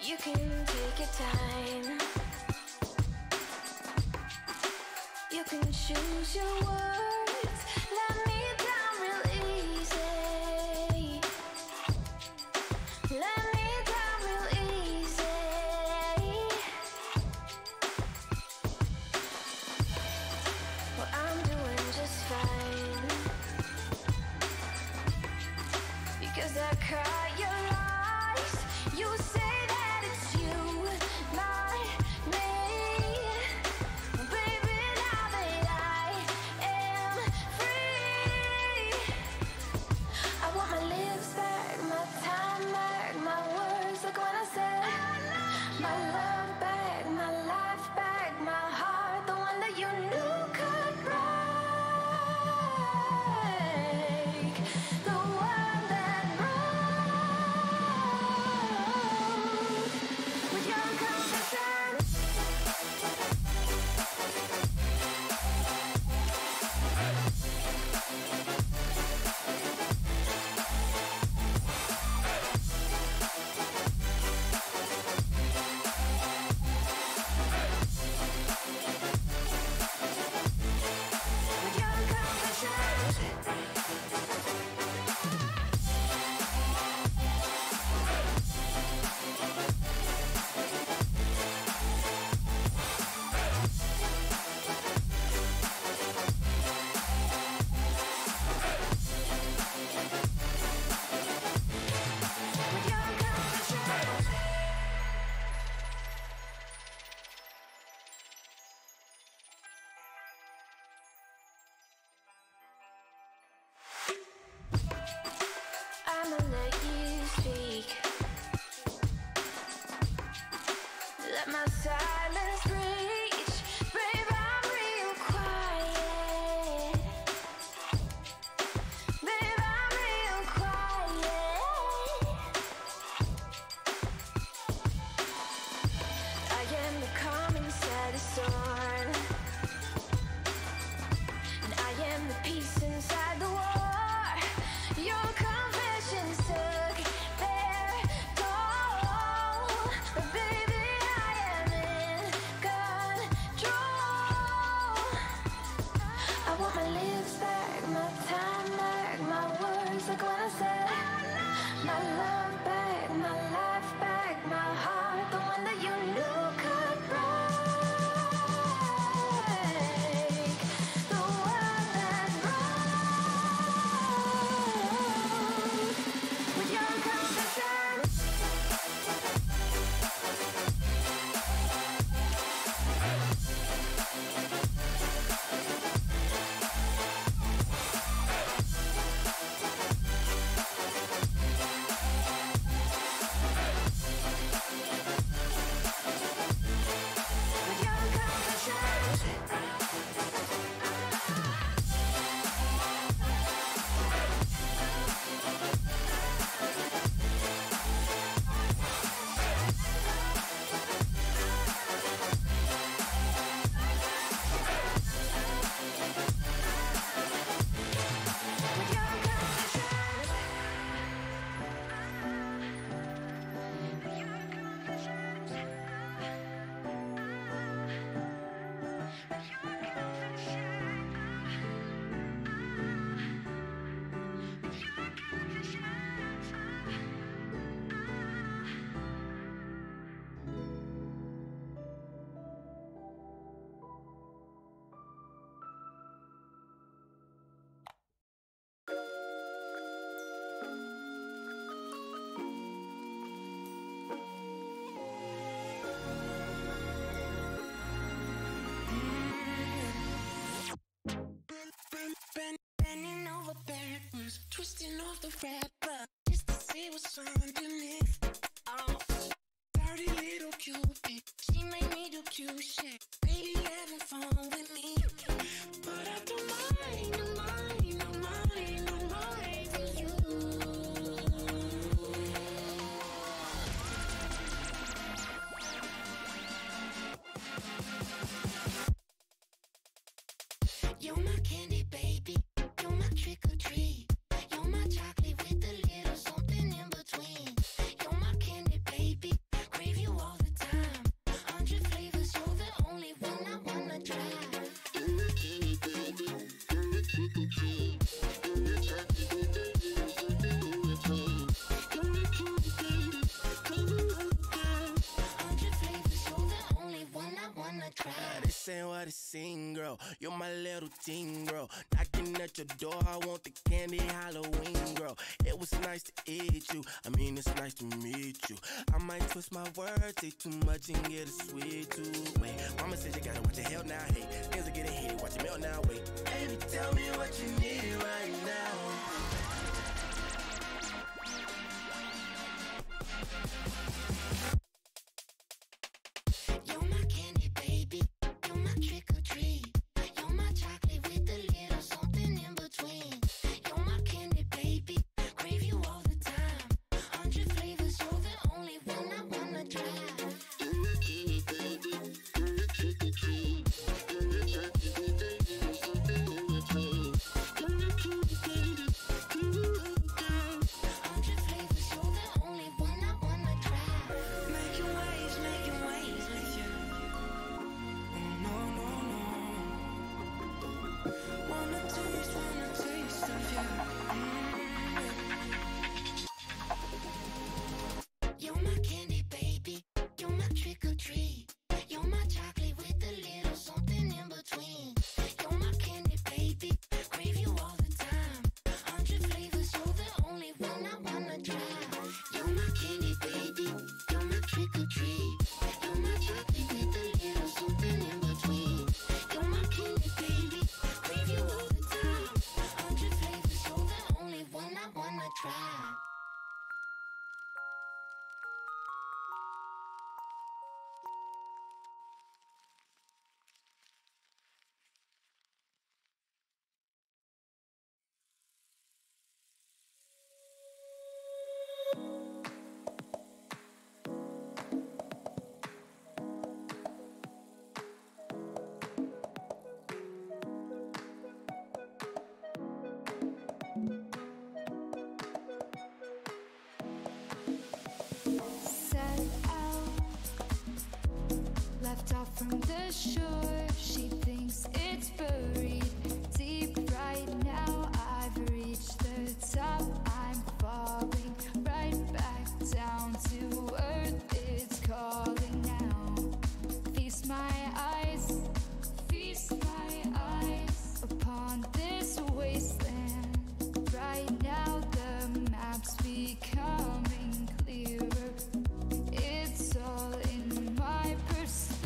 You can take your time. You can choose your words. Let me down real easy. Let me down real easy. Well, I'm doing just fine, because I caught your lies. You say that it's you, not me. Baby, now that I am free, I want my lips back, my time back, my words like when I said my love back, my life back, my heart, the one that you knew could break, the one that broke with your confession. With your confession. With your confession. I'ma let you speak. Let my silence reach. Babe, I'm real quiet. Babe, I'm real quiet. I am the calm inside the storm, and I am the peace inside the war. Your confessions took their toll, but baby, I am in control. I want my lips back, my time back, my words like when I said my love back, my life back, my heart, the one that you knew could break, the one that broke with your confession. With your confession. With your Bending over backwards, twisting off the wrapper, just to see what's underneath. Oh, dirty little Cupid, she made me do cute shit. Baby, having fun with me, but I don't mind, don't mind, don't mind, don't mind for you. You're my candy, baby. You're my trick or treat. You're my chocolate with a little something in between. sing, girl. You're my little teen, girl. Knocking at your door, I want the candy Halloween, girl. It was nice to eat you. I mean, it's nice to meet you. I might twist my words, say too much and get a sweet tooth. Wait, mama said you gotta watch your hell now. Hey, things are getting heated, watch your milk now. Wait, baby, tell me what you need right now. You're my candy baby, you're my trick or treat. You're my chocolate with a little something in between. You're my candy baby, crave you all the time. 100 flavors, you're the only one I wanna try. You're my candy baby, you're my trick or treat. You're my chocolate with a little something in between. You're my candy baby, crave you all the time. 100 flavors, you're the only one I wanna try. Making waves with you. No, no, no. Wanna taste of you. You're my candy baby, you're my trick or treat. You're my chocolate with a little something in between. You're my candy baby, crave you all the time. 100 flavors, you're the only one I wanna try. You're my candy baby, you're my trick or treat. You're my chocolate with a little something in between. You're my candy baby, crave you all the time. 100 flavors, you're the only one I wanna try. Set out, left off from the shore. She thinks it's buried deep right now. I've reached the top, I'm falling right back down to earth. It's calling now. Feast my eyes upon this wasteland. Right now the map's becoming clearer. It's all in my perspective.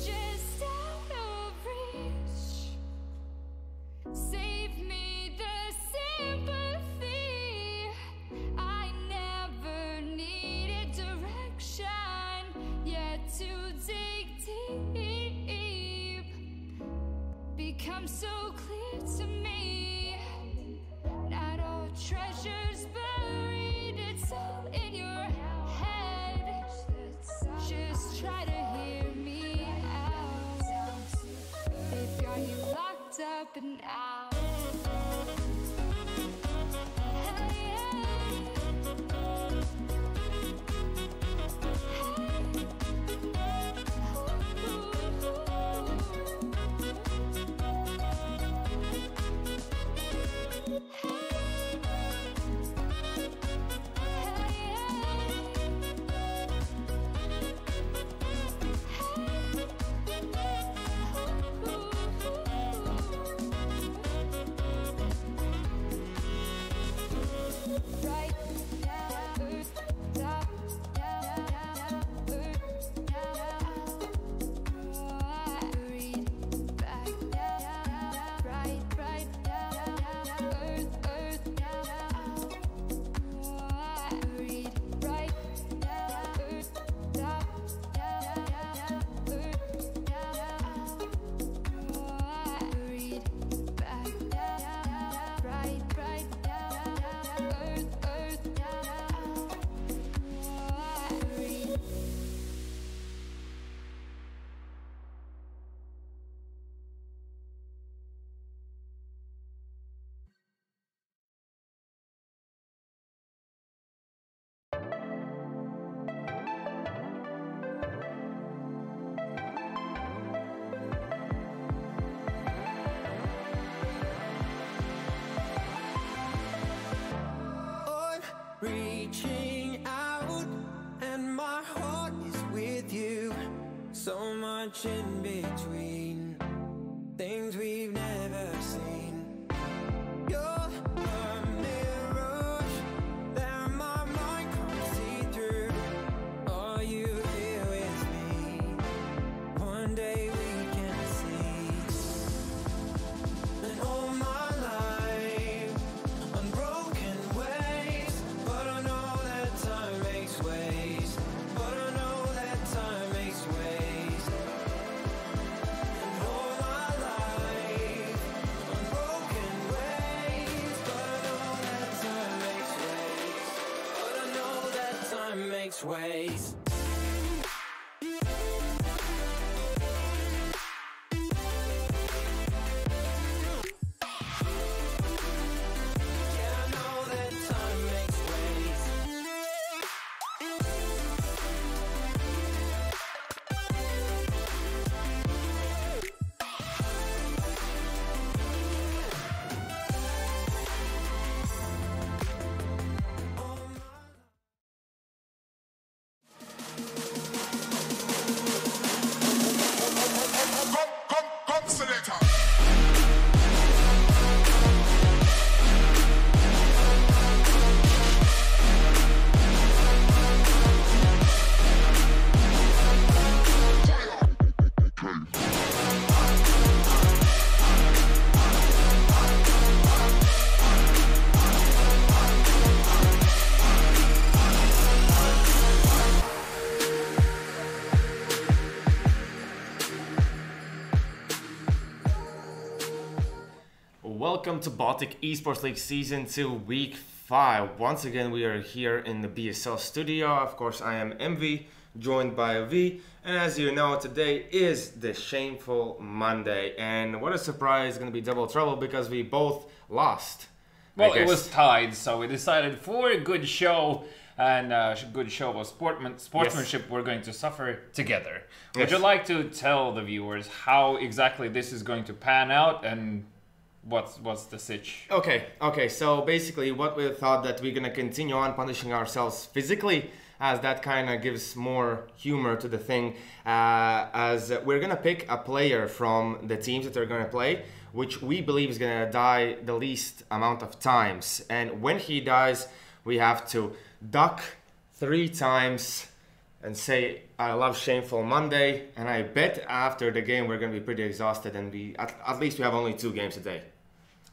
Just out of reach. Save me the sympathy. I never needed direction, yet to dig deep becomes so clear to me. Not all treasures buried, it's all in your head. Just try to hear me out. They've got you locked up and out. reaching out, and my heart is with you. So much in between, things we've never seen. You're a mirage that my mind can't see through. Are you here with me? One day we can see. And all my life, unbroken ways, but I know that time makes ways. But I know that time makes ways. And all my life, unbroken ways, but I know that time makes ways. But I know that time makes ways. Yeah, I know that time makes ways. Welcome to Baltic Esports League Season 2, Week 5. Once again, we are here in the BESL studio. Of course, I am MV, joined by V. And as you know, today is the shameful Monday. And what a surprise, it's going to be double trouble because we both lost. Well, it was tied, so we decided for a good show and a good show of sportsmanship, yes, we're going to suffer together. Yes. Would you like to tell the viewers how exactly this is going to pan out and what's the sitch? Okay, so basically what we thought that we're gonna continue on punishing ourselves physically, as that kind of gives more humor to the thing, as we're gonna pick a player from the teams that they're gonna play, which we believe is gonna die the least amount of times, and when he dies we have to duck 3 times and say I love Shameful Monday, and I bet after the game we're gonna be pretty exhausted, and at least we have only 2 games a day.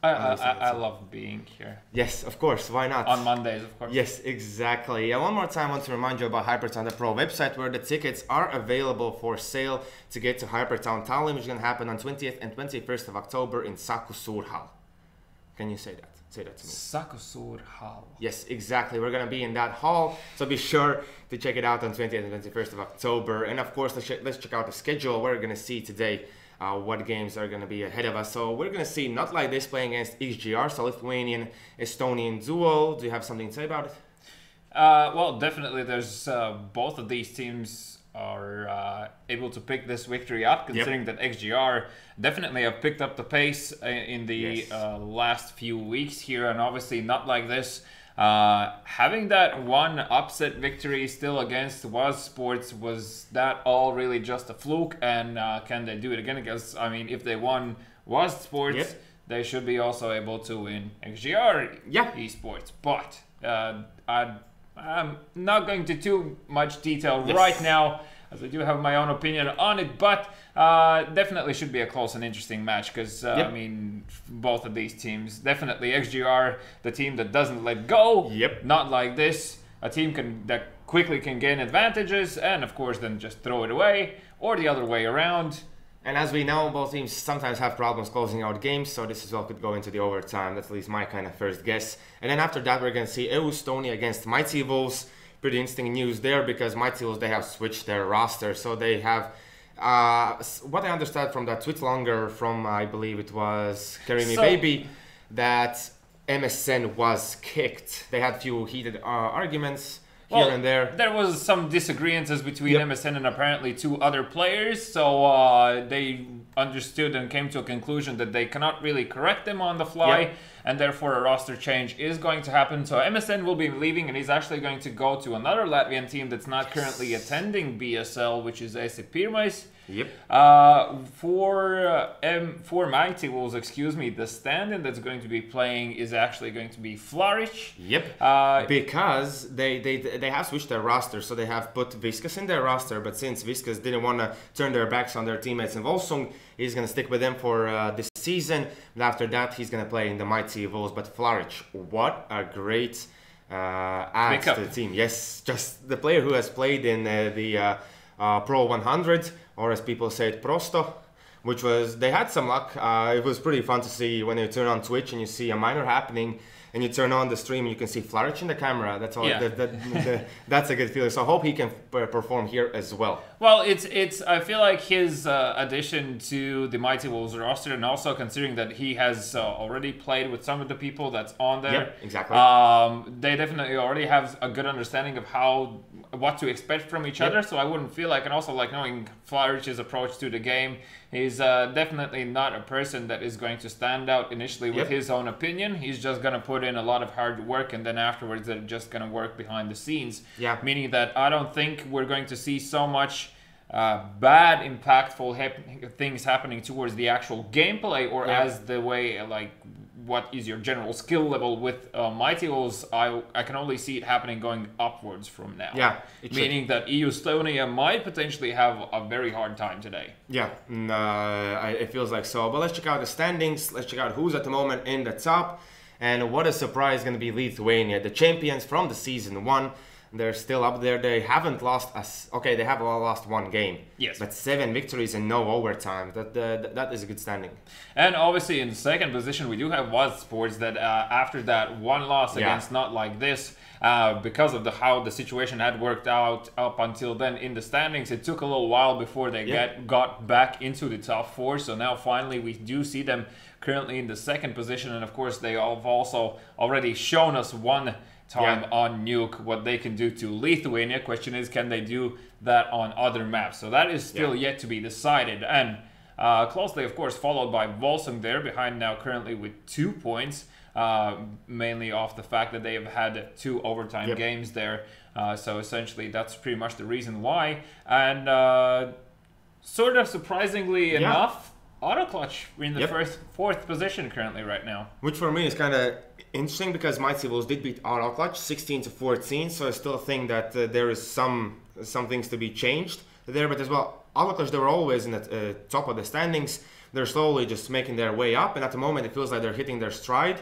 I love being here. Yes, of course. Why not? On Mondays, of course. Yes, exactly. And one more time, I want to remind you about HyperTown, the Pro website, where the tickets are available for sale to get to HyperTown Tallin, which is going to happen on 20th and 21st of October in Saku, Suurhall. Can you say that? Say that to me. Saku, Suurhall. Yes, exactly. We're going to be in that hall, so be sure to check it out on 20th and 21st of October. And of course, let's check out the schedule. We're going to see today what games are going to be ahead of us. So we're going to see Not Like This playing against XGR, so Lithuanian-Estonian duo. Do you have something to say about it? Well, definitely there's both of these teams are able to pick this victory up, considering that XGR definitely have picked up the pace in the last few weeks here, and obviously Not Like This having that one upset victory still against eSports, was that all really just a fluke, and can they do it again? Because I mean, if they won eSports, they should be also able to win XGR eSports. But I'm not going to too much detail right now, as I do have my own opinion on it, but definitely should be a close and interesting match, because I mean, both of these teams, definitely XGR, the team that doesn't let go, Not Like This, a team that quickly can gain advantages and of course then just throw it away, or the other way around. And as we know, both teams sometimes have problems closing out games, so this as well could go into the overtime. That's at least my kind of first guess. And then after that, we're going to see Estonia against Mighty Wolves. Pretty interesting news there, because Mighty Wolves, they have switched their roster. So they have, what I understand from that tweet longer from, I believe it was Karimi Baby, that MSN was kicked. They had few heated arguments here and there. There was some disagreements between MSN and apparently 2 other players, so they understood and came to a conclusion that they cannot really correct them on the fly, and therefore a roster change is going to happen. So MSN will be leaving, and he's actually going to go to another Latvian team that's not currently attending BSL, which is AC Pirmais. Yep. For Mighty Wolves, the stand-in that's going to be playing is actually going to be Flourish. Yep. Because they have switched their roster, so they have put Viskas in their roster, but since Viskas didn't want to turn their backs on their teammates in Volsung, he's going to stick with them for this season. And after that, he's going to play in the Mighty Wolves. But Flourish, what a great add to the team. Yes, just the player who has played in the Pro 100, or as people say it, Prosto, which was, they had some luck. It was pretty fun to see when you turn on Twitch and you see a minor happening and you turn on the stream and you can see Flourish in the camera. That's all. That's a good feeling. So I hope he can perform here as well. Well, it's. I feel like his addition to the Mighty Wolves roster, and also considering that he has already played with some of the people that's on there. Yep, exactly. They definitely already have a good understanding of what to expect from each other. So I wouldn't feel like, and also like knowing Flourish's approach to the game, he's definitely not a person that is going to stand out initially with his own opinion. He's just going to put in a lot of hard work, and then afterwards they're just going to work behind the scenes. Yeah. Meaning that I don't think we're going to see so much bad, impactful things happening towards the actual gameplay, or as the way, like, what is your general skill level with Mighty Wolves. I can only see it happening going upwards from now. Yeah, meaning that EU Estonia might potentially have a very hard time today. Yeah, it feels like so. But let's check out the standings. Let's check out who's at the moment in the top. And what a surprise going to be Lithuania, the champions from the season 1. They're still up there. They haven't lost they have lost 1 game. Yes. But 7 victories and no overtime. That is a good standing. And obviously in second position we do have eSports that after that 1 loss against Not Like This, because of how the situation had worked out up until then in the standings, it took a little while before they got back into the top 4. So now finally we do see them currently in the second position, and of course they have also already shown us one time on Nuke what they can do to Lithuania. Question is, can they do that on other maps? So that is still yet to be decided. And closely, of course, followed by Volsung there behind now currently with 2 points, mainly off the fact that they have had 2 overtime games there. So essentially that's pretty much the reason why. And sort of surprisingly enough, Autoclutch in the fourth position currently right now. Which for me is kind of interesting because Mighty Wolves did beat Autoclutch 16-14, so I still think that there is some things to be changed there. But as well, Autoclutch, they were always in the top of the standings. They're slowly just making their way up, and at the moment it feels like they're hitting their stride.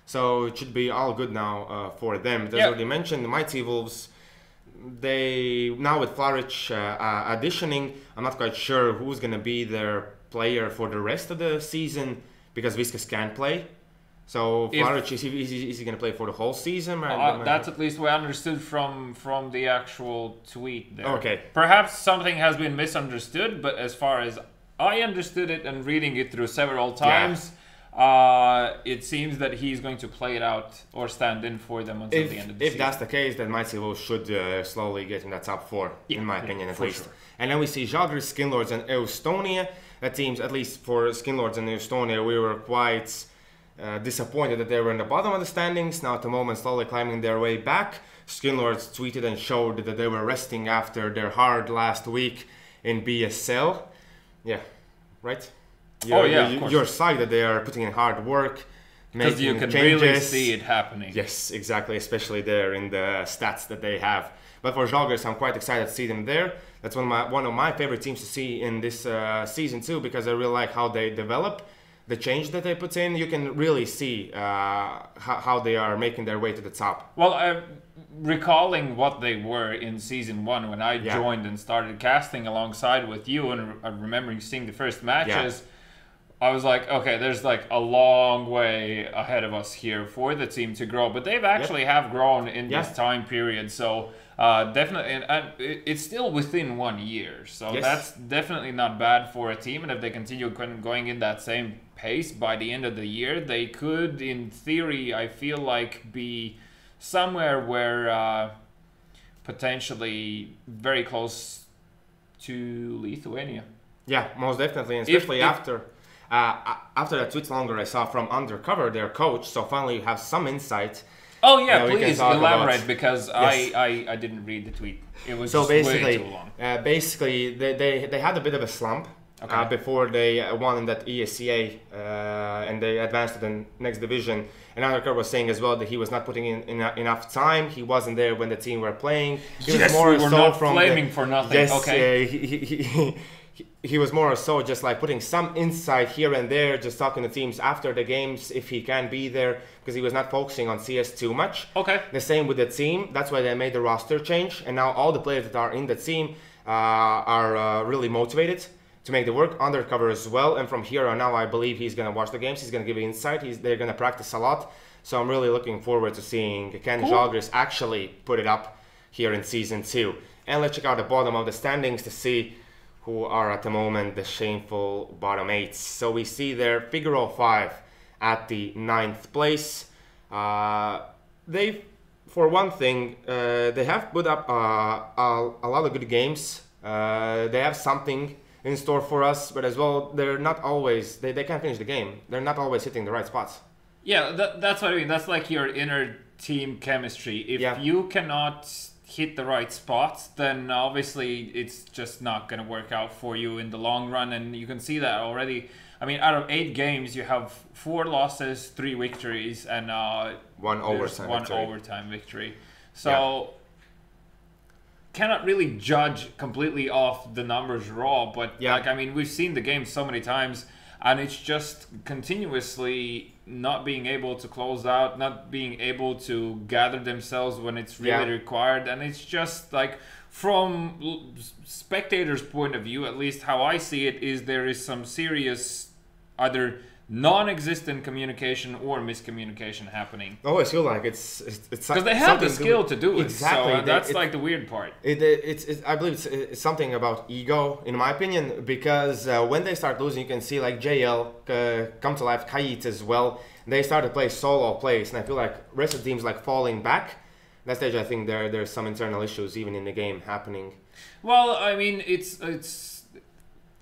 So it should be all good now for them. As already mentioned, the Mighty Wolves, they now with Flourish additioning, I'm not quite sure who's going to be their player for the rest of the season, because Viskas can't play. So Flourish, is he going to play for the whole season? That's at least what I understood from the actual tweet there. Okay. Perhaps something has been misunderstood, but as far as I understood it and reading it through several times, it seems that he's going to play it out or stand in for them until the end of the season. If that's the case, then Mighty Wolves should slowly get in that top 4, in my opinion at least. Sure. And then we see Žalgiris, Skinlords, and Estonia. That teams, at least for Skinlords and Estonia, we were quite disappointed that they were in the bottom of the standings. Now at the moment slowly climbing their way back. Skinlords tweeted and showed that they were resting after their hard last week in BSL. Yeah, right? Your side that they are putting in hard work, making because you can changes. Really see it happening. Yes, exactly, especially there in the stats that they have. But for Žalgiris, I'm quite excited to see them there. That's one of my favorite teams to see in this season too, because I really like how they develop, the change that they put in. You can really see how they are making their way to the top. Well, recalling what they were in season 1 when I joined and started casting alongside with you, and remembering seeing the first matches, I was like, okay, there's like a long way ahead of us here for the team to grow. But they've actually have grown in this time period. So definitely, and it's still within 1 year. So that's definitely not bad for a team. And if they continue going in that same pace by the end of the year, they could, in theory, I feel like, be somewhere potentially very close to Lithuania. Yeah, most definitely, and especially after that tweet longer I saw from Undercover, their coach. So finally, you have some insight. Oh yeah, we can please talk elaborate about. because Yes. I didn't read the tweet. It was So just basically, way too long. They had a bit of a slump before they won in that ESCA and they advanced to the next division. And Undercover was saying as well that he was not putting in enough time. He wasn't there when the team were playing. He Yes, was more we were so not from flaming for nothing. Yes, Okay. he was more so just like putting some insight here and there, just talking to teams after the games if he can be there, because he was not focusing on CS too much. Okay. The same with the team. That's why they made the roster change, and now all the players that are in the team are really motivated to make the work. Undercover as well, and from here on now, I believe he's gonna watch the games. He's gonna give insight. They're gonna practice a lot, so I'm really looking forward to seeing Ken Žalgiris actually put it up here in season 2. And let's check out the bottom of the standings to see who are at the moment the shameful bottom 8s. So we see there Figaro 5 at the 9th place. They, for one thing, they have put up a lot of good games. They have something in store for us, but as well, they're not always, they can't finish the game. They're not always hitting the right spots. Yeah, that's what I mean. That's like your inner team chemistry. If you cannot hit the right spots, then obviously it's just not going to work out for you in the long run, and you can see that already. I mean, out of 8 games, you have 4 losses, 3 victories, and one overtime victory. So cannot really judge completely off the numbers raw, but like, I mean, we've seen the game so many times, and it's just continuously not being able to close out, not being able to gather themselves when it's really required. And it's just like, from spectators' point of view, at least how I see it, is there is some serious either non-existent communication or miscommunication happening. I always feel like it's because they have the skill to do it. Exactly. So that's like the weird part. I believe it's something about ego, in my opinion, because when they start losing, you can see like JL come to life, Kayit as well. They start to play solo plays, and I feel like rest of the teams like falling back. That stage, I think there's some internal issues even in the game happening. Well, I mean, it's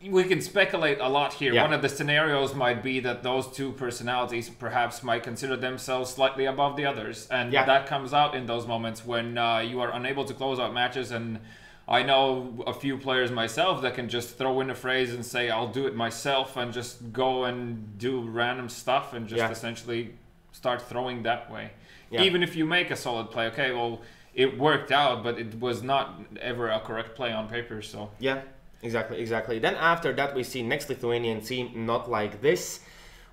we can speculate a lot here. Yeah. One of the scenarios might be that those two personalities perhaps might consider themselves slightly above the others, and that comes out in those moments when you are unable to close out matches. And I know a few players myself that can just throw in a phrase and say, I'll do it myself, and just go and do random stuff and just essentially start throwing that way. Yeah. Even if you make a solid play, okay, well, it worked out, but it was not ever a correct play on paper. So yeah. Exactly. Then after that, we see next Lithuanian team not like this,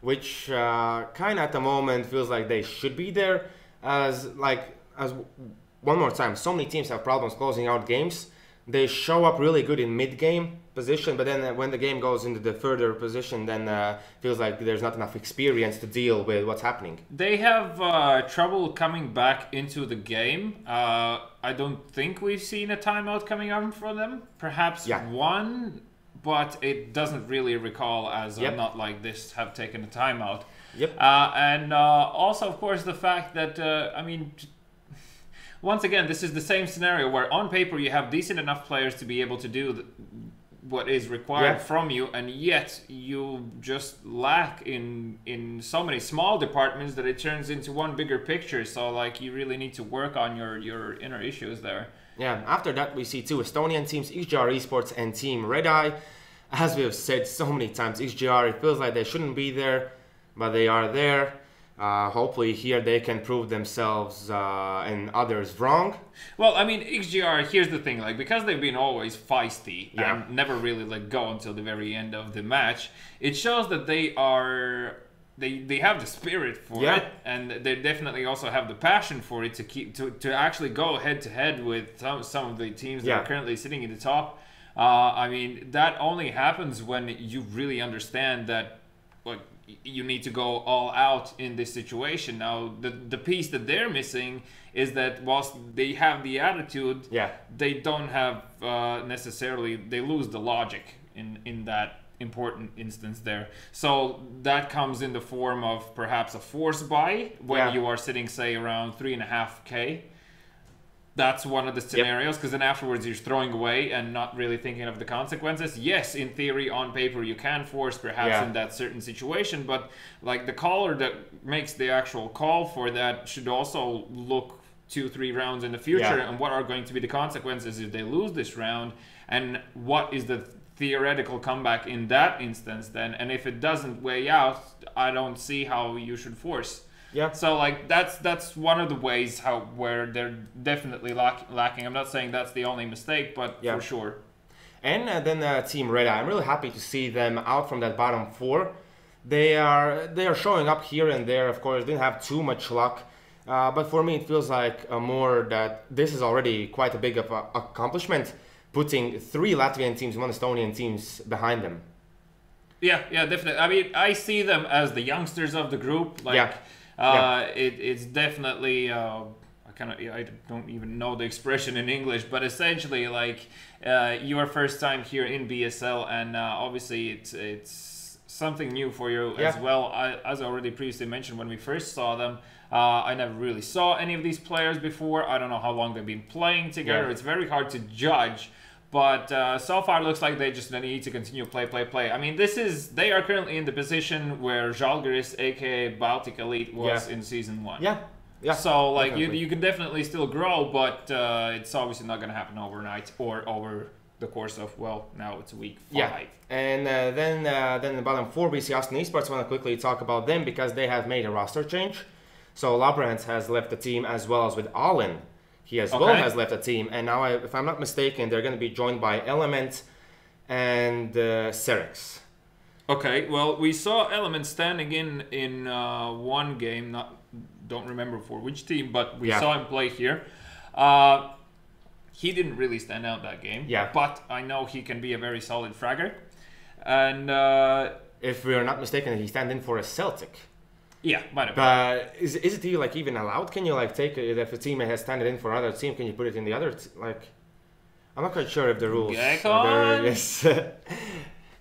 which kind of at the moment feels like they should be there. As one more time, so many teams have problems closing out games. They show up really good in mid-game position, but then when the game goes into the further position, then feels like there's not enough experience to deal with what's happening. They have trouble coming back into the game. I don't think we've seen a timeout coming out from them. Perhaps one, but it doesn't really recall as not like this have taken a timeout. And also, of course, the fact that, I mean, once again, this is the same scenario where on paper you have decent enough players to be able to do what is required from you, and yet you just lack in so many small departments that it turns into one bigger picture. So like, you really need to work on your inner issues there. Yeah. After that, we see 2 Estonian teams, XGR eSports and Team Red Eye. As we have said so many times, XGR, it feels like they shouldn't be there, but they are there. Hopefully here they can prove themselves and others wrong. Well, I mean, XGR, here's the thing, like, because they've been always feisty and never really let go until the very end of the match, it shows that they are they have the spirit for it, and they definitely also have the passion for it to keep to actually go head to head with some of the teams that are currently sitting in the top. I mean, that only happens when you really understand that, like, you need to go all out in this situation. Now, the piece that they're missing is that whilst they have the attitude, they don't have necessarily, they lose the logic in that important instance there. So that comes in the form of perhaps a force buy when you are sitting, say, around 3.5K. that's one of the scenarios, because then afterwards you're throwing away and not really thinking of the consequences. Yes, in theory, on paper, you can force perhaps in that certain situation, but like the caller that makes the actual call for that should also look 2-3 rounds in the future and what are going to be the consequences if they lose this round, and what is the theoretical comeback in that instance then. And if it doesn't weigh out, I don't see how you should force. Yeah. So like that's one of the ways where they're definitely lacking. I'm not saying that's the only mistake, but for sure. And then Team Red Eye, I'm really happy to see them out from that bottom 4. They are showing up here and there. Of course, didn't have too much luck, but for me it feels like more that this is already quite a big of a accomplishment, putting 3 Latvian teams, 1 Estonian teams behind them. Yeah, definitely. I mean, I see them as the youngsters of the group. Like. It's definitely I don't even know the expression in English, but essentially like your first time here in BSL, and obviously it's something new for you as well. As I already previously mentioned, when we first saw them, I never really saw any of these players before. I don't know how long they've been playing together. It's very hard to judge. But so far, it looks like they just need to continue play. I mean, they are currently in the position where Žalgiris, aka Baltic Elite, was in Season 1. Yeah. So, like, you can definitely still grow, but it's obviously not going to happen overnight or over the course of, well, now it's week 5. Yeah. And then in the bottom 4, we see Austin eSports. I want to quickly talk about them because they have made a roster change. So, Labrant has left the team, as well as with Tallin. He as well has left the team, and now, if I'm not mistaken, they're going to be joined by Element and Cerex. Okay, well, we saw Element standing in one game, don't remember for which team, but we saw him play here. He didn't really stand out that game, but I know he can be a very solid fragger. And if we're not mistaken, he stand in for a Celtic. Yeah, might have. But is it even allowed? Can you take it if a team has standed in for another team? Can you put it in the other? I'm not quite sure if the rules. Yes.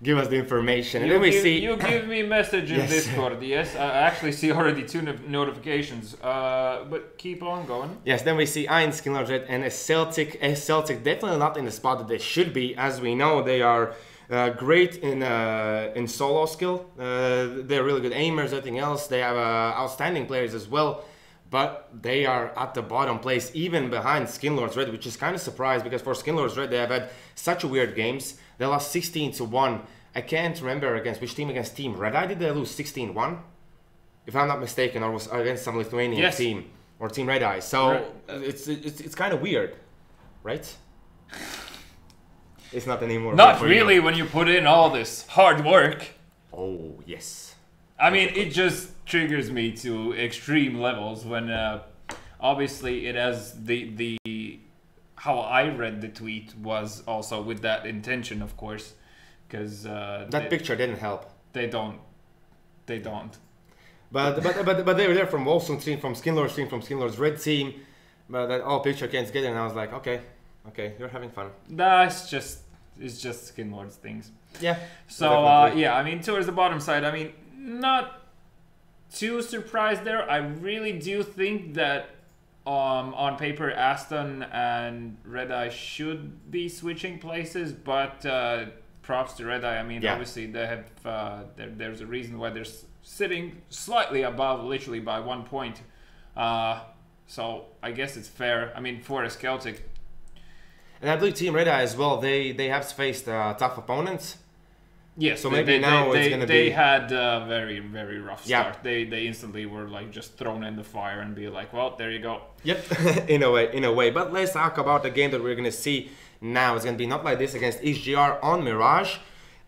Give us the information, and then we see. You give me message in Discord. Yes, I actually see already 2 notifications. But keep on going. Yes, then we see Iron Skinlord Red and a Celtic. Definitely not in the spot that they should be. As we know, they are. Great in solo skill. They're really good aimers, everything else. They have outstanding players as well, but they are at the bottom place, even behind Skinlords Red, which is kind of surprised because for Skinlords Red, they have had such weird games. They lost 16-1. I can't remember against which team. Against Team Red Eye, did they lose 16-1? If I'm not mistaken, or was against some Lithuanian team or Team Red Eye. So it's kind of weird, right? It's not anymore. Not really when you put in all this hard work. Oh, yes. I mean, it just triggers me to extreme levels when obviously it has the how I read the tweet was also with that intention, of course, because that picture didn't help. They don't. But they were there from Wolfson's team, from Skinlord's team, from Skinlord's Red team. But that all picture came together, and I was like, okay, you're having fun. Nah, it's just Skinlord's things. Yeah. So I mean, towards the bottom side, I mean, not too surprised there. I really do think that on paper, Aston and Red Eye should be switching places, but props to Red Eye. I mean, obviously they have there's a reason why they're sitting slightly above, literally by 1 point. So I guess it's fair. I mean, for a Celtic. And I believe Team Red Eye as well, they have faced tough opponents. Yes, so maybe now it's going to be... They had a very, very rough start. They instantly were like just thrown in the fire and be like, well, there you go. Yep, in a way. But let's talk about the game that we're going to see now. It's going to be not like this against XGR on Mirage.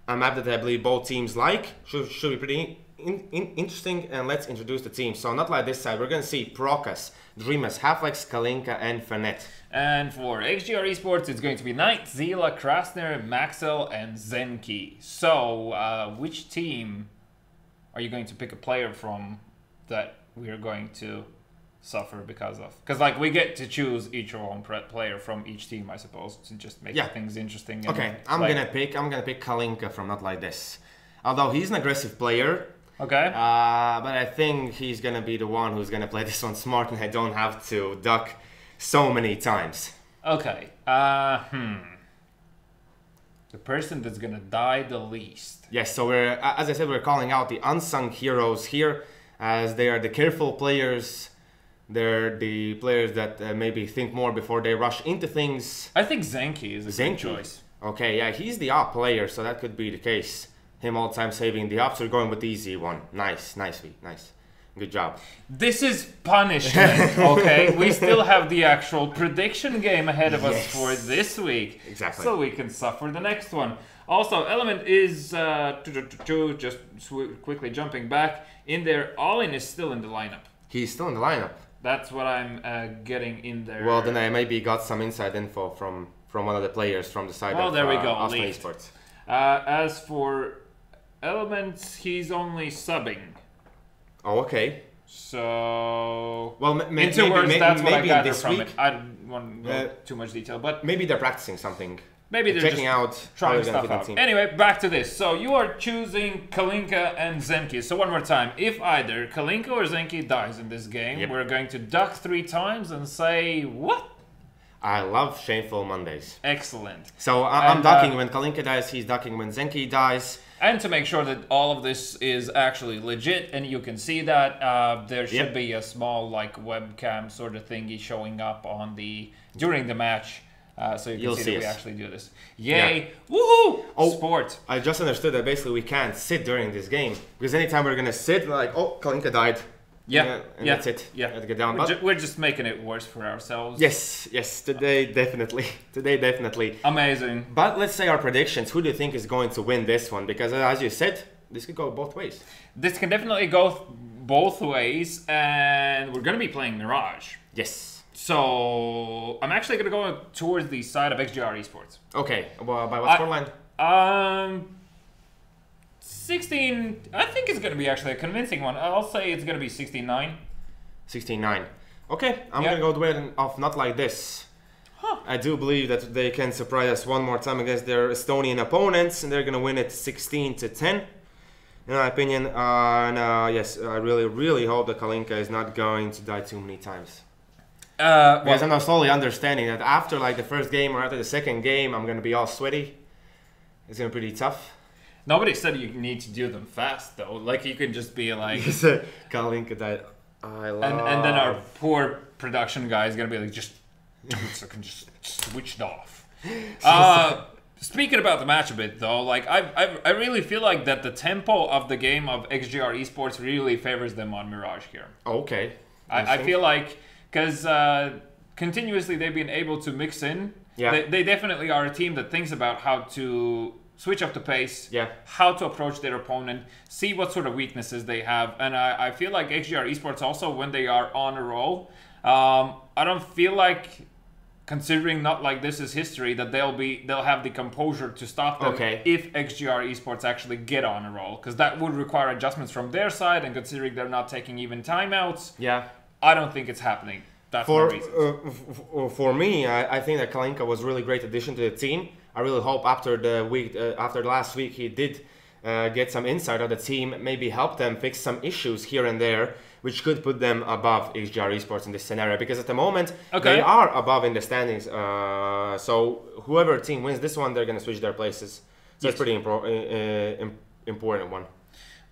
A map that I believe both teams like. Should be pretty interesting. And let's introduce the team. So not like this side. We're going to see Prokas, Dreamers, Halflex, Kalinka, and Fanet. And for XGR Esports, it's going to be Knight, Zila, Krasner, Maxel, and Zenki. So, which team are you going to pick a player from that we are going to suffer because of? Because, like, we get to choose each our own player from each team, I suppose, to just make things interesting. Okay, I'm gonna pick Kalinka from Not Like This. Although he's an aggressive player. Okay. But I think he's gonna be the one who's gonna play this one smart, and I don't have to duck so many times. Okay. The person that's gonna die the least. Yes, so we're, as I said, we're calling out the unsung heroes here, as they are the careful players. They're the players that maybe think more before they rush into things. I think Zenki is a good choice. Okay, yeah, he's the op player, so that could be the case. Him all the time saving the ops. We're going with the easy one. Nice, nice. Good job. This is punishment, okay? We still have the actual prediction game ahead of us for this week. Exactly. So we can suffer the next one. Also, Element is, just quickly jumping back, in there, Tallin is still in the lineup. He's still in the lineup. That's what I'm getting in there. Well, then I maybe got some inside info from one of the players from the side of there we go, eSports. As for Elements, he's only subbing. Oh, okay. So, well, that's what I gathered this from week, it. I don't want to go too much detail, but maybe they're practicing something. Maybe they're checking just out, trying stuff out. Anyway, back to this. So you are choosing Kalinka and Zenki. So one more time, if either Kalinka or Zenki dies in this game, we're going to duck 3 times and say what? I love shameful Mondays. Excellent. So I'm ducking when Kalinka dies. He's ducking when Zenki dies. And to make sure that all of this is actually legit and you can see that, there should be a small like webcam sort of thingy showing up on during the match, so you can see that we actually do this. Yay! Woohoo! Oh, sport! I just understood that basically we can't sit during this game because anytime we're gonna sit, like, oh, Kalinka died. That's it. Yeah, have to get down. We're just making it worse for ourselves. Yes. Today definitely. Amazing. But let's say our predictions. Who do you think is going to win this one? Because as you said, this could go both ways. This can definitely go both ways, and we're gonna be playing Mirage. Yes. So I'm actually gonna go towards the side of XGR eSports. Okay. Well, by what scoreline? 16, I think it's going to be actually a convincing one. I'll say it's going to be 16-9. 16-9. Okay, I'm going to go the way of not like this. I do believe that they can surprise us one more time against their Estonian opponents, and they're going to win it 16-10, in my opinion. Yes, I really hope that Kalinka is not going to die too many times. Because I'm now slowly understanding that after like the first game or after the second game, I'm going to be all sweaty. It's going to be pretty tough. Nobody said you need to do them fast, though. Like, you can just be like... Kalinka died. And then our poor production guy is going to be like, just 2 seconds, just switched off. Speaking about the match a bit, though, like, I really feel like that the tempo of the game of XGR eSports really favors them on Mirage here. Okay. I feel like, because continuously they've been able to mix in. Yeah. They definitely are a team that thinks about how to... switch up the pace, how to approach their opponent, see what sort of weaknesses they have. And I feel like XGR eSports also, when they are on a roll, I don't feel like, considering not like this is history, that they'll have the composure to stop them if XGR eSports actually get on a roll. Because that would require adjustments from their side, and considering they're not taking even timeouts, I don't think it's happening. That's my reason. For me, I think that Kalinka was a really great addition to the team. I really hope after the last week he did get some insight of the team, maybe help them fix some issues here and there, which could put them above XGR eSports in this scenario. Because at the moment they are above in the standings. So whoever team wins this one, they're gonna switch their places. So it's pretty important one.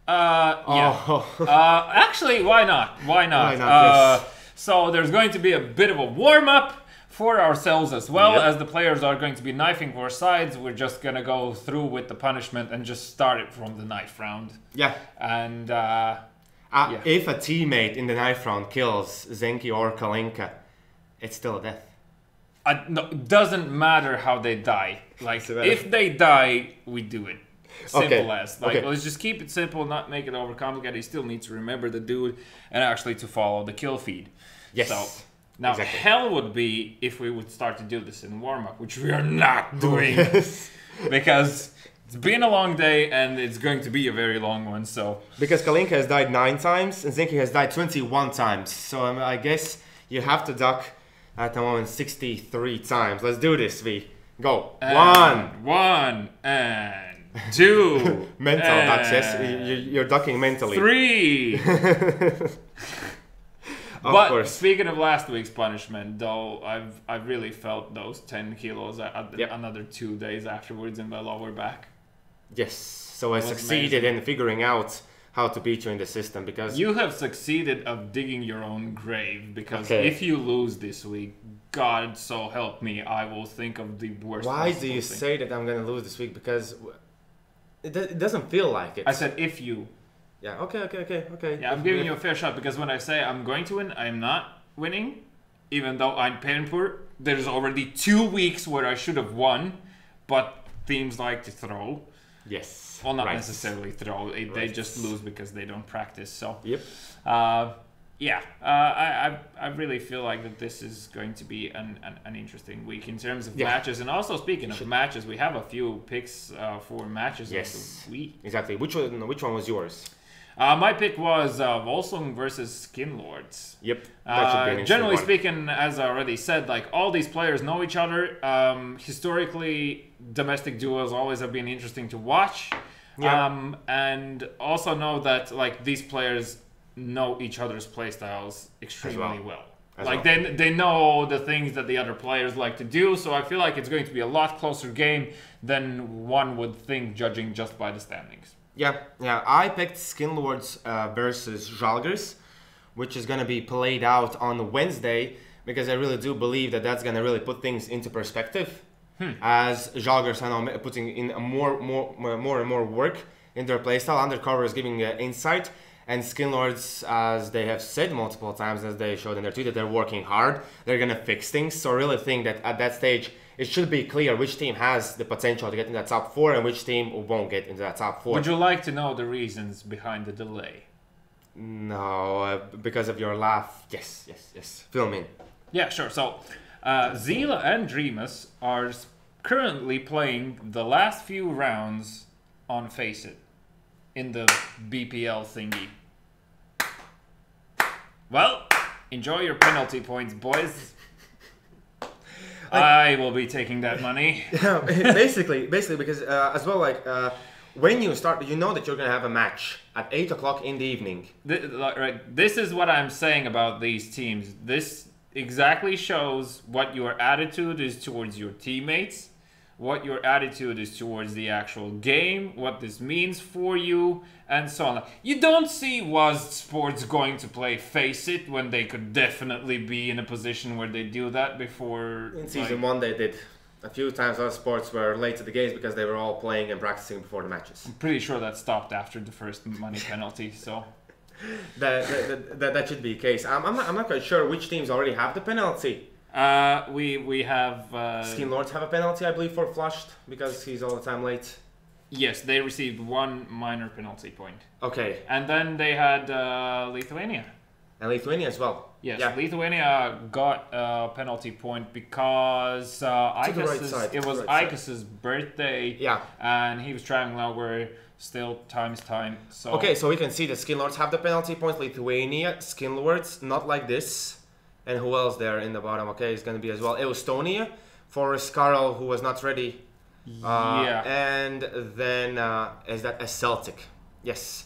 Actually, why not? Why not? So there's going to be a bit of a warm up for ourselves as well, as the players are going to be knifing for sides. We're just gonna go through with the punishment and just start it from the knife round. And if a teammate in the knife round kills Zenki or Kalinka, it's still a death. No, it doesn't matter how they die. Like, if they die, we do it. Simple as. Like, let's just keep it simple, not make it overcomplicated. You still need to remember the dude and actually to follow the kill feed. Yes. So, now, hell would be if we would start to do this in warm-up, which we are not doing. Because it's been a long day and it's going to be a very long one, so... Because Kalinka has died 9 times and Zenki has died 21 times. So I guess you have to duck at the moment 63 times. Let's do this, V. Go. And 1 and 2. Mental ducks, yes. You're ducking mentally. 3. But course. speaking of last week's punishment, though, I've really felt those 10 kilos another 2 days afterwards in my lower back. Yes. So I was succeeded amazing. in figuring out how to beat you in the system because You have succeeded of digging your own grave, because Okay. if you lose this week, God so help me, I will think of the worst. why do possible you thing. say that I'm gonna lose this week? Because it doesn't feel like it. I said if you. Yeah. Okay. Yeah, I'm giving you a fair shot, because when I say I'm going to win, I'm not winning, even though I'm paying for it. There's already 2 weeks where I should have won, but teams like to throw. Yes. Well, not right. necessarily throw. They Right. just lose because they don't practice. So, Yep. I really feel like that this is going to be an interesting week in terms of Yeah. matches. And also, speaking of matches, we have a few picks for matches Yes. of the week. Exactly. Which one was yours? My pick was Volsung versus Skin Lords. Yep. That should be an interesting Generally one. speaking, as I already said, like all these players know each other. Historically, domestic duels always have been interesting to watch. Yeah. And also know that like these players know each other's playstyles extremely well. As Like well. they know the things that the other players like to do. So I feel like it's going to be a lot closer game than one would think, judging just by the standings. Yeah. I picked Skin Lords versus Žalgiris, which is gonna be played out on Wednesday because I really do believe that that's gonna really put things into perspective. As Žalgiris are now putting in more and more work in their playstyle. Undercover is giving insight, and Skin Lords, as they have said multiple times, as they showed in their tweet, that they're working hard. They're gonna fix things. So I really think that at that stage, it should be clear which team has the potential to get in that top 4 and which team won't get into that top 4. Would you like to know the reasons behind the delay? No, because of your laugh. Yes. Fill me in. Yeah, sure. So, Zila and Dreamus are currently playing the last few rounds on Face It in the BPL thingy. Well, enjoy your penalty points, boys. I will be taking that money. Yeah, basically, because as well, like when you start, you know that you're gonna have a match at 8 o'clock in the evening. Right. This is what I'm saying about these teams. This exactly shows what your attitude is towards your teammates, what your attitude is towards the actual game, what this means for you, and so on. You don't see WASD Sports going to play Face It when they could definitely be in a position where they do that before. In season 1, they did a few times. Other sports were late to the games because they were all playing and practicing before the matches. Pretty sure that stopped after the first money penalty. So That should be the case. I'm not quite sure which teams already have the penalty. we have Skin Lords have a penalty, I believe, for Flushed because he's all the time late. Yes, they received 1 minor penalty point. Okay, And then they had Lithuania. and Lithuania as well. Yes, Yeah. Lithuania got a penalty point because the right Ikas's, side, it to was the right Ikas's birthday. Yeah. And he was traveling over. Still, time's time. So Okay, so we can see the Skin Lords have the penalty point. Lithuania, Skin Lords, not like this. And who else there in the bottom? Okay, it's going to be as well Estonia for Skarl, who was not ready. Yeah. And then is that a Celtic? Yes.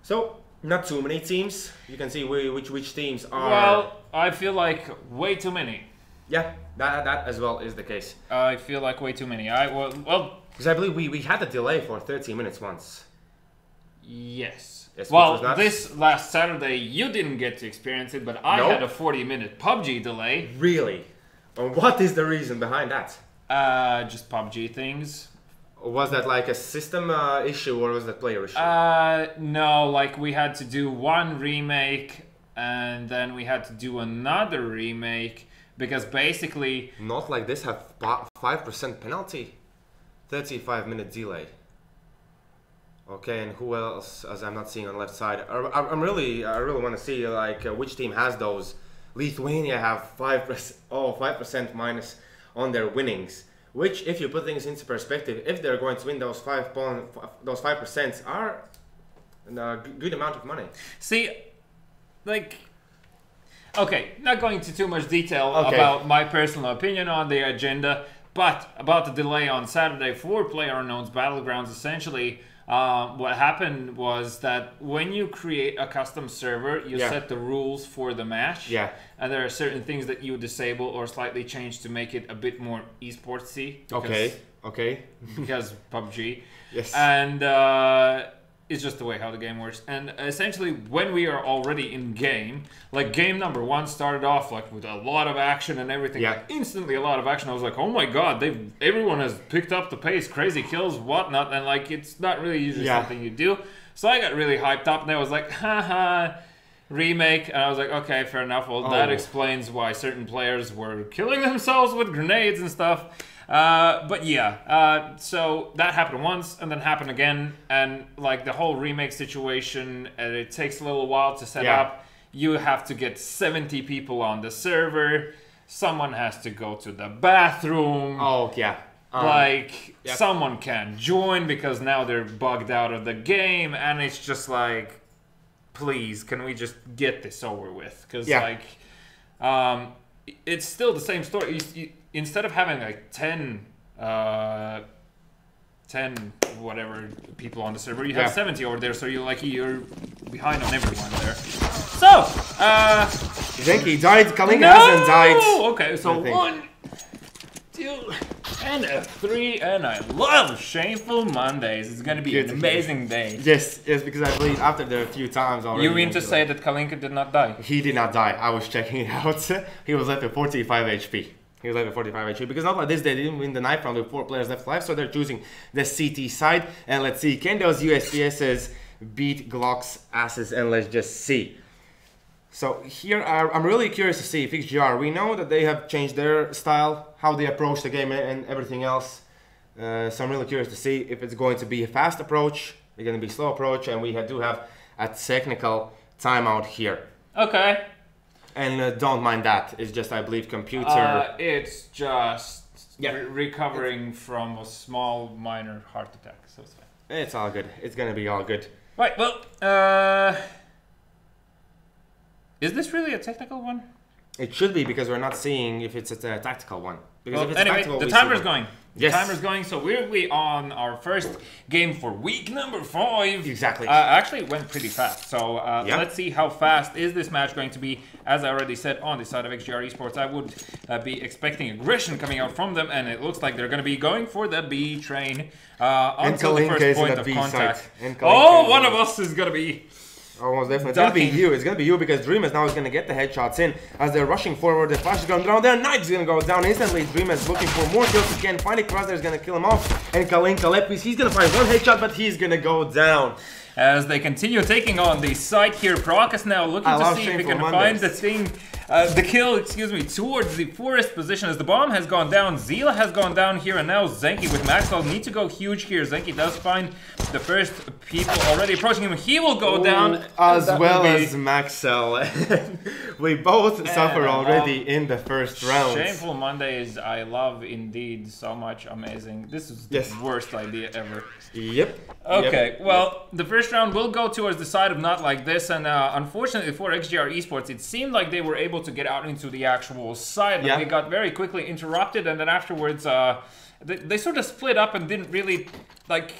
So not too many teams. You can see which teams are. Well, I feel like way too many. Yeah, that as well is the case. I feel like way too many. Well, Because I believe we had a delay for 30 minutes once. yes. Yes, which was Well, nuts. this last Saturday you didn't get to experience it, but I Nope. had a 40-minute PUBG delay. Really? And what is the reason behind that? Just PUBG things. Was that like a system issue or was that player issue? No, like we had to do one remake and then we had to do another remake because basically Not like this, have 5% penalty. 35-minute delay. Okay, and who else? As I'm not seeing on the left side, I really want to see like which team has those. Lithuania have 5% minus on their winnings. Which, if you put things into perspective, if they're going to win those 5% are a good amount of money. see, like, okay, not going into too much detail Okay. about my personal opinion on the agenda, But about the delay on Saturday for PlayerUnknown's Battlegrounds, essentially, what happened was that when you create a custom server, you set the rules for the match. Yeah. And there are certain things that you disable or slightly change to make it a bit more esportsy. Okay. Because PUBG. Yes. And it's just the way how the game works. And essentially, when we are already in game, like game number 1 started off like with a lot of action and everything. Like instantly a lot of action. I was like, oh my god, everyone has picked up the pace, crazy kills, whatnot, and like it's not really usually something you do. So I got really hyped up, and I was like, haha, remake, and I was like, okay, fair enough. Well, that explains why certain players were killing themselves with grenades and stuff. But yeah, so that happened once and then happened again, and like the whole remake situation, it takes a little while to set up. You have to get 70 people on the server. Someone has to go to the bathroom. Someone can't join because now they're bugged out of the game, and it's just like, please, can we just get this over with? Because it's still the same story. Instead of having like 10 whatever people on the server, you have 70 over there, so you're behind on everyone there. So, Zenki died, Kalinka hasn't died. Okay, so 1, 2, and a 3, and I love Shameful Mondays. It's gonna be an amazing day. Yes, because I believe after there a few times already. You mean to say that Kalinka did not die? He did not die. I was checking it out. He was left with 45 HP. He was left with 45 HP, because not like this, they didn't win the knife round with 4 players left alive, so they're choosing the CT side. And let's see, can those USPSs beat Glock's asses? And let's just see. So here, I'm really curious to see if XGR, we know that they have changed their style, how they approach the game and everything else. So I'm really curious to see if it's going to be a fast approach, it's going to be a slow approach, and we do have a technical timeout here. Okay. And don't mind that. It's just, I believe, computer. It's just recovering from a small, minor heart attack. So it's fine. It's all good. It's gonna be all good. Right. Well, is this really a technical one? It should be, because we're not seeing if it's a tactical one. Because well, if it's anyway, tactical, the timer's going. Yes. The timer's going, so we're on our first game for week number 5. Exactly. Actually, it went pretty fast. So let's see how fast is this match going to be. As I already said, on the side of XGR Esports, I would be expecting aggression coming out from them, and it looks like they're going to be going for the B train until the first point of contact. Oh, one of us is going to be... Almost definitely. It's going to be you. It's going to be you, because Dreamers now is going to get the headshots in as they're rushing forward. The flash is going down there. Knight's going to go down instantly. Dreamers looking for more kills. He can't find it. Crosshair is going to kill him off. And Kalinka Lepis, he's going to find one headshot, but he's going to go down. As they continue taking on the site here, Proc is now looking to see if he can find the thing, the kill, excuse me, towards the forest position as the bomb has gone down. Zila has gone down here, and now Zenki with Maxwell need to go huge here. Zenki does find the first people already approaching him. He will go down. As well as Maxwell. We both suffer already in the first round. Shameful Mondays, I love indeed so much. Amazing. This is the worst idea ever. Yep. Okay, well, the first round will go towards the side of not like this, and unfortunately for XGR Esports, it seemed like they were able to get out into the actual side, but they got very quickly interrupted, and then afterwards, they sort of split up and didn't really, like,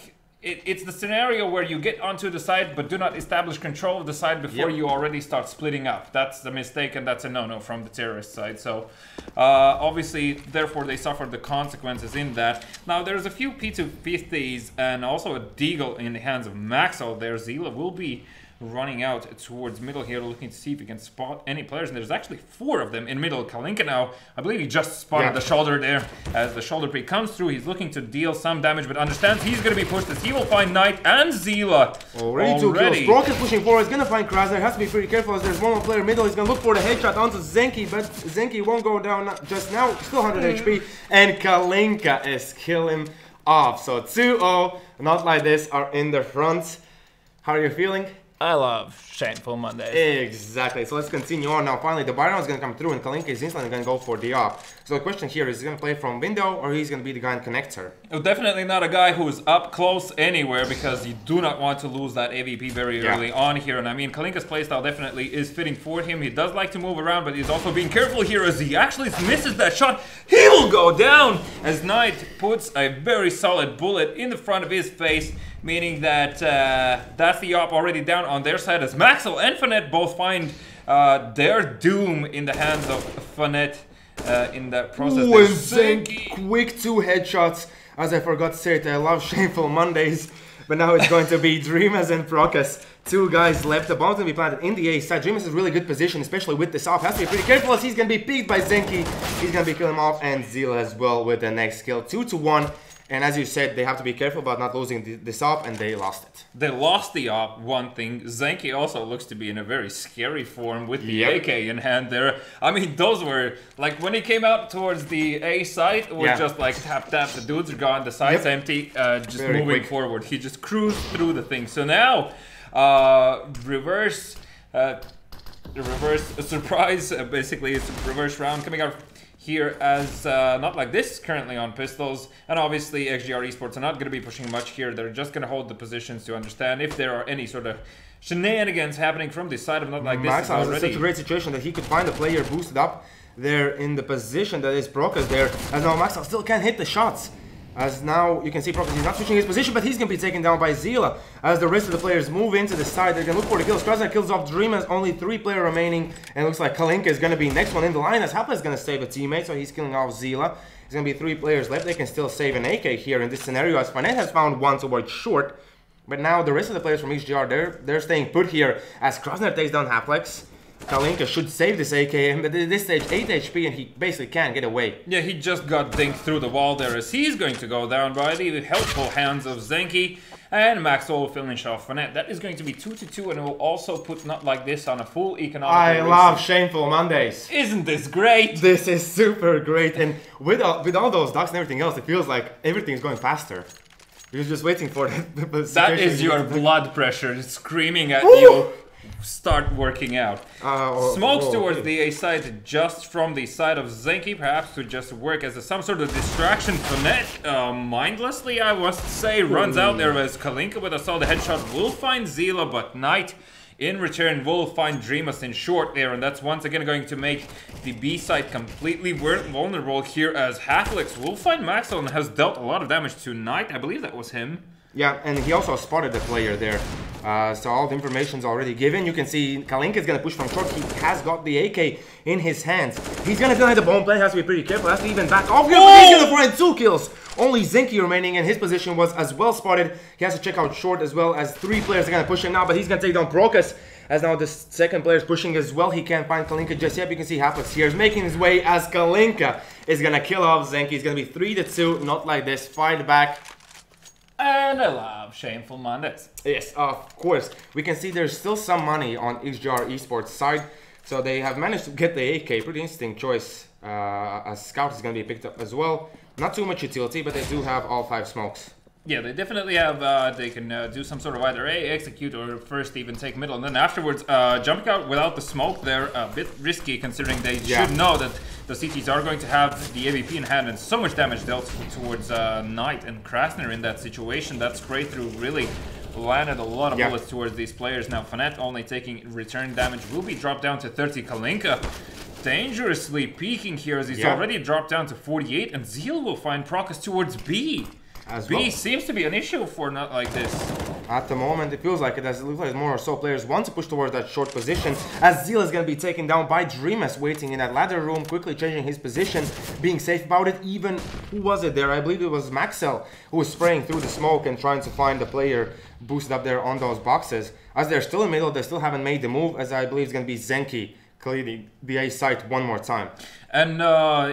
it's the scenario where you get onto the side but do not establish control of the side before you already start splitting up. That's the mistake, and that's a no-no from the terrorist side. So obviously, therefore, they suffered the consequences in that. Now, there's a few P250s and also a Deagle in the hands of Maxwell there. Zila will be running out towards middle here, looking to see if he can spot any players, and there's actually 4 of them in middle. Kalinka now, I believe he just spotted the shoulder there. As the shoulder pre comes through, he's looking to deal some damage, but understands he's going to be pushed as he will find Knight and Zila. Already 2 kills. Brock is pushing forward, he's going to find Crosshair, has to be pretty careful as there's one more player middle. He's going to look for the headshot onto Zenki, but Zenki won't go down just now, still 100 HP, and Kalinka is killing off. So 2-0, not like this, are in the front. How are you feeling? I love Shameful Mondays. Exactly. So let's continue on now. Finally, the Byron is going to come through, and Kalinka is instantly going to go for the op. So the question here is he going to play from window or he's going to be the guy in connector? Well, definitely not a guy who's up close anywhere because you do not want to lose that AVP very early on here. And I mean, Kalinka's playstyle definitely is fitting for him. He does like to move around, but he's also being careful here as he actually misses that shot. He will go down as Knight puts a very solid bullet in the front of his face, meaning that that's the op already down on their side as Maxwell and Fonet both find their doom in the hands of Fonet. In that process, quick 2 headshots. As I forgot to say it, I love Shameful Mondays, but now it's going to be Dreamas and Procus. 2 guys left. The bomb's going to be planted in the A side. Dreamas is a really good position, especially with this off. Has to be pretty careful as he's going to be peeked by Zenki. He's going to be killing him off, and Zila as well with the next kill. 2-1. And as you said, they have to be careful about not losing this op, and they lost it. They lost the op, one thing. Zenki also looks to be in a very scary form with the AK in hand there. I mean, those were, like, when he came out towards the A site, it was just like tap, tap, the dudes are gone, the site's empty, just very moving forward. He just cruised through the thing. So now, reverse surprise, basically, it's a reverse round coming out here as not like this currently on pistols, and obviously XGR eSports are not going to be pushing much here. They're just going to hold the positions to understand if there are any sort of shenanigans happening from this side of not like this. Max has such a great situation that he could find a player boosted up there in the position that is Procus there, as now Max still can't hit the shots. As now you can see Procus, he's not switching his position, but he's going to be taken down by Zila. As the rest of the players move into the side, they're going to look for the kills. Krasner kills off Dreamas, only 3 players remaining, and it looks like Kalinka is going to be next one in the line, as Hapla is going to save a teammate, so he's killing off Zila. There's going to be 3 players left. They can still save an AK here in this scenario, as Fanet has found one towards short. But now the rest of the players from XGR, they're staying put here, as Krasner takes down Haplex. Kalinka should save this AKM, but at this stage 8 HP and he basically can't get away. Yeah, he just got dinked through the wall there as he's going to go down by the helpful hands of Zenki. And Maxwell will finish off Fonet. That is going to be 2-2, and it will also put Not Like This on a full economic. I love Shameful Mondays. Isn't this great? This is super great, and with all those ducks and everything else, it feels like everything is going faster. You're just waiting for that. That is your blood pressure screaming at you. Start working out. Smokes towards the A side just from the side of Zenki, perhaps to just work as some sort of distraction. Fonet, mindlessly I must say, runs out there as Kalinka with a solid headshot will find Zila, but Knight in return will find Dreamas in short there, and that's once again going to make the B side completely vulnerable here as Haflix will find Maxwell and has dealt a lot of damage to Knight. I believe that was him. Yeah, and he also spotted the player there. So all the information's already given. You can see Kalinka is going to push from short. He has got the AK in his hands. He's going to deny the bomb play. Has to be pretty careful. Has to even back off here. But he's going to find 2 kills. Only Zenki remaining, and his position was as well spotted. He has to check out short as well, as 3 players are going to push him now. But he's going to take down Procus. As now the second player is pushing as well. He can't find Kalinka just yet. You can see Haplex here is making his way as Kalinka is going to kill off Zenki. He's going to be 3-2. Not like this. Fight back. And I love Shameful Mondays. Yes, of course. We can see there's still some money on XGR eSports side. So they have managed to get the AK. Pretty interesting choice. As Scout is going to be picked up as well. Not too much utility, but they do have all 5 smokes. Yeah, they definitely have, they can do some sort of either A, execute, or first even take middle. And then afterwards, jumping out without the smoke, they're a bit risky considering they should know that the CTs are going to have the AVP in hand and so much damage dealt towards Knight and Krasner in that situation. That's great through really landed a lot of bullets towards these players. Now Fonet only taking return damage will be dropped down to 30. Kalinka dangerously peaking here as he's already dropped down to 48, and Zeal will find Procus towards B. B seems to be an issue for Not Like This. At the moment, it feels like it, as it looks like more or so players want to push towards that short position, as Zeal is going to be taken down by Dreamas, waiting in that ladder room, quickly changing his position, being safe about it. Even, who was it there? I believe it was Maxwell, who was spraying through the smoke and trying to find the player boosted up there on those boxes. As they're still in the middle, they still haven't made the move, as I believe it's going to be Zenki clearing the A site one more time. And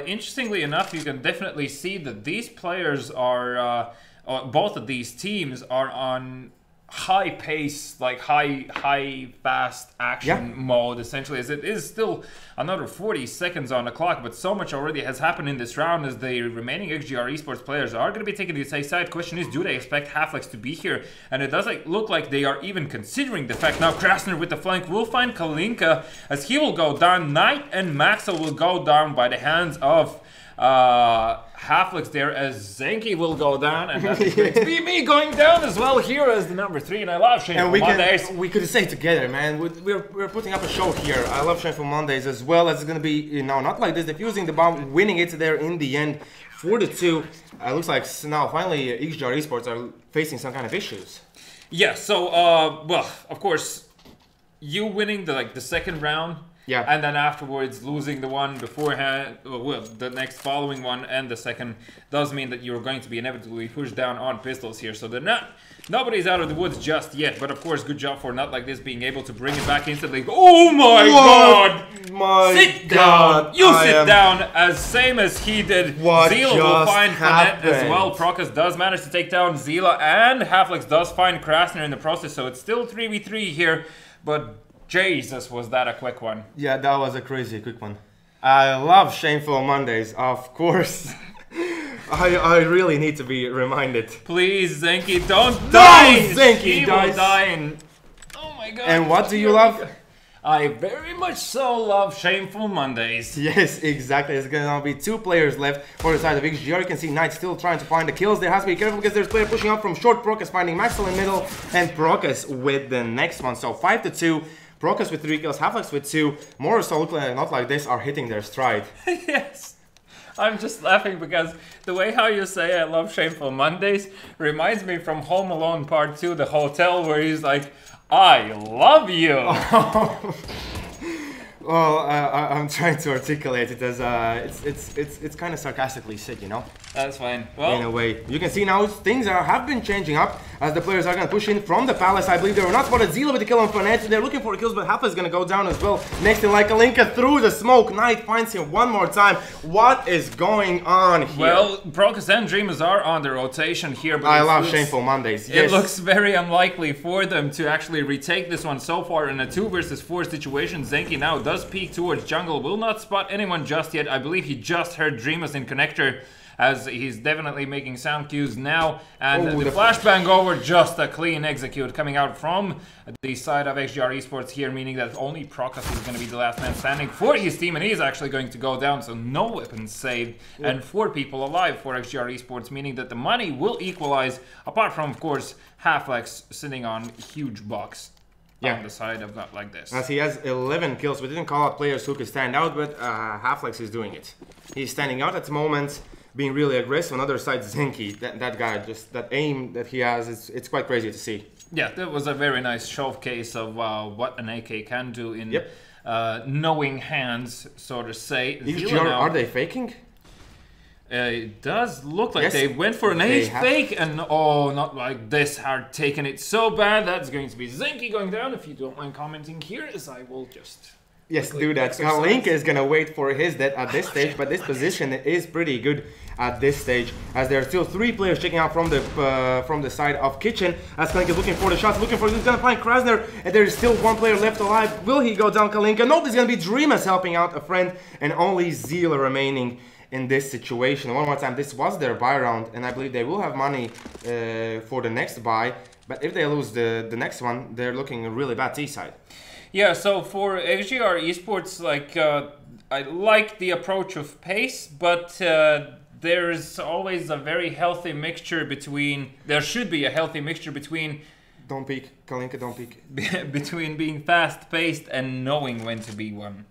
interestingly enough, you can definitely see that these players are, both of these teams are on high pace, like high fast action mode, essentially, as it is still another 40 seconds on the clock, but so much already has happened in this round as the remaining XGR esports players are going to be taking the A side. Question is, do they expect Haflex to be here? And it does look like they are even considering the fact. Now Krasner with the flank will find Kalinka as he will go down. Knight and Maxwell will go down by the hands of Halflix there as Zenki will go down, and that is going to be me going down as well here as the number 3, and I love Shameful Mondays. We could say together, man. We're putting up a show here. I love Shameful Mondays as well. It's going to be, you know, not like this, defusing the bomb, winning it there in the end. 4-2. Looks like now finally XGR eSports are facing some kind of issues. Yeah, so, well, of course, you winning the second round, yeah, and then afterwards losing the one beforehand, well, the next following one and the second does mean that you're going to be inevitably pushed down on pistols here. So nobody's out of the woods just yet, but of course, good job for Not Like This being able to bring it back instantly. Oh my god! Sit down! Sit down, as same as he did. Zila will find Fournette as well. Procus does manage to take down Zila, and Halflix does find Krasner in the process, so it's still 3v3 here, but Jesus, was that a quick one? Yeah, that was a crazy quick one. I love Shameful Mondays, of course. I really need to be reminded. Please, Zenki, don't die! Zenki dies. Will die in... Oh my god. And what do you love? I very much so love Shameful Mondays. Yes, exactly. There's gonna be 2 players left for the side of XGR. You can see Knight still trying to find the kills. There has to be careful because there's player pushing up from short. Procus finding Maxwell in middle, and Procus with the next one. So 5-2. Procus with 3 kills, Halflix with 2. More so look like Not Like This are hitting their stride. Yes. I'm just laughing because the way how you say I love Shameful Mondays reminds me from Home Alone Part 2, the hotel, where he's like, I love you. Well, I'm trying to articulate it as it's kind of sarcastically said, you know. That's fine. Well, in a way, you can see now things have been changing up as the players are going to push in from the palace. I believe they were not spotted. Zila with the kill on Fournette. They're looking for kills, but Half is going to go down as well. Next in like Kalinka through the smoke. Knight finds him one more time. What is going on here? Well, Procus and Dreamers are on the rotation here, but I love Shameful Mondays. Yes. It looks very unlikely for them to actually retake this one so far in a 2 versus 4 situation. Zenki now does peek towards jungle, will not spot anyone just yet. I believe he just heard Dreamers in connector, as he's definitely making sound cues now, and the flashbang over, just a clean execute coming out from the side of XGR eSports here, meaning that only Procus is going to be the last man standing for his team, and he's actually going to go down, so no weapons saved, and 4 people alive for XGR eSports, meaning that the money will equalize, apart from, of course, Halflex sitting on huge bucks. On the side of Not Like This. As he has 11 kills, we didn't call out players who could stand out, but Halflex is doing it. He's standing out at the moment, being really aggressive. On the other side, Zenki, that guy, just that aim that he has, it's quite crazy to see. Yeah, that was a very nice showcase of what an AK can do in knowing hands, so to say. Are they faking? It does look like they went for an ace fake, and oh, Not Like This are taking it so bad. That's going to be Zenki going down. If you don't mind commenting here, as I will just... Yes, do that. Kalinka is going to wait for his death at this stage, but this position is pretty good at this stage, as there are still 3 players checking out from the side of Kitchen, as Kalinka is looking for the shots, he's going to find Krasner, and there is still 1 player left alive. Will he go down, Kalinka? Nope, it's going to be Dreamers helping out a friend, and only Zila remaining in this situation. One more time, this was their buy round, and I believe they will have money for the next buy, but if they lose the next one, they're looking a really bad T-side. Yeah, so for XGR eSports, like, I like the approach of pace, but there's always a very healthy mixture between, there should be a healthy mixture between... Don't peek, Kalinka, don't peek. Between being fast-paced and knowing when to be one.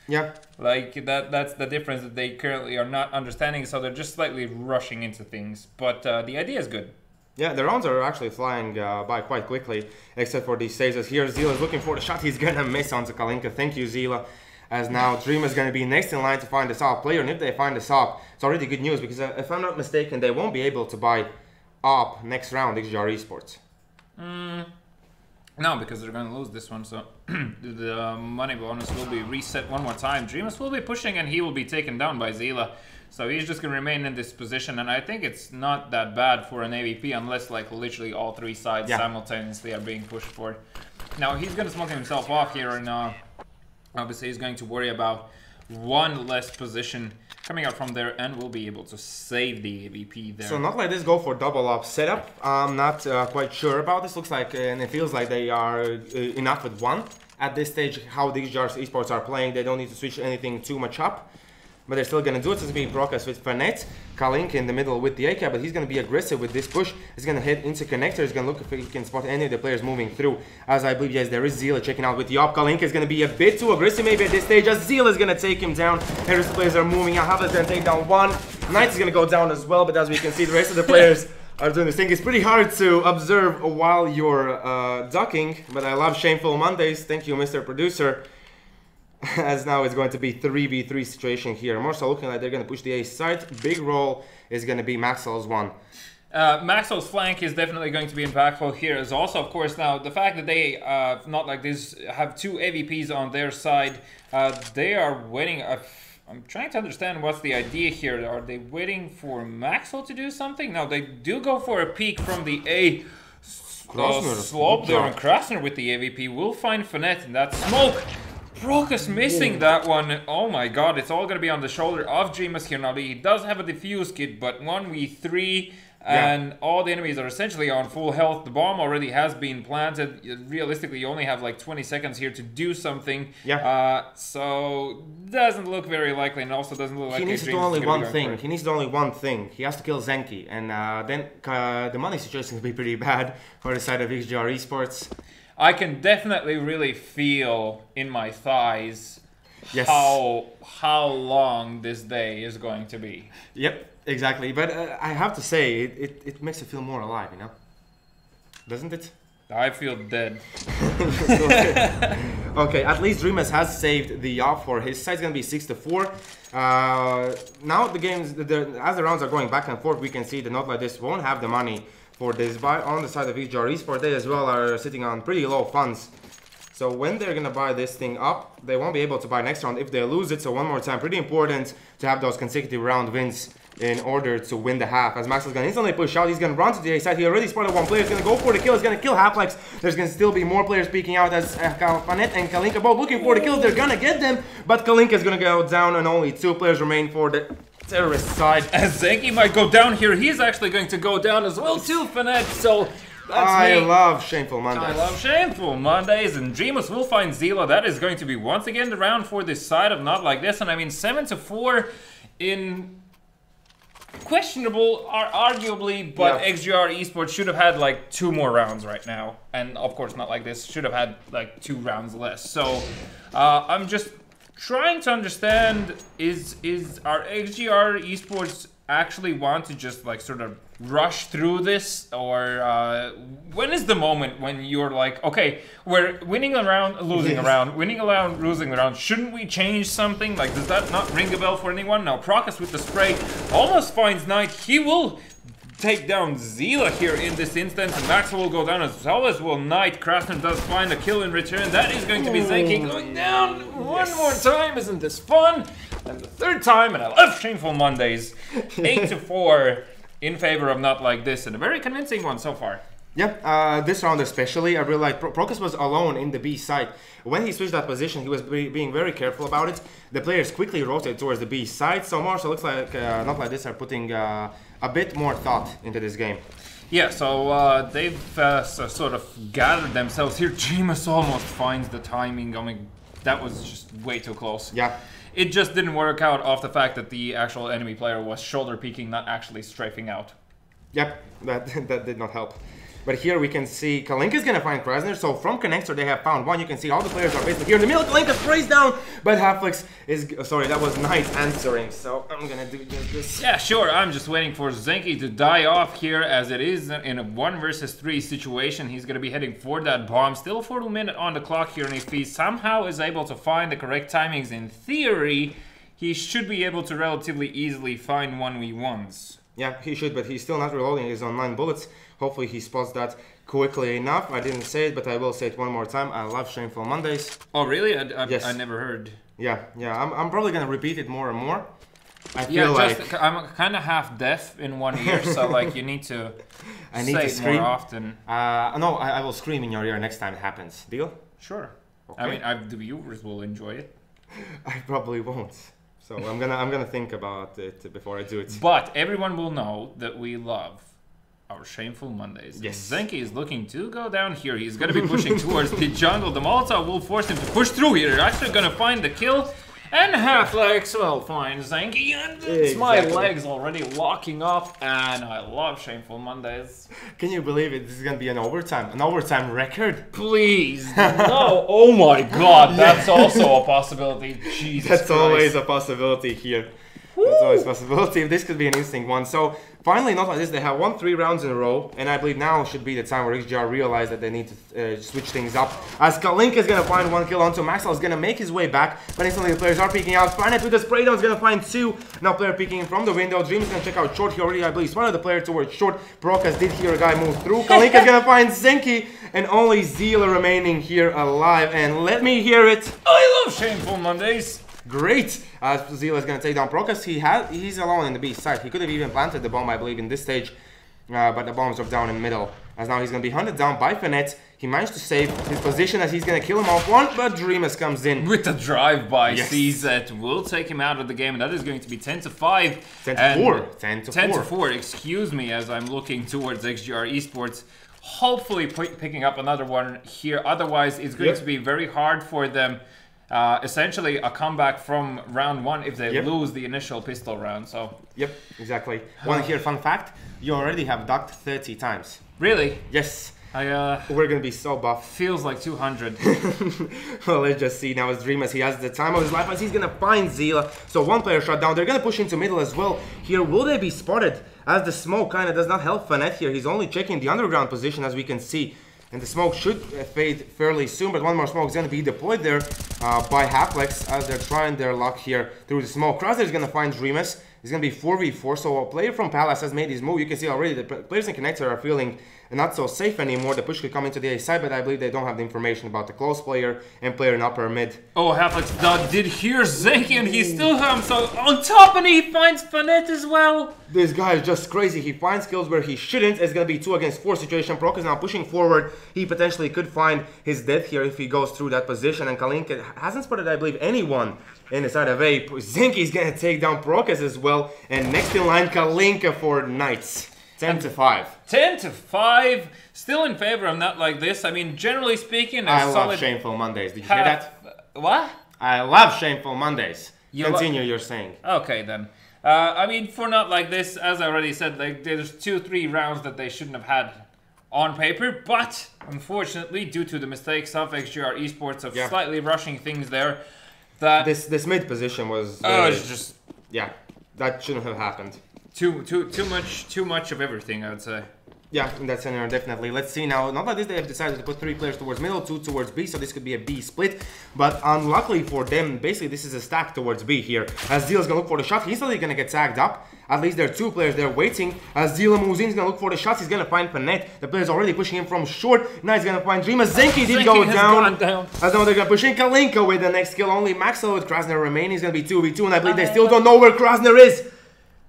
Yeah. Like, that's the difference that they currently are not understanding, so they're just slightly rushing into things. But the idea is good. Yeah, the rounds are actually flying by quite quickly, except for these saves. As here, Zila is looking for the shot. He's going to miss onto Kalinka. Thank you, Zila. As now, Dream is going to be next in line to find the SOP player. And if they find the SOP, it's already good news, because if I'm not mistaken, they won't be able to buy up next round XGR eSports. No, because they're going to lose this one, so the money bonus will be reset one more time. Dreamers will be pushing, and he will be taken down by Zila. So he's just going to remain in this position, and I think it's not that bad for an AVP, unless like literally all 3 sides simultaneously are being pushed for. Now he's going to smoke himself off here, and obviously he's going to worry about 1 less position coming out from there, and will be able to save the AVP there. So Not Like This go for double up setup. I'm not quite sure about this. Looks like, and it feels like they are enough with 1 at this stage. How these XGR eSports are playing, they don't need to switch anything too much up. but they're still gonna do it. So it's gonna be Prokas with Fanet, Kalinka in the middle with the AK, but he's gonna be aggressive with this push. He's gonna hit into connector. He's gonna look if he can spot any of the players moving through. As I believe, yes, there is Zila checking out with the op. Kalinka is gonna be a bit too aggressive maybe at this stage, as Zila is gonna take him down. The rest of the players are moving out. Havla's gonna take down one. Knight is gonna go down as well, but as we can see, the rest of the players are doing this thing. It's pretty hard to observe while you're ducking, but I love Shameful Mondays. Thank you, Mr. Producer. As now it's going to be 3v3 situation here. More so looking like they're going to push the A side. Big role is going to be Maxwell's one. Maxwell's flank is definitely going to be impactful here. Is also, of course, now the fact that they, not like this, have two AVPs on their side. They are waiting. I'm trying to understand what's the idea here. Are they waiting for Maxwell to do something? No, they do go for a peek from the A slope there, and Krasner with the AVP will find Fanet in that smoke. Prokas missing that one. Oh my god, it's all going to be on the shoulder of Jimas here now. He does have a defuse kit, but 1v3 and all the enemies are essentially on full health. The bomb already has been planted. Realistically, you only have like 20 seconds here to do something. So doesn't look very likely, and also doesn't look like he needs to do only one thing. He needs to do only one thing. He has to kill Zenki, and then the money situation will be pretty bad for the side of XGR eSports. I can definitely really feel in my thighs how long this day is going to be. Yep, exactly. But I have to say, it makes you feel more alive, you know? Doesn't it? I feel dead. Okay, at least Dreamus has saved the off for his side. It's going to be 6-4. Now the games, as the rounds are going back and forth, we can see that not like this won't have the money for this buy. On the side of XGR eSports, they as well are sitting on pretty low funds. So when they're gonna buy this thing up, they won't be able to buy next round if they lose it. So one more time, pretty important to have those consecutive round wins in order to win the half. As Max is gonna instantly push out, he's gonna run to the A side. He already spotted one player. He's gonna go for the kill. He's gonna kill Halflex. There's gonna still be more players peeking out as Fanet and Kalinka both looking for the kills. They're gonna get them, but Kalinka is gonna go down, and only 2 players remain for the terrorist side. As Zenki might go down here, he's actually going to go down as well too, Fanet. So that's I love Shameful Mondays. I love Shameful Mondays, and Dreamus will find Zila. That is going to be once again the round for this side of Not Like This. And I mean 7-4 in questionable, arguably, but XGR eSports should have had like 2 more rounds right now. And of course Not Like This should have had like 2 rounds less. So I'm just trying to understand, is our XGR eSports actually want to just like sort of rush through this, or when is the moment when you're like, okay, we're winning a round, losing a round, winning a round, losing a round, shouldn't we change something? Like, does that not ring a bell for anyone? Now Prokas with the spray almost finds Knight. He will take down Zila here in this instance, and Maxwell will go down as well as will Knight. Krasner does find a kill in return. That is going to be Zenki going down one more time. Isn't this fun? And the 3rd time, and I love Shameful Mondays. 8-4 in favor of Not Like This, and a very convincing one so far. Yep, this round especially, I really like. Prokas was alone in the B side. When he switched that position, he was being very careful about it. The players quickly rotated towards the B side, so Marshall looks like Not Like This are putting a bit more thought into this game. Yeah, so they've sort of gathered themselves here. Jimas almost finds the timing. I mean, that was just way too close. Yeah. It just didn't work out off the fact that the actual enemy player was shoulder peeking, not actually strafing out. Yep, that did not help. But here we can see Kalinka is going to find Krasner. So from connector they have found one. You can see all the players are basically here in the middle. Kalinka sprays down, but Halflex is... sorry, that was Knight answering. So I'm going to do just this. Yeah, sure. I'm just waiting for Zenki to die off here, as it is in a 1 versus 3 situation. He's going to be heading for that bomb. Still 40 minutes on the clock here, and if he somehow is able to find the correct timings, in theory, he should be able to relatively easily find 1v1s. Yeah, he should, but he's still not reloading his own 9 bullets. Hopefully he spots that quickly enough. I didn't say it, but I will say it one more time. I love Shameful Mondays. Oh, really? Yes. I never heard. Yeah. I'm probably going to repeat it more and more. I feel like... I'm kind of half deaf in one ear, so like you need to say it more often. No, I will scream in your ear next time it happens. Deal? Sure. Okay. I mean, the viewers will enjoy it. I probably won't. So I'm gonna think about it before I do it. But everyone will know that we love our Shameful Mondays. Yes. Zenki is looking to go down here. He's going to be pushing towards the jungle. The Molotov will force him to push through here. They're actually going to find the kill. And Half-Legs, well, fine, Zanky, and it's my Exactly. legs already locking up, and I love Shameful Mondays. Can you believe it? This is gonna be an overtime record. Please, no, oh my god, that's also a possibility, Jesus That's Christ. always a possibility here. That's always a possibility. This could be an interesting one. So finally, not like this, they have won 3 rounds in a row, and I believe now should be the time where XGR realize that they need to switch things up. As Kalinka is gonna find 1 kill onto Maxwell, is gonna make his way back, but instantly the players are peeking out. Planet with the spray down is gonna find 2. Now player peeking from the window. Dream is gonna check out short. He already, I believe, spotted the player towards short. Brokas did hear a guy move through. Kalinka is gonna find Zenki, and only Zila remaining here alive. And let me hear it. I love Shameful Mondays. Great! Zila is going to take down Brokas. He's alone in the B side. He could have even planted the bomb, I believe, in this stage. But the bombs dropped down in the middle. As now he's going to be hunted down by Fenet. He managed to save his position as he's going to kill him off one, but Dreamus comes in. With the drive-by, Yes. CZ will take him out of the game, and that is going to be 10-5. 10-4. 10-4. 10-4, excuse me, as I'm looking towards XGR Esports. Hopefully picking up another one here. Otherwise, it's going to be very hard for them. Essentially a comeback from round 1 if they lose the initial pistol round. So Yep, exactly. One here, fun fact, you already have ducked 30 times. really, Yes. we're gonna be so buff. feels like 200. Well, let's just see now as Dreamus, he has the time of his life as he's gonna find Zila. So one player shot down. They're gonna push into middle as well. Here, will they be spotted? As the smoke kind of does not help Fanet here. He's only checking the underground position as we can see. And the smoke should fade fairly soon, but one more smoke is going to be deployed there by Half-Legs as they're trying their luck here through the smoke. Crosshair is going to find Dreamus. It's going to be 4v4, so a player from Palace has made his move. You can see already the players in Connector are feeling not so safe anymore. The push could come into the A side, but I believe they don't have the information about the close player and player in upper mid. Oh, Half-Legs did hear Zenki, and he still has so on top, and he finds Fanet as well. This guy is just crazy. He finds kills where he shouldn't. It's going to be 2 against 4 situation. Brock is now pushing forward. He potentially could find his death here if he goes through that position. And Kalinka hasn't spotted, I believe, anyone in the side of A. Zinky is going to take down Brokas as well. And next in line, Kalinka for Knights. 10-5. 10-5. Still in favor of not like this. I mean, generally speaking, a I solid love Shameful Mondays. Did you hear that? What? I love Shameful Mondays. You Continue, you're saying. Okay, then. I mean, for not like this, as I already said, like there's 2-3 rounds that they shouldn't have had on paper, but unfortunately, due to the mistakes of XGR Esports of slightly rushing things there, that This mid position was... it's just yeah, that shouldn't have happened. too much of everything, I would say. Yeah, in that scenario, definitely. Let's see now. Not like this, they have decided to put 3 players towards middle, 2 towards B, so this could be a B split. But unluckily for them, basically this is a stack towards B here. As Zila's gonna look for the shot, he's suddenly gonna get tagged up. At least there are 2 players there waiting. As Zila moves in, he's gonna look for the shots. He's gonna find Panet. The player's already pushing him from short. Now he's gonna find Dreamus. Zenki did go down. As now they're gonna push in Kalinka with the next kill. Only Maxwell with Krasner remaining. He's gonna be 2v2, and I believe they still don't know where Krasner is.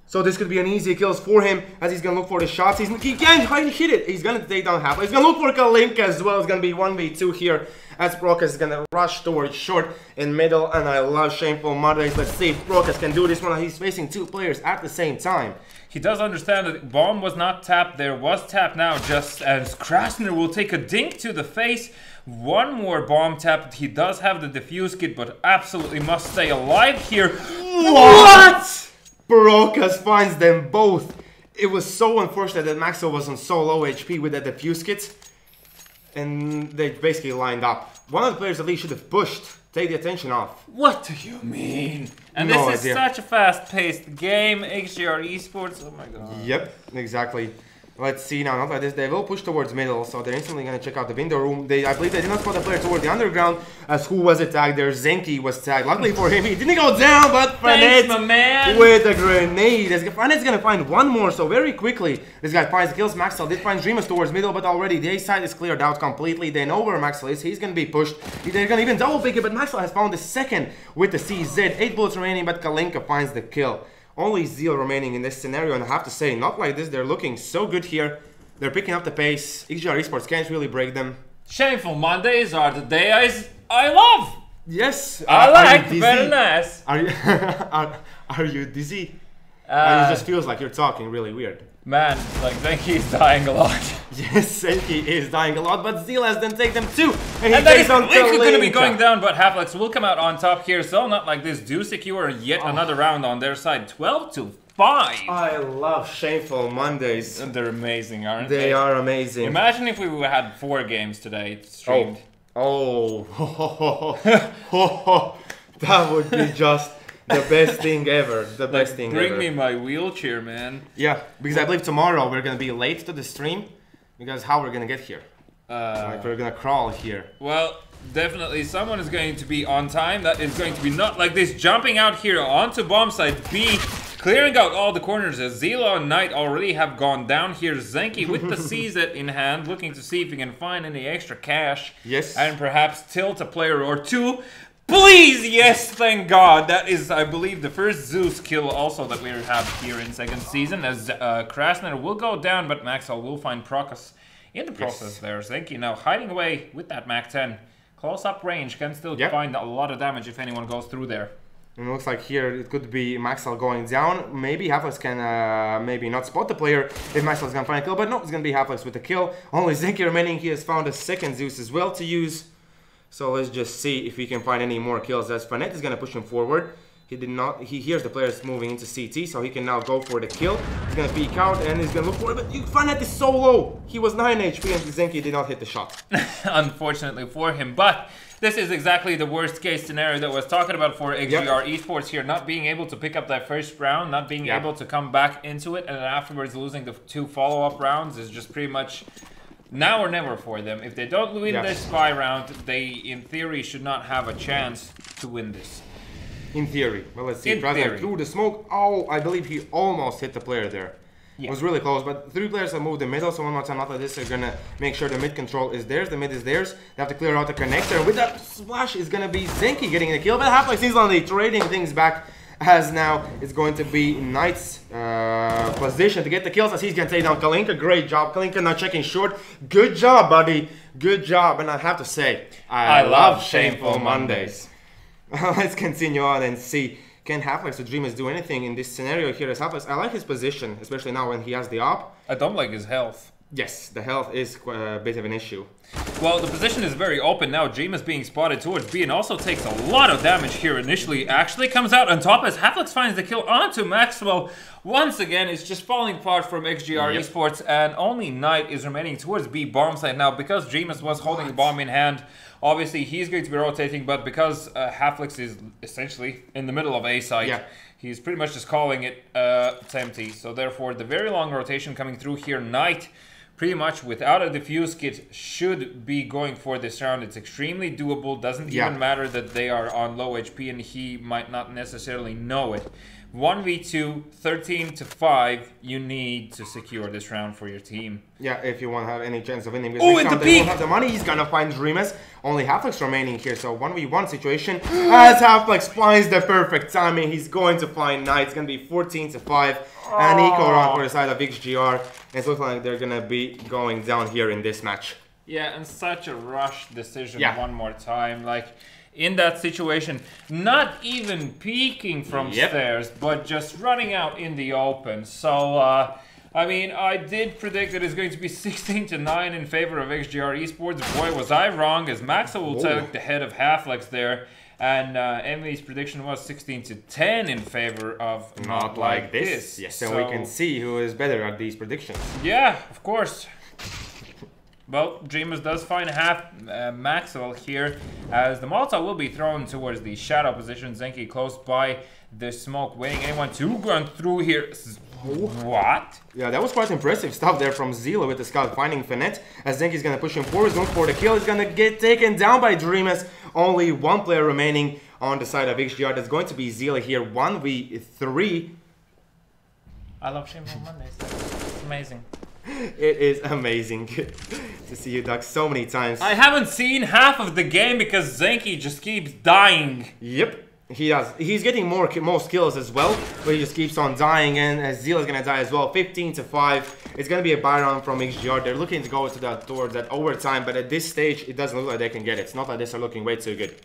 So this could be an easy kills for him as he's gonna look for the shots. He can't hit it. He's gonna take down half. He's gonna look for Kalinka as well. It's gonna be 1v2 here as Brokas is gonna rush towards short and middle. And I love Shameful Mondays. Let's see if Brokas can do this one. He's facing 2 players at the same time. He does understand that bomb was not tapped. There was tapped now, just as Krasner will take a dink to the face. One more bomb tap. He does have the defuse kit, but absolutely must stay alive here. What? Brokas finds them both. It was so unfortunate that Maxwell was on so low HP with that defuse kit. And they basically lined up. One of the players at least should have pushed. Take the attention off. What do you mean? And No this idea. is such a fast-paced game. XGR Esports, oh my god. Yep, exactly. Let's see now, not like this, they will push towards middle, so they're instantly going to check out the window room. I believe they did not spot the player toward the underground, as who was it tagged there? Zenki was tagged. Luckily for him, he didn't go down, but Thanks, my Fanet man. with a grenade. Fanet's going to find one more, so very quickly, this guy finds kills. Maxwell did find Dreamus towards middle, but already the A side is cleared out completely. They know where Maxwell is, he's going to be pushed. They're going to even double pick it, but Maxwell has found the second with the CZ. 8 bullets remaining, but Kalinka finds the kill. Only Zeal remaining in this scenario, and I have to say, not like this, they're looking so good here. They're picking up the pace. XGR Esports can't really break them. Shameful Mondays are the days I love. Yes. I like, very nice. Are you are you dizzy? It just feels like you're talking really weird. Man, like Zenki is dying a lot. Yes, Zenki is dying a lot, but Zeal has then take them too. And And that is takes on going to be going Tallin. down, but Halflex will come out on top here. So not like this. Do secure yet another round on their side. 12-5. I love Shameful Mondays. They're amazing, aren't they? They are amazing. Imagine if we had 4 games today streamed. Oh, that would be just the best thing ever. The best thing Bring ever. me my wheelchair, man. Yeah, because I believe tomorrow we're gonna be late to the stream because how we're gonna get here? Like we're gonna crawl here. Well, definitely someone is going to be on time. That is going to be not like this. Jumping out here onto bomb site B. Clearing out all the corners as Zila and Knight already have gone down here. Zenki with the CZ in hand, looking to see if he can find any extra cash. Yes. And perhaps tilt a player or two. Please, yes, thank God. That is, I believe, the first Zeus kill also that we have here in second season. As Krasner will go down, but Maxwell will find Procus in the process there. Zenki now hiding away with that Mac 10. Close up range, can still find a lot of damage if anyone goes through there. And it looks like here it could be Maxwell going down. Maybe Halflex can maybe not spot the player if Maxwell's gonna find a kill, but no, it's gonna be Halflex with the kill. Only Zenki remaining. He has found a second Zeus as well to use. So let's just see if he can find any more kills as Fanet is gonna push him forward. He did not. He hears the players moving into CT, so he can now go for the kill. He's gonna peek out and he's gonna look for it, but Fanet is so low. He was 9 HP and Zenki did not hit the shot. Unfortunately for him, but this is exactly the worst case scenario that I was talking about for XGR eSports here. Not being able to pick up that first round, not being able to come back into it, and then afterwards losing the 2 follow-up rounds is just pretty much now or never for them. If they don't win this spy round, they in theory should not have a chance to win this. In theory. Well, let's see. In theory. Through the smoke. Oh, I believe he almost hit the player there. It was really close, but 3 players have moved the middle, so one more time after this, they're gonna make sure the mid control is theirs, the mid is theirs. They have to clear out the connector, and with that splash is gonna be Zenki getting the kill, but Halflex seems on the trading things back, as now it's going to be Knight's position to get the kills, as he's gonna take down Kalinka. Great job, Kalinka now checking short. Good job, buddy. Good job, and I have to say, I love Shameful Mondays. Let's continue on and see. Can Halflex or Dreamers do anything in this scenario here as Halflex? I like his position, especially now when he has the op. I don't like his health. Yes, the health is a bit of an issue. Well, the position is very open now. Dream is being spotted towards B and also takes a lot of damage here initially. Actually comes out on top as Halflex finds the kill onto Maxwell. Once again, it's just falling apart from XGR eSports, and only Knight is remaining towards B bomb site now because Dreamus was holding the bomb in hand. Obviously, he's going to be rotating, but because Halflex is essentially in the middle of A site, he's pretty much just calling it it's empty. So therefore, the very long rotation coming through here, Knight pretty much without a defuse kit should be going for this round. It's extremely doable. Doesn't even matter that they are on low HP and he might not necessarily know it. 1v2, 13-5, you need to secure this round for your team. Yeah, if you want to have any chance of winning. Because next round they won't have the money. He's gonna find Dreamers. Only Halflex remaining here, so 1v1 situation. As Halflex finds the perfect timing, he's going to find Knight. It's gonna be 14-5. And eco round for the side of XGR. And it's looking like they're gonna be going down here in this match. Yeah, and such a rush decision one more time. Like, in that situation, not even peeking from stairs, but just running out in the open. So, I mean, I did predict that it's going to be 16-9 in favor of XGR eSports. Boy, was I wrong, as Maxwell will take the head of Halflex there. And Emily's prediction was 16-10 in favor of Not Like This. Yes, so we can see who is better at these predictions. Yeah, of course. Well, Dreamers does find Maxwell here, as the Molotov will be thrown towards the shadow position. Zenki close by the smoke, waiting anyone to run through here. What? Yeah, that was quite impressive stuff there from Zila with the scout finding Fanet. As Zenki's gonna push him forward, going for the kill. He's gonna get taken down by Dreamers. Only 1 player remaining on the side of XGR. That's going to be Zila here, 1v3. I love Shameful Mondays. It's amazing. It is amazing to see you duck so many times. I haven't seen half of the game because Zenki just keeps dying. Yep. He does. He's getting more kills as well, but he just keeps on dying, and Zeal is gonna die as well. 15-5. It's gonna be a buy round from XGR. They're looking to go towards that overtime, but at this stage, it doesn't look like they can get it. It's not like this are looking way too good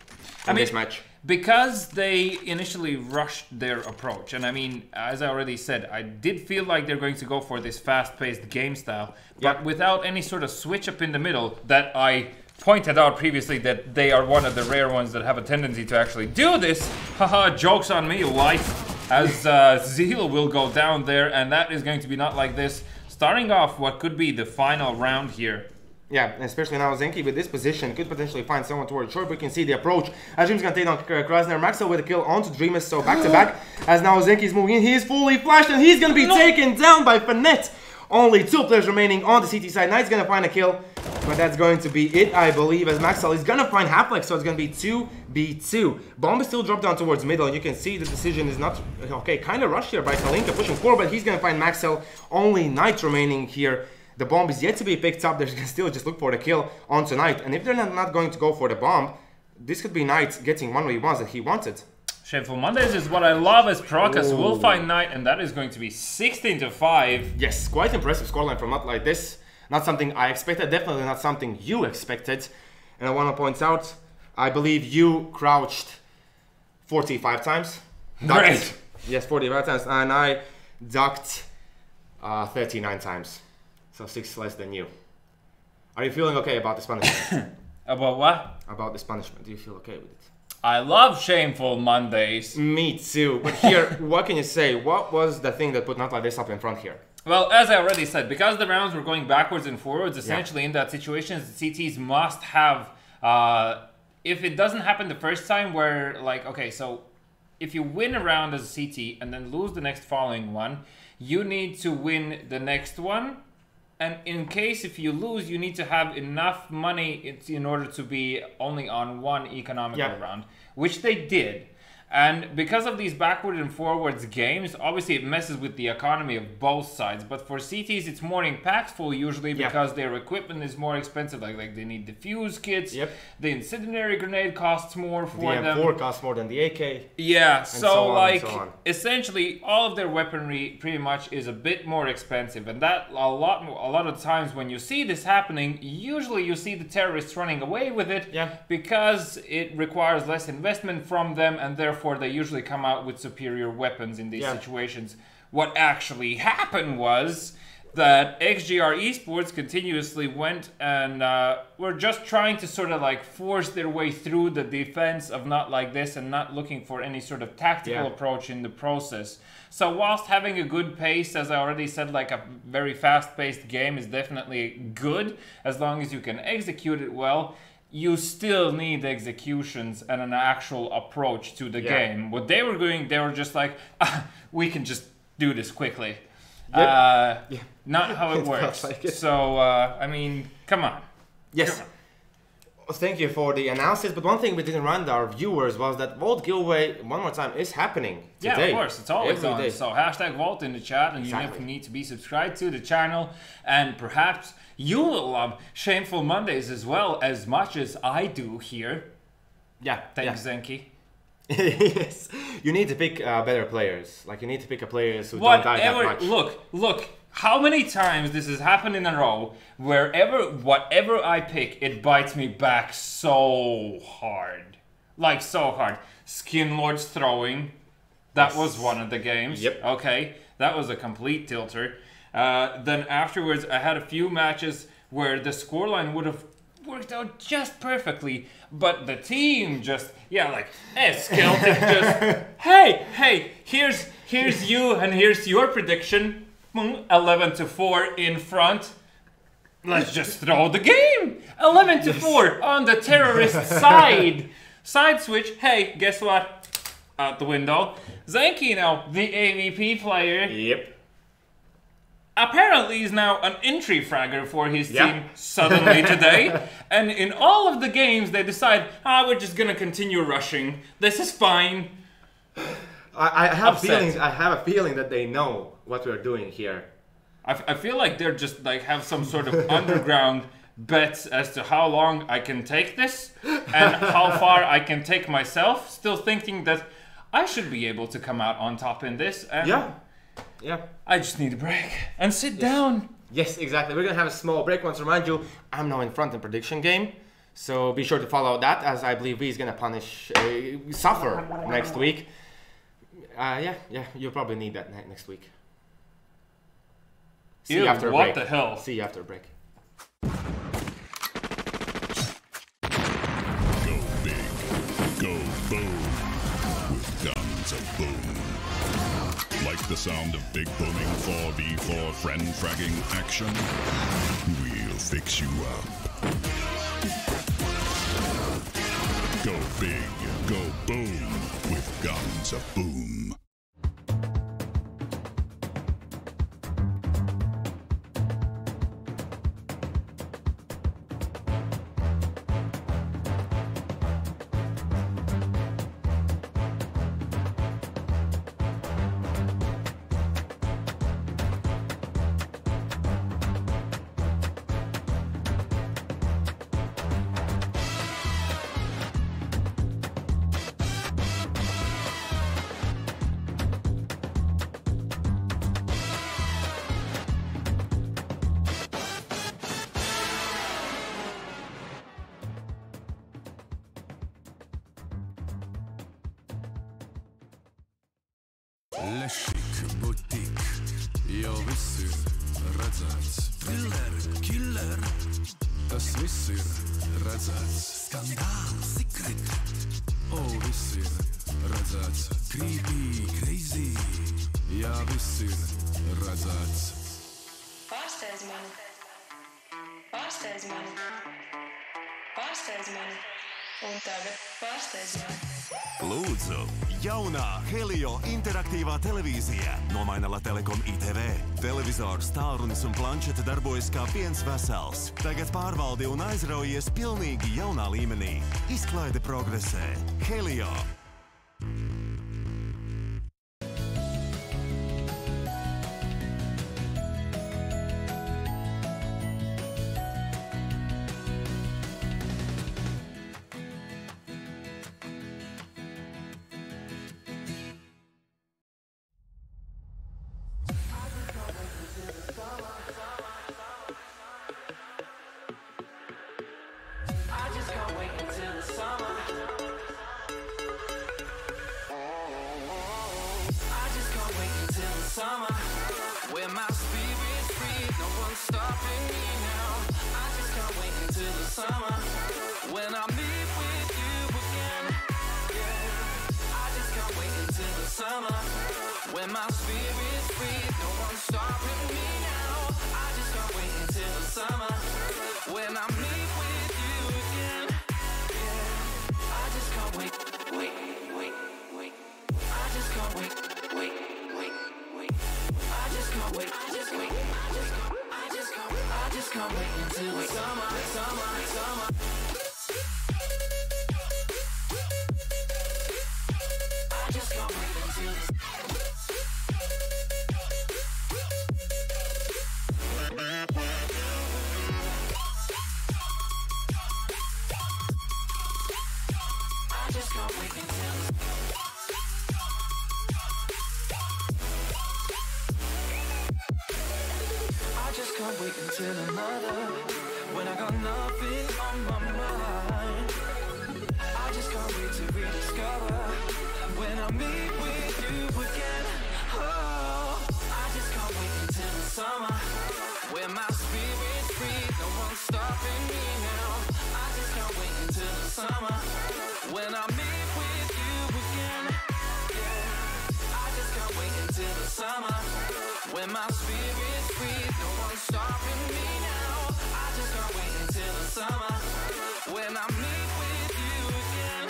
in this match. Because they initially rushed their approach, and I mean, as I already said, I did feel like they're going to go for this fast-paced game style, but without any sort of switch up in the middle that I pointed out previously that they are one of the rare ones that have a tendency to actually do this. Haha, jokes on me, life. As Zeal will go down there, and that is going to be not like this. Starting off what could be the final round here. Yeah, especially now Zenki with this position could potentially find someone towards short. We can see the approach. As Dream's gonna take down Krasner. Maxwell with a kill onto Dreamers, so back to back. As now Zenki's moving in, he is fully flashed and he's gonna be taken down by Finette. Only 2 players remaining on the CT side. Knight's gonna find a kill, but that's going to be it, I believe, as Maxwell is gonna find Halflex, so it's gonna be 2v2. Bomb is still dropped down towards middle, and you can see the decision is not okay. Kind of rushed here by Talinka pushing forward, but he's gonna find Maxwell. Only Knight remaining here. The bomb is yet to be picked up. They're gonna still just look for the kill on tonight, and if they're not going to go for the bomb, this could be Knight getting 1v1s that he wanted. Shameful Mondays is what I love as Procas will find Knight, and that is going to be 16-5. Yes, quite impressive scoreline from not like this. Not something I expected, definitely not something you expected. And I want to point out, I believe you crouched 45 times. Great. Yes, 45 times, and I ducked 39 times. So 6 less than you. Are you feeling okay about this punishment? About what? About this punishment, do you feel okay with it? I love Shameful Mondays. Me too, but here, what can you say? What was the thing that put not like this up in front here? Well, as I already said, because the rounds were going backwards and forwards, essentially in that situation, the CTs must have, if it doesn't happen the first time where, like, okay, so if you win a round as a CT and then lose the next following one, you need to win the next one. And in case if you lose, you need to have enough money in order to be only on one economical round, which they did. And because of these backward and forwards games, obviously it messes with the economy of both sides. But for CTs, it's more impactful usually because their equipment is more expensive. Like they need diffuse kits. The incendiary grenade costs more for them. The M4 costs more than the AK. Yeah, so like essentially all of their weaponry pretty much is a bit more expensive. And that a lot of times when you see this happening, usually you see the terrorists running away with it because it requires less investment from them, and therefore they usually come out with superior weapons in these situations. What actually happened was that XGR eSports continuously went and were just trying to sort of like force their way through the defense of not like this and not looking for any sort of tactical approach in the process. So whilst having a good pace, as I already said, like a very fast-paced game is definitely good as long as you can execute it well, you still need executions and an actual approach to the game. What they were doing, they were just like, we can just do this quickly. Not how it works. So, I mean, come on. Yes. Come on. Well, thank you for the analysis, but one thing we didn't remind our viewers was that Vault giveaway, one more time, is happening today. Yeah, of course, it's always every on. day. So hashtag Vault in the chat, and you need to be subscribed to the channel, and perhaps you will love Shameful Mondays as well as much as I do here. Yeah. Thanks, Zenki. Yes. You need to pick better players. Like, you need to pick a players who don't die that much. Look. How many times this has happened in a row, whatever I pick, it bites me back so hard. Like, so hard. Skin Lord's throwing. That was one of the games. Okay. That was a complete tilter. Then afterwards, I had a few matches where the scoreline would have worked out just perfectly, but the team just, Skeleton just, hey, here's you, and here's your prediction. 11-4 in front. Let's just throw the game. 11-4 on the terrorist side. Side switch. Hey, guess what? Out the window. Zenki now, the AVP player. Apparently is now an entry fragger for his team suddenly today. And in all of the games, they decide, we're just going to continue rushing. This is fine. I have a feeling that they know what we're doing here. I feel like they're just like have some sort of underground bets as to how long I can take this and how far I can take myself, still thinking that I should be able to come out on top in this. And yeah. I just need a break and sit down. Yes, exactly. We're gonna have a small break. Want to remind you, I'm now in front in prediction game, so be sure to follow that, as I believe he's gonna punish suffer next week. Yeah, you'll probably need that next week. See you after a break. What the hell? See you after a break. Go big, go boom, with guns of boom. Like the sound of big booming 4v4 friend fragging action? We'll fix you up. Go big, go boom, with guns of boom. Lešik, butik, jau viss ir redzēts. Killer, tas viss ir redzēts. Skandāls, secret, viss ir redzēts. Creepy, crazy, jā, viss ir redzēts. Pārsteidz mani, pārsteidz mani, pārsteidz mani, un tagad pārsteidz mani. Lūdzu, jaunā Helio interaktīvā televīzija nomaina Lattelecom ITV. Televizors, tālrunis un planšete darbojas kā viens vesels. Tagad pārvaldi un aizraujies pilnīgi jaunā līmenī. Izklaide progresē. Helio. Where my spirit's free, no one's stopping me now. I just can't wait until the summer, when I meet with you again. Yeah, I just can't wait until the summer, when my spirit's free, no one's stopping me now. I just can't wait until the summer, when I meet with you again. Yeah, I just can't wait. I just can't wait. I just can't wait until the summer. I just can't wait until the I just can't wait until can't wait until another, when I got nothing on my mind. I just can't wait to rediscover, when I meet with you again. Oh, I just can't wait until the summer, where my spirit's free, no one's stopping me now. I just can't wait until the summer, when I meet with you again. Yeah, I just can't wait until the summer, when my spirit's free, no one's stopping me now. I just can't wait until the summer, when I meet with you again.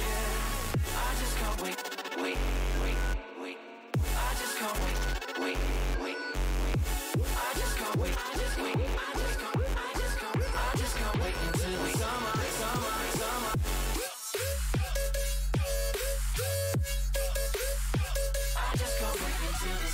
Yeah, I just can't wait. I just can't wait. I just can't wait. I just can't wait until the summer. I just can't wait until the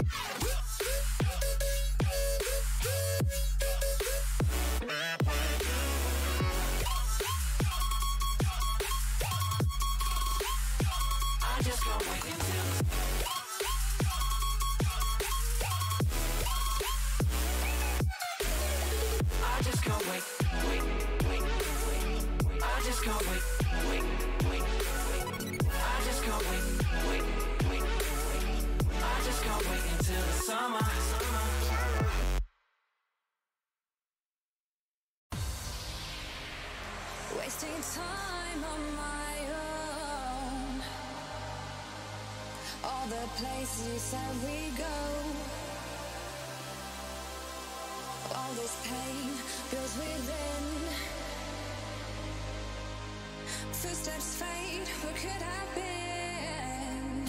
wasting time on my own. All the places you said we go. All this pain builds within. Footsteps fade, what could have been?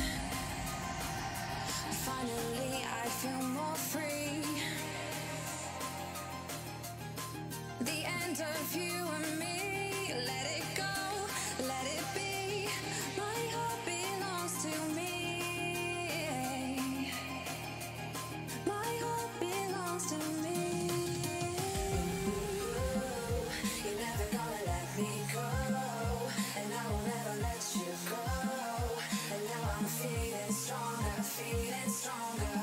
Finally I feel more free. The end of you and me, let it go, let it be. My heart belongs to me. My heart belongs to me. You're never gonna let me go, and I will never let you go. And now I'm feeling stronger, feeling stronger.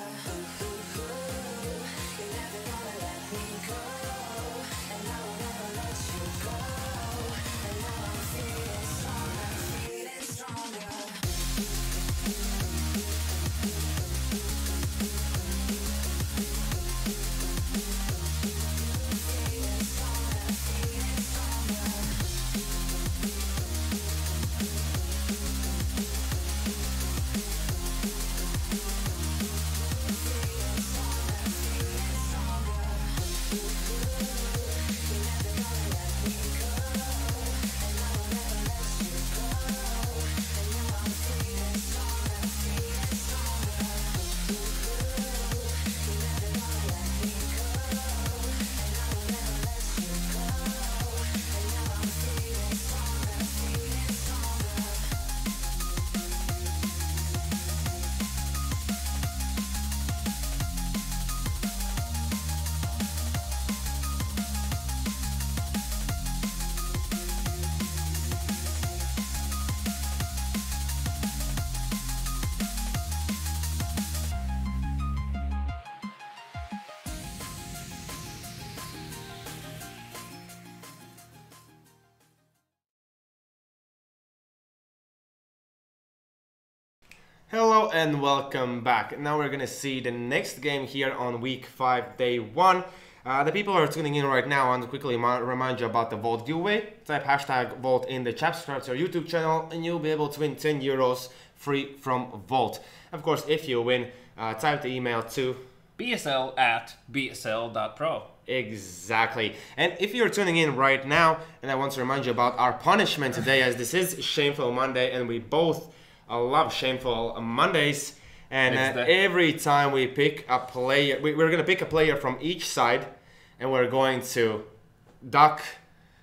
You're never gonna let me go. Hello and welcome back. Now we're gonna see the next game here on week 5, day 1. The people who are tuning in right now, I want to quickly remind you about the Vault giveaway. Type hashtag Vault in the chat, subscribe to our YouTube channel, and you'll be able to win 10 euros free from Vault. Of course, if you win, type the email to BSL@bsl.pro. Exactly. And if you're tuning in right now, and I want to remind you about our punishment today, as this is Shameful Monday, and we both love Shameful Mondays. And every time we pick a player, we're going to pick a player from each side, and we're going to duck,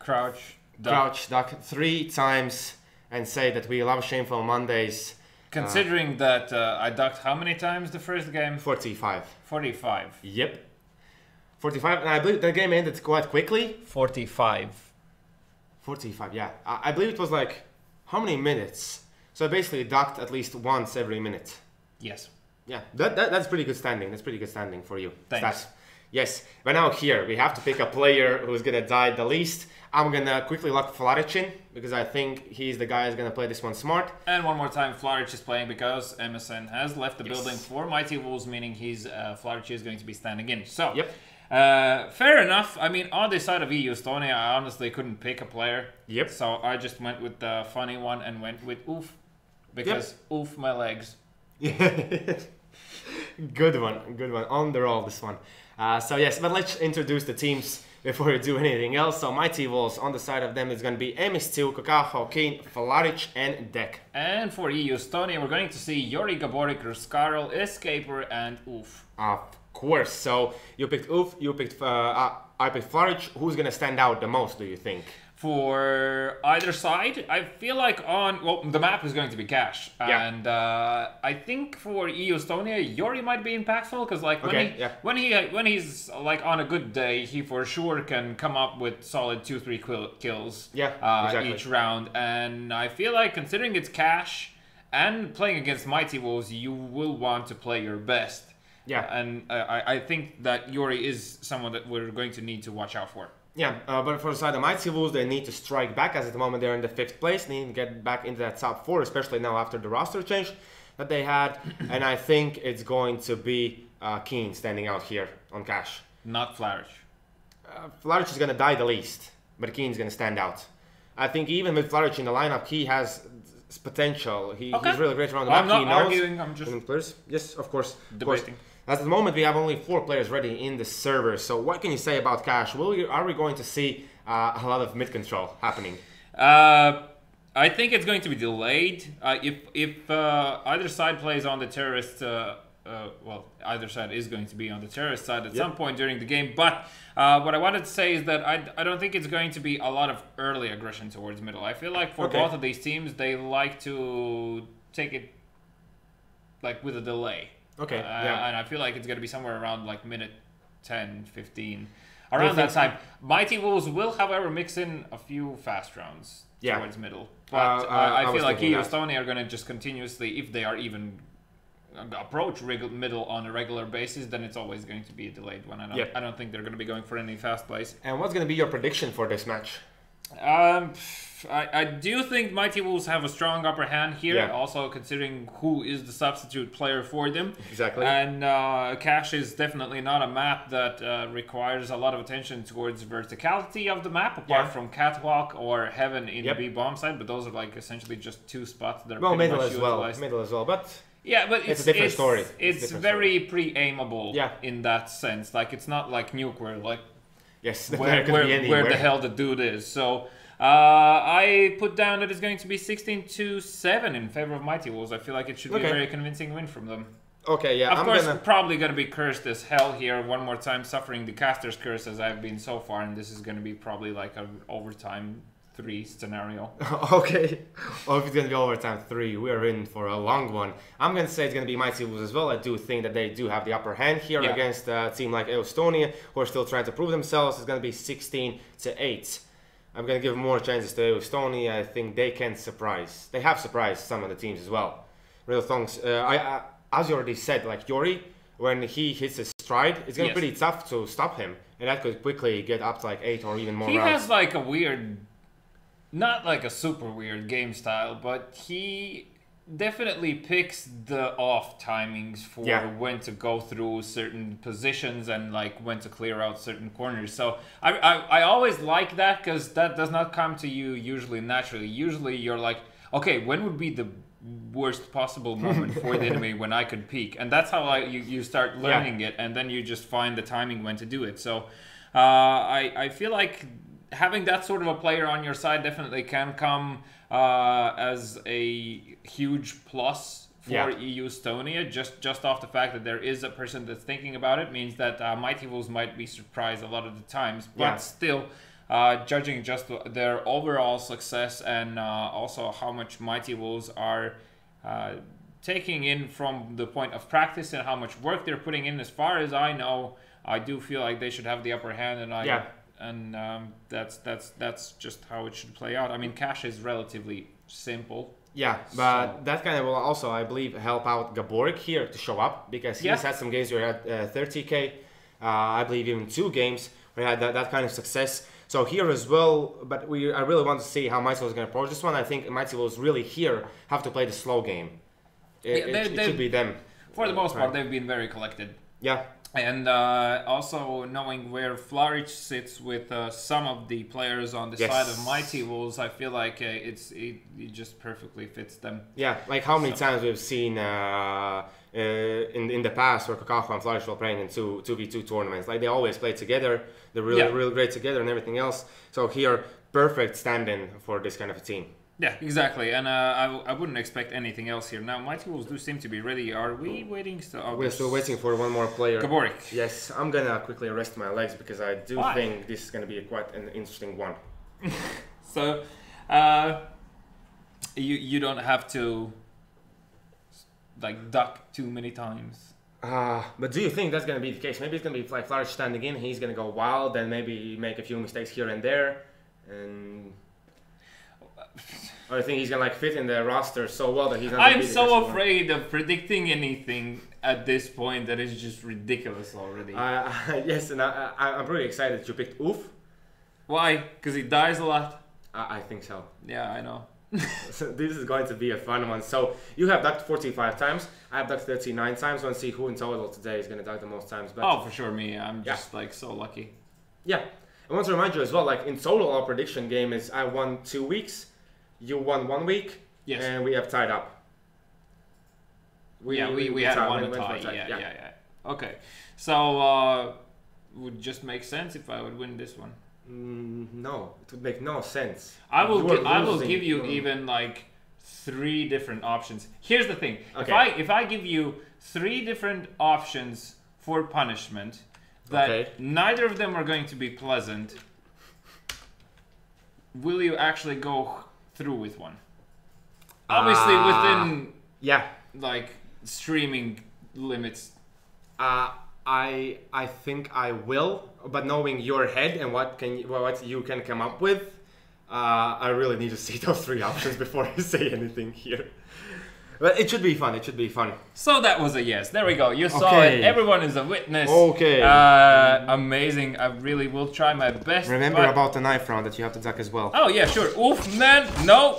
crouch, duck 3 times, and say that we love Shameful Mondays. Considering that I ducked how many times the first game? 45. 45. Yep. 45, and I believe the game ended quite quickly. 45. 45, yeah. I believe it was like, how many minutes? So I basically ducked at least once every minute. Yes. Yeah, that's pretty good standing. That's pretty good standing for you. Thanks. Yes, but now here, we have to pick a player who's going to die the least. I'm going to quickly lock Flaric in, because I think he's the guy who's going to play this one smart. And one more time, Flaric is playing because MSN has left the building for Mighty Wolves, meaning Flaric is going to be standing in. So, yep. Fair enough. I mean, on this side of EU Estonia, I honestly couldn't pick a player. Yep. So I just went with the funny one and went with Oof. Because Oof my legs. Good one. On the roll, this one. So yes, but let's introduce the teams before we do anything else. So Mighty Wolves, on the side of them is going to be MS2, Kakaho, Keen, Flaric, and Dek. And for EU Estonia, we're going to see Yori, Gaborik, Ruskarl, Escaper, and Oof. Of course. So you picked Oof, you picked I picked Flaric. Who's going to stand out the most, do you think? For either side, I feel like the map is going to be cash, and I think for EU Estonia, Yori might be impactful because like when he's like on a good day, he for sure can come up with solid 2-3 kills each round, and I feel like considering it's cash and playing against Mighty Wolves, you will want to play your best. Yeah, and I think that Yori is someone that we're going to need to watch out for. Yeah, but for the side of Mighty Wolves, they need to strike back, as at the moment they're in the 5th place. They need to get back into that top 4, especially now after the roster change that they had. And I think it's going to be Keen standing out here on cash. Not Flaric. Flaric is going to die the least, but Keen's going to stand out. I think even with Flourish in the lineup, he has potential. He's really great around the I'm map. not arguing, I'm just players. Yes, of course. debating. At the moment, we have only 4 players ready in the server. So what can you say about Cash? Are we going to see a lot of mid control happening? I think it's going to be delayed. If either side plays on the terrorist, well, either side is going to be on the terrorist side at some point during the game. But what I wanted to say is that I don't think it's going to be a lot of early aggression towards middle. I feel like for both of these teams, they like to take it like with a delay. Okay. And I feel like it's going to be somewhere around like minute 10, 15. Around that time. Mighty Wolves will, however, mix in a few fast rounds towards middle. But I feel like EU Estonia are going to just continuously, if they are even approach middle on a regular basis, then it's always going to be a delayed one. I don't think they're going to be going for any fast plays. And what's going to be your prediction for this match? I do think Mighty Wolves have a strong upper hand here, also considering who is the substitute player for them. Exactly. And Cash is definitely not a map that requires a lot of attention towards verticality of the map, apart from Catwalk or Heaven in the B bomb side, but those are like essentially just 2 spots that are middle as well, but yeah, but it's a different story. It's very pre-aimable in that sense. Like it's not like Nuke where like where the hell the dude is. So I put down that it's going to be 16-7 in favor of Mighty Wolves. I feel like it should be a very convincing win from them. Okay, yeah. Of course, probably going to be cursed as hell here one more time, suffering the caster's curse as I've been so far, and this is going to be probably like an overtime 3 scenario. Okay. Oh, if it's going to be overtime 3, we are in for a long one. I'm going to say it's going to be Mighty Wolves as well. I do think that they do have the upper hand here against a team like Estonia, who are still trying to prove themselves. It's going to be 16-8. I'm going to give more chances to Estonia. I think they can surprise. They have surprised some of the teams as well. Real thongs. As you already said, like Yori, when he hits his stride, it's going to be pretty tough to stop him. And that could quickly get up to like 8 or even more rounds. He has like a weird... Not like a super weird game style, but he definitely picks the off timings for when to go through certain positions and like when to clear out certain corners. So I always like that because that does not come to you usually naturally. Usually you're like, okay, when would be the worst possible moment for the enemy when I could peek? And that's how you start learning it, and then you just find the timing when to do it. So I feel like having that sort of a player on your side definitely can come as a huge plus for EU Estonia. Just off the fact that there is a person that's thinking about it means that Mighty Wolves might be surprised a lot of the times. But still, judging just their overall success and also how much Mighty Wolves are taking in from the point of practice and how much work they're putting in, as far as I know, I do feel like they should have the upper hand, and and that's just how it should play out. I mean, Cash is relatively simple. Yeah, but that kind of will also, I believe, help out Gaborik here to show up, because he's had some games where he had 30k, I believe even 2 games where he had that kind of success. So here as well, but I really want to see how Mighty is going to approach this one. I think Mighty will really here have to play the slow game. It should be them. For the most part, they've been very collected. Yeah. And also knowing where Flourish sits with some of the players on the side of Mighty Wolves, I feel like it just perfectly fits them. Yeah, like how many times we've seen in the past where Kakaho and Flourish were playing in 2v2 tournaments. Like they always play together, they're really great together and everything else. So here, perfect stand-in for this kind of a team. Yeah, exactly, and I wouldn't expect anything else here. Now, Mighty Wolves do seem to be ready. Are we waiting still? We're still waiting for one more player. Gaborik. Yes, I'm gonna quickly rest my legs because I do think this is gonna be quite an interesting one. So, you don't have to like duck too many times. But do you think that's gonna be the case? Maybe it's gonna be like Flourish standing in. He's gonna go wild, then maybe make a few mistakes here and there, and. Or I think he's gonna like fit in the roster so well that he's not. I'm so afraid of predicting anything at this point that is just ridiculous already. Yes, and I'm pretty excited that you picked Oof. Why? Because he dies a lot. I think so. Yeah, I know. So this is going to be a fun one. So you have ducked 45 times. I have ducked 39 times. Let's see who in total today is gonna duck the most times. But oh, for sure, me. I'm just like so lucky. Yeah. I want to remind you as well, like in solo, our prediction game is I won 2 weeks, you won 1 week, Yes. and we have tied up. We had one tie. Yeah. Okay. So would just make sense if I would win this one. No, it would make no sense. I will give you even like 3 different options. Here's the thing. Okay. If I give you 3 different options for punishment that neither of them are going to be pleasant, will you actually go through with one? Obviously within like streaming limits. I think I will, but knowing your head and what you can come up with, I really need to see those 3 options before I say anything here. But it should be fun. It should be fun. So that was a yes. There we go. You saw it. Everyone is a witness. Okay. Amazing. I really will try my best. Remember about the knife round that you have to duck as well. Oh yeah, sure. Oof, man. No.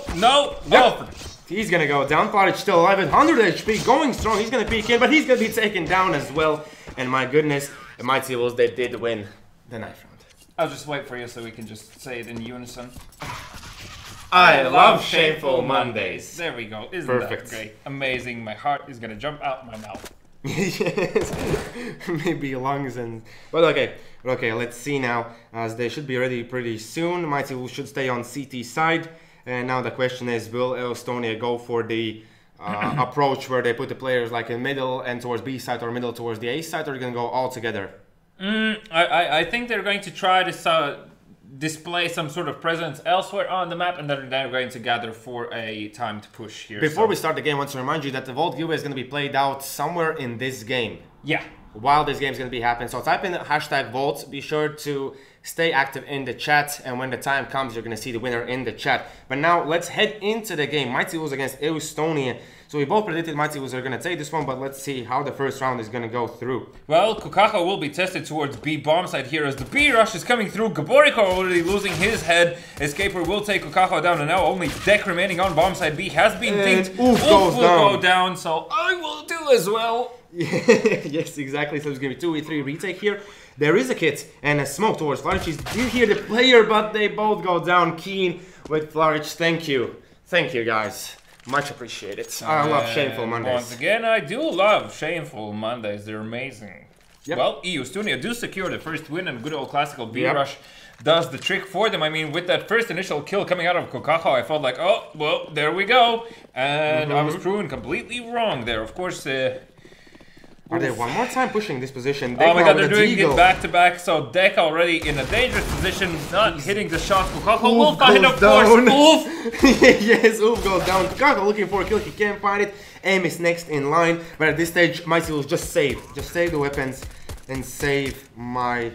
Yep. He's gonna go down. Flaric still alive at 100 HP, going strong. He's gonna peek in, but he's gonna be taken down as well. And my goodness, Mighty Wolves, they did win the knife round. I'll just wait for you so we can just say it in unison. I love Shameful Mondays. There we go. Isn't that great? Amazing. My heart is gonna jump out my mouth. Yes. Maybe lungs and... But okay, let's see now, as they should be ready pretty soon. Mighty Wolves should stay on CT side. And now the question is, will Estonia go for the approach where they put the players like in middle and towards B side, or middle towards the A side, or are they going to go all together? I think they're going to try to display some sort of presence elsewhere on the map, and then they're going to gather for a time to push here. Before we start the game, I want to remind you that the Vault giveaway is going to be played out somewhere in this game. Yeah. While this game is going to be happening. So type in hashtag Vault. Be sure to stay active in the chat, and when the time comes, you're going to see the winner in the chat. But now let's head into the game. Mighty Wolves against Estonia. So we both predicted Mighty Wolves are going to take this one, but let's see how the first round is going to go through. Well, Kokako will be tested towards B bomb side here as the B rush is coming through. Gaboriko already losing his head. Escaper will take Kokako down, and now only Deck remaining on bomb side. B has been dinked. Oof will go down, so I will do as well. Yes, exactly. So it's going to be 2v3 retake here. There is a kit and a smoke towards Flaric. You hear the player, but they both go down. Keen with Flaric. Thank you. Thank you, guys. Much appreciated. I love Shameful Mondays. Once again, I do love Shameful Mondays. They're amazing. Yep. Well, Estonia do secure the first win, and good old classical B-Rush does the trick for them. I mean, with that first initial kill coming out of Kokako, I felt like, oh, well, there we go. And I was proven completely wrong there. Of course, are they one more time pushing this position? Oh my god, they're doing it back to back. So Deck already in a dangerous position, not hitting the shot. Kokako will find, of course. Oof! Yes, Oof goes down. Kokako looking for a kill. He can't find it. Aim is next in line. But at this stage, Mighty will just save. Just save the weapons and save my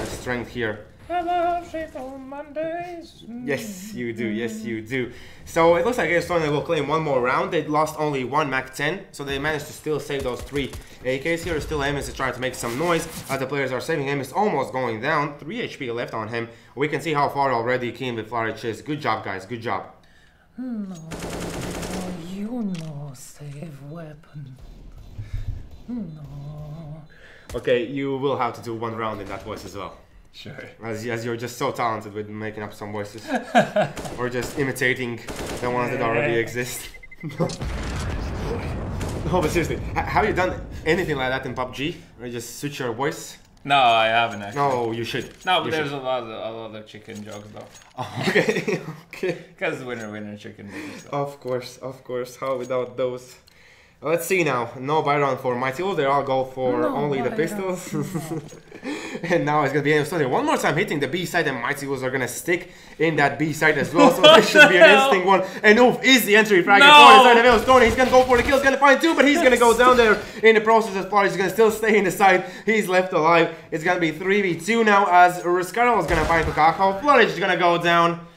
strength here. I love Shameful Mondays. Yes, you do. Yes, you do. So it looks like Estonia will claim one more round. They lost only 1 Mac-10, so they managed to still save those 3 AKs here. Still, Amos is trying to make some noise as the players are saving. Amos almost going down. 3 HP left on him. We can see how far already Keen with Flaric is. Good job, guys. Good job. No, you know, save weapon. No. Okay, you will have to do 1 round in that voice as well. Sure. As you're just so talented with making up some voices. Or just imitating the ones that already exist. No, but seriously, have you done anything like that in PUBG? Or just switch your voice? No, I haven't actually. No, you should. No, but there's a lot of chicken jokes though. Oh, okay, okay. Because winner chicken dinner. So. Of course. How without those? Let's see now. No Byron for Mighty Wolves. They all go for only the pistols. And now it's going to be Estonia one more time hitting the B side, and Mighty Wolves are going to stick in that B side as well. So this should be an interesting one. And Oof is the entry frag. Inside of Estonia. He's going to go for the kill. He's going to find 2, but he's going to go down there in the process as far as he's going to still stay in the side. He's left alive. It's going to be 3v2 now as Riscardo is going to find Kokako. Flaric is going to go down.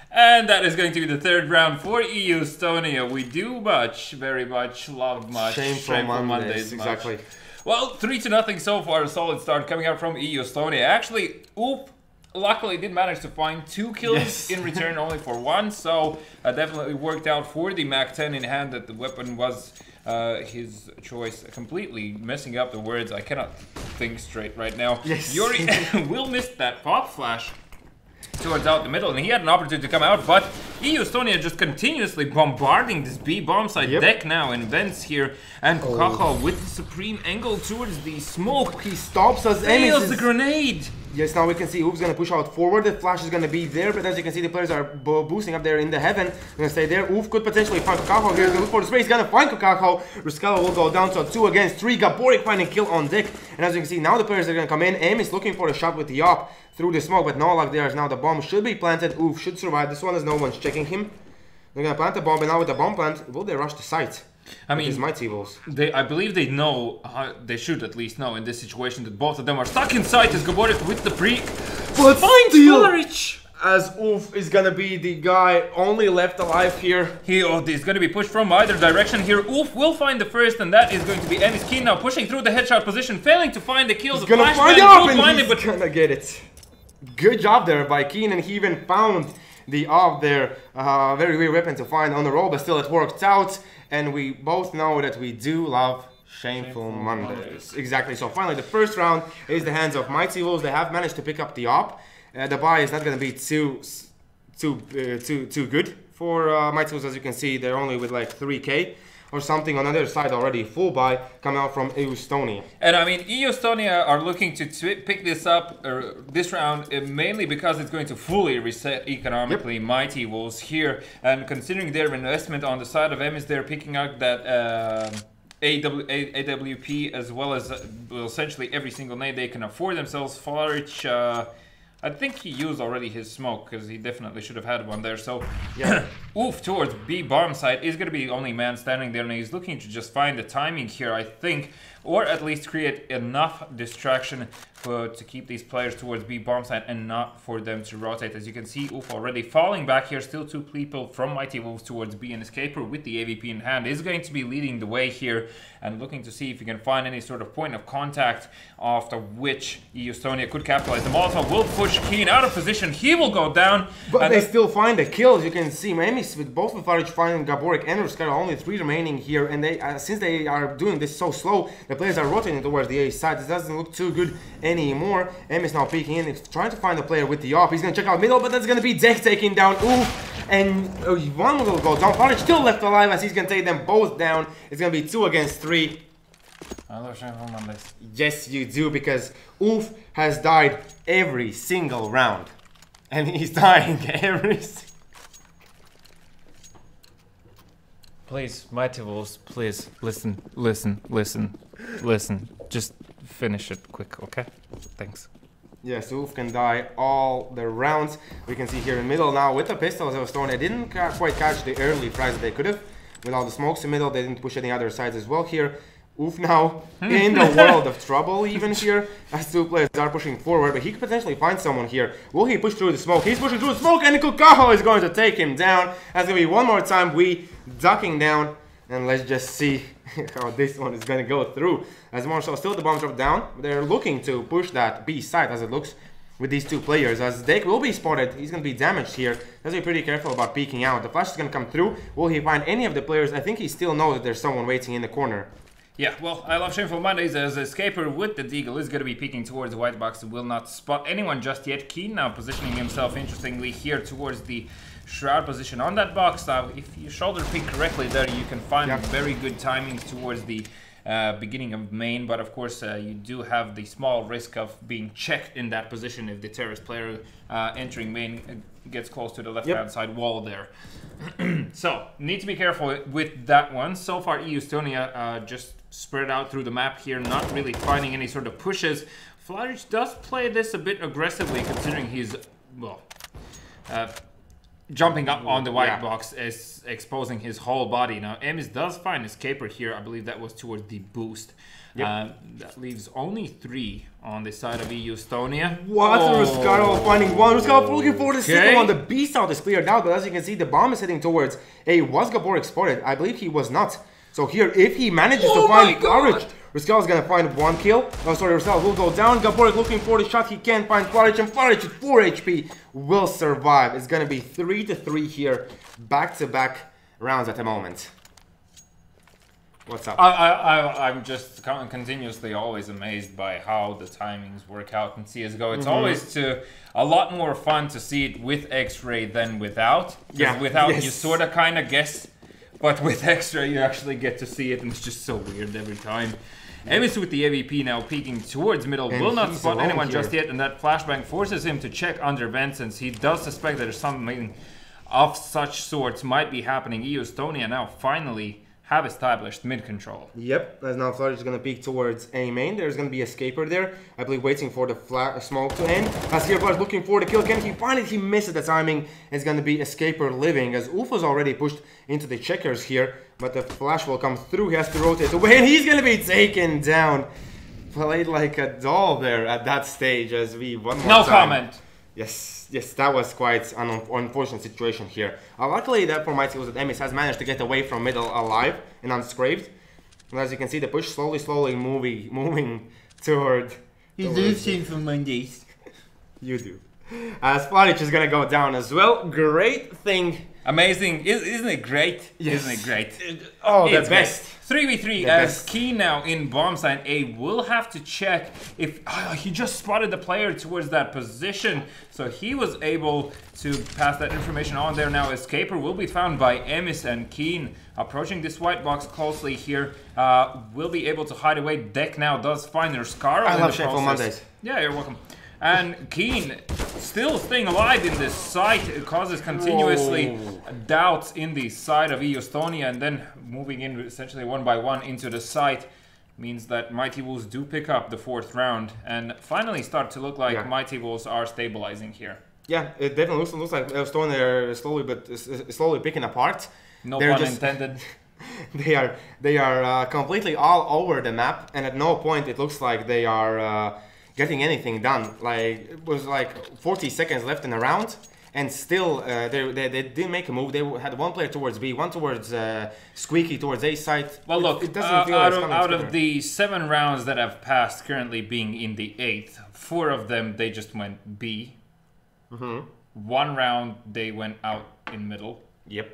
And that is going to be the 3rd round for Estonia. We do very much love Shameful Mondays. Exactly. Well, 3-0 so far. A solid start coming out from Estonia. Actually, Oop luckily did manage to find 2 kills in return only for 1. So definitely worked out for the Mac-10 in hand that the weapon was his choice. Completely messing up the words. I cannot think straight right now. Yes. Yuri will miss that pop flash towards out the middle, and he had an opportunity to come out, but EU Estonia just continuously bombarding this B bomb site deck now, and Vents here, and Kukaho with the supreme angle towards the smoke. He stops us. Fails the grenade. Yes, now we can see Oof's gonna push out forward. The flash is gonna be there, but as you can see, the players are boosting up there in the heaven. They're gonna stay there. Oof could potentially find Kukaho here. He's gonna look for the spray. He's gonna find Kukaho. Ruskala will go down to a 2 against 3. Gaborik finding kill on deck. And as you can see, now the players are gonna come in. Aim is looking for a shot with the op through the smoke, but no luck there. Now the bomb should be planted. Oof should survive this one as no one's checking him. They're gonna plant the bomb, and now with the bomb plant, will they rush the site? I mean, these mighty wolves. I believe they know, they should at least know in this situation that both of them are stuck inside as Gaborik with the pre. But finds Fularich! As Oof is gonna be the guy only left alive here. He's gonna be pushed from either direction here. Oof will find the first, and that is going to be Emis Keen now pushing through the headshot position, failing to find the kills. He's gonna find up, and he's gonna get it. Good job there by Keen, and he even found the op there. Very weird weapon to find on the roll, but still it worked out. And we both know that we do love Shameful Mondays. Exactly. So finally, the first round is the hands of Mighty Wolves. They have managed to pick up the op. The buy is not going to be too good for Mighty Wolves. As you can see, they're only with like 3k or something. On the other side, already full buy coming out from EU Estonia. And I mean, EU Estonia are looking to pick this up this round mainly because it's going to fully reset economically Mighty Wolves here. And considering their investment on the side of Emis, they're picking up that AWP as well as essentially every single nade they can afford themselves. Fularich, I think he used already his smoke because he definitely should have had one there. So, yeah. Oof towards B bomb site is going to be the only man standing there, and he's looking to just find the timing here, I think, or at least create enough distraction to keep these players towards B bomb site and not for them to rotate. As you can see, Oof already falling back here. Still 2 people from Mighty Wolves towards B, and Escaper with the AVP in hand is going to be leading the way here and looking to see if he can find any sort of point of contact after which EU Estonia could capitalize. The Molotov will push Keen out of position. He will go down. But they still find the kills. You can see Emis with both with Fularich finding Gaborik and Ruskala, only 3 remaining here. And they since they are doing this so slow, the players are rotating towards the A side. It doesn't look too good anymore. Emis now peeking in. He's trying to find the player with the op. He's going to check out middle, but that's going to be Zek taking down Oof. And one will go down. Fularich still left alive as he's going to take them both down. It's going to be 2 against 3. I love Shameful Mondays. Yes, you do, because Oof has died every single round. And he's dying every Please, Mighty Wolves, please, listen. Just finish it quick, okay? Thanks. Yes, Oof can die all the rounds. We can see here in the middle now with the pistols that was thrown. They didn't quite catch the early frags that they could have. With all the smokes in the middle, they didn't push any other sides as well here. Oof now in the world of trouble even here as 2 players are pushing forward, but he could potentially find someone here. Will he push through the smoke? He's pushing through the smoke, and Kukaho is going to take him down. That's going to be one more time we ducking down, and let's just see how this one is going to go through. As more so, still the bombs drop down. They're looking to push that B side as it looks with these 2 players. As Dake will be spotted, he's going to be damaged here. Has to be pretty careful about peeking out. The flash is going to come through. Will he find any of the players? I think he still knows that there's someone waiting in the corner. Yeah, well, I love Shameful Mondays as Escaper with the Deagle is going to be peeking towards the white box and will not spot anyone just yet. Keen now positioning himself interestingly here towards the Shroud position on that box. Now, if you shoulder peek correctly there, you can find very good timings towards the beginning of main, but of course you do have the small risk of being checked in that position if the terrorist player entering main gets close to the left-hand side wall there. So, need to be careful with that one. So far, EU Estonia just spread out through the map here, not really finding any sort of pushes. Fularich does play this a bit aggressively, considering he's, well, jumping up on the white box, is exposing his whole body. Now, Emis does find Escaper here. I believe that was towards the boost. That leaves only 3 on the side of EU Estonia. What? Ruskala finding 1. Ruskala looking for the second one. The B side is cleared out, but as you can see, the bomb is heading towards A. Was Gaborik spotted? I believe he was not. So here, if he manages to find Fularich, Ruskala's gonna find 1 kill. Oh, sorry, Ruskala will go down. Gaborik looking for the shot. He can't find Fularich, and Fularich at 4 HP will survive. It's gonna be 3-3 here, back-to-back rounds at the moment. What's up? I'm just continuously always amazed by how the timings work out in CSGO. It's always a lot more fun to see it with X-ray than without. Yeah. Without you sort of kind of guess, but with X-ray you actually get to see it, and it's just so weird every time. Emis with the AVP now peeking towards middle, And will not he's spot alone anyone here. just yet, and that flashbang forces him to check under vent since he does suspect that there's something of such sorts might be happening. EU Estonia now finally have established mid control. Yep, as now Floric is going to peek towards A main. There's going to be a escaper there, I believe, waiting for the smoke to end. As here Floric looking for the kill. Can he find it? He misses the timing. It's going to be escaper living, as Ufo's already pushed into the checkers here, but the flash will come through. He has to rotate away, and he's going to be taken down. Played like a doll there at that stage, as we one more No time. comment. Yes, that was quite an unfortunate situation here. Luckily, that for my team was that Emis has managed to get away from middle alive and unscraped. And as you can see, the push slowly moving toward... You do seem for Mondays. You do. As Floric is gonna go down as well. Great thing. Amazing, isn't it great? Yes. Isn't it great? Oh, the It's best. 3v3 The as best. Keen now in bomb side A will have to check if he just spotted the player towards that position, so he was able to pass that information on there. Now escaper will be found by Emis, and Keen approaching this white box closely here will be able to hide away. Deck now does find their Scar. I love Shameful Mondays. Yeah, you're welcome. And Keen still staying alive in this site. It causes continuously doubts in the side of EU Estonia, and then moving in essentially one by one into the site means that Mighty Wolves do pick up the 4th round and finally start to look like Mighty Wolves are stabilizing here. Yeah, it definitely looks like Estonia are slowly picking apart. No They're pun just- intended. They are completely all over the map, and at no point it looks like they are getting anything done. Like, it was like 40 seconds left in the round, and still they didn't make a move. They had one player towards B, one towards Squeaky towards A site. Well, look, it doesn't feel like it's coming out of together. the 7 rounds that have passed, currently being in the 8th, 4 of them they just went B. 1 round they went out in middle. Yep.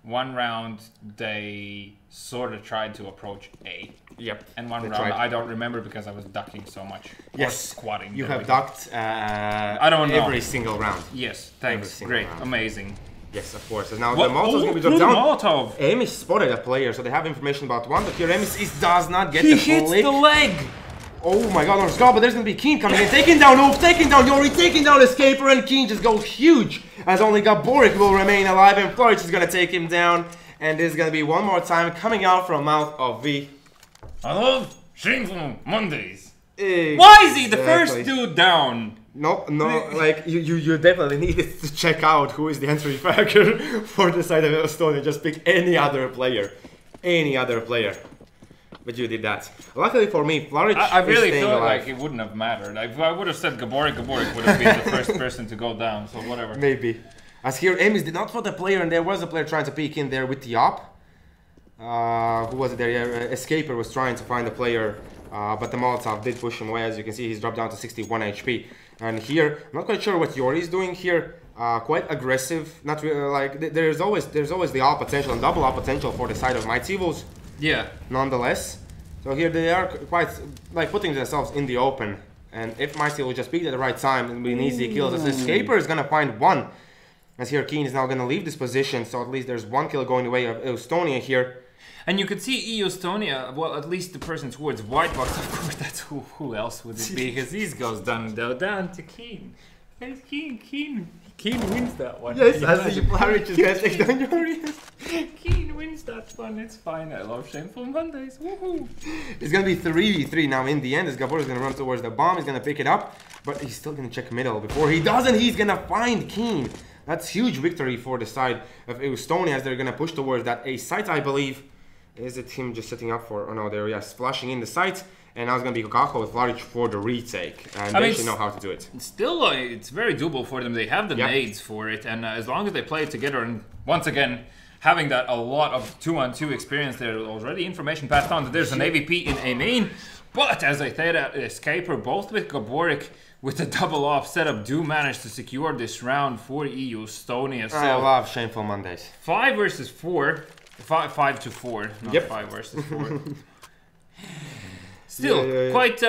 1 round they sort of tried to approach A. Yep. And 1 They round tried. I don't remember because I was ducking so much. Yes. Or squatting. You there have we go. ducked I don't know. every single round. Yes, Every thanks. single Great. round. Amazing. Yes, of course. And now What? the Molotov's going to be through dropped the down. Molotov. Emis spotted a player, so they have information about one, but here Emis does not get He the hits flick. the leg. Oh my god, on Scar, but there's gonna be Keen coming in, taking down Oof, taking down Yori, taking down Escaper, and Keen just goes huge, as only Gaborik will remain alive, and Floric is gonna take him down, and there's gonna be one more time coming out from mouth of V. I love Shameful Mondays. Exactly. Why is he the first dude down? No, like, you definitely needed to check out who is the entry factor for the side of Estonia, just pick any other player. Any other player. But you did that. Luckily for me, Floric I is really staying feel alive. like it wouldn't have mattered. If I would have said Gaborik would have been the first person to go down, so whatever. Maybe. As here, Emis did not spot a player, and there was a player trying to peek in there with the op. Who was it there? Yeah, Escaper was trying to find a player, but the Molotov did push him away. As you can see, he's dropped down to 61 HP. And here, I'm not quite sure what Yori is doing here. Quite aggressive. Not really, like there's always the op potential and double op potential for the side of Mighty Evils. Yeah. Nonetheless, so here they are quite like putting themselves in the open, and if Mighty will just peek at the right time, it'll be an easy kill. As Escaper is gonna find one, as here Keen is now gonna leave this position, so at least there's one kill going the way of Estonia here. And you could see EU Estonia, well, at least the person towards White Box, of course, that's who else would it be? Because these goes down to Keen. And Keen wins that one. Yes, as the Floric is gonna take down Yori. Keen wins that one, it's fine. I love Shameful Mondays, woohoo! It's gonna be 3v3 now in the end, as Gabor is gonna run towards the bomb, he's gonna pick it up, but he's still gonna check middle. Before he does, and he's gonna find Keen. That's huge victory for the side of Estonia, as they're gonna push towards that A site, I believe. Is it him just setting up for, oh no, there, yes, flashing in the site. And now it's going to be Kokako with Floric for the retake. And they should know how to do it. Still, it's very doable for them. They have the nades for it. And as long as they play it together, and once again, having that a lot of 2-on-2 experience, there already information passed on that there's an AVP in A main. But as I said, Escaper, both with Gaborik, with the double off setup, do manage to secure this round for EU Estonia. So I love Shameful Mondays. 5 versus 4. 5 to 4, not Yep. 5 versus 4. Still, quite.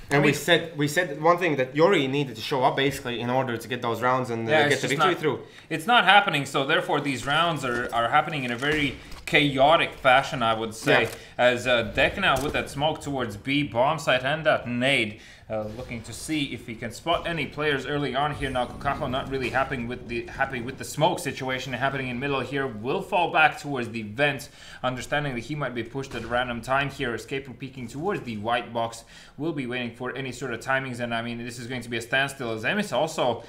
And we said one thing, that Yuri needed to show up basically in order to get those rounds and get the victory through. It's not happening, so therefore these rounds are happening in a very chaotic fashion, I would say. As Deck now with that smoke towards B, bomb site and that nade. Looking to see if he can spot any players early on here. Now Kokaho not really happy with the smoke situation happening in middle here. Will fall back towards the vent, understanding that he might be pushed at a random time here. Escaper peeking towards the white box. Will be waiting for any sort of timings, and I mean this is going to be a standstill. As Emis also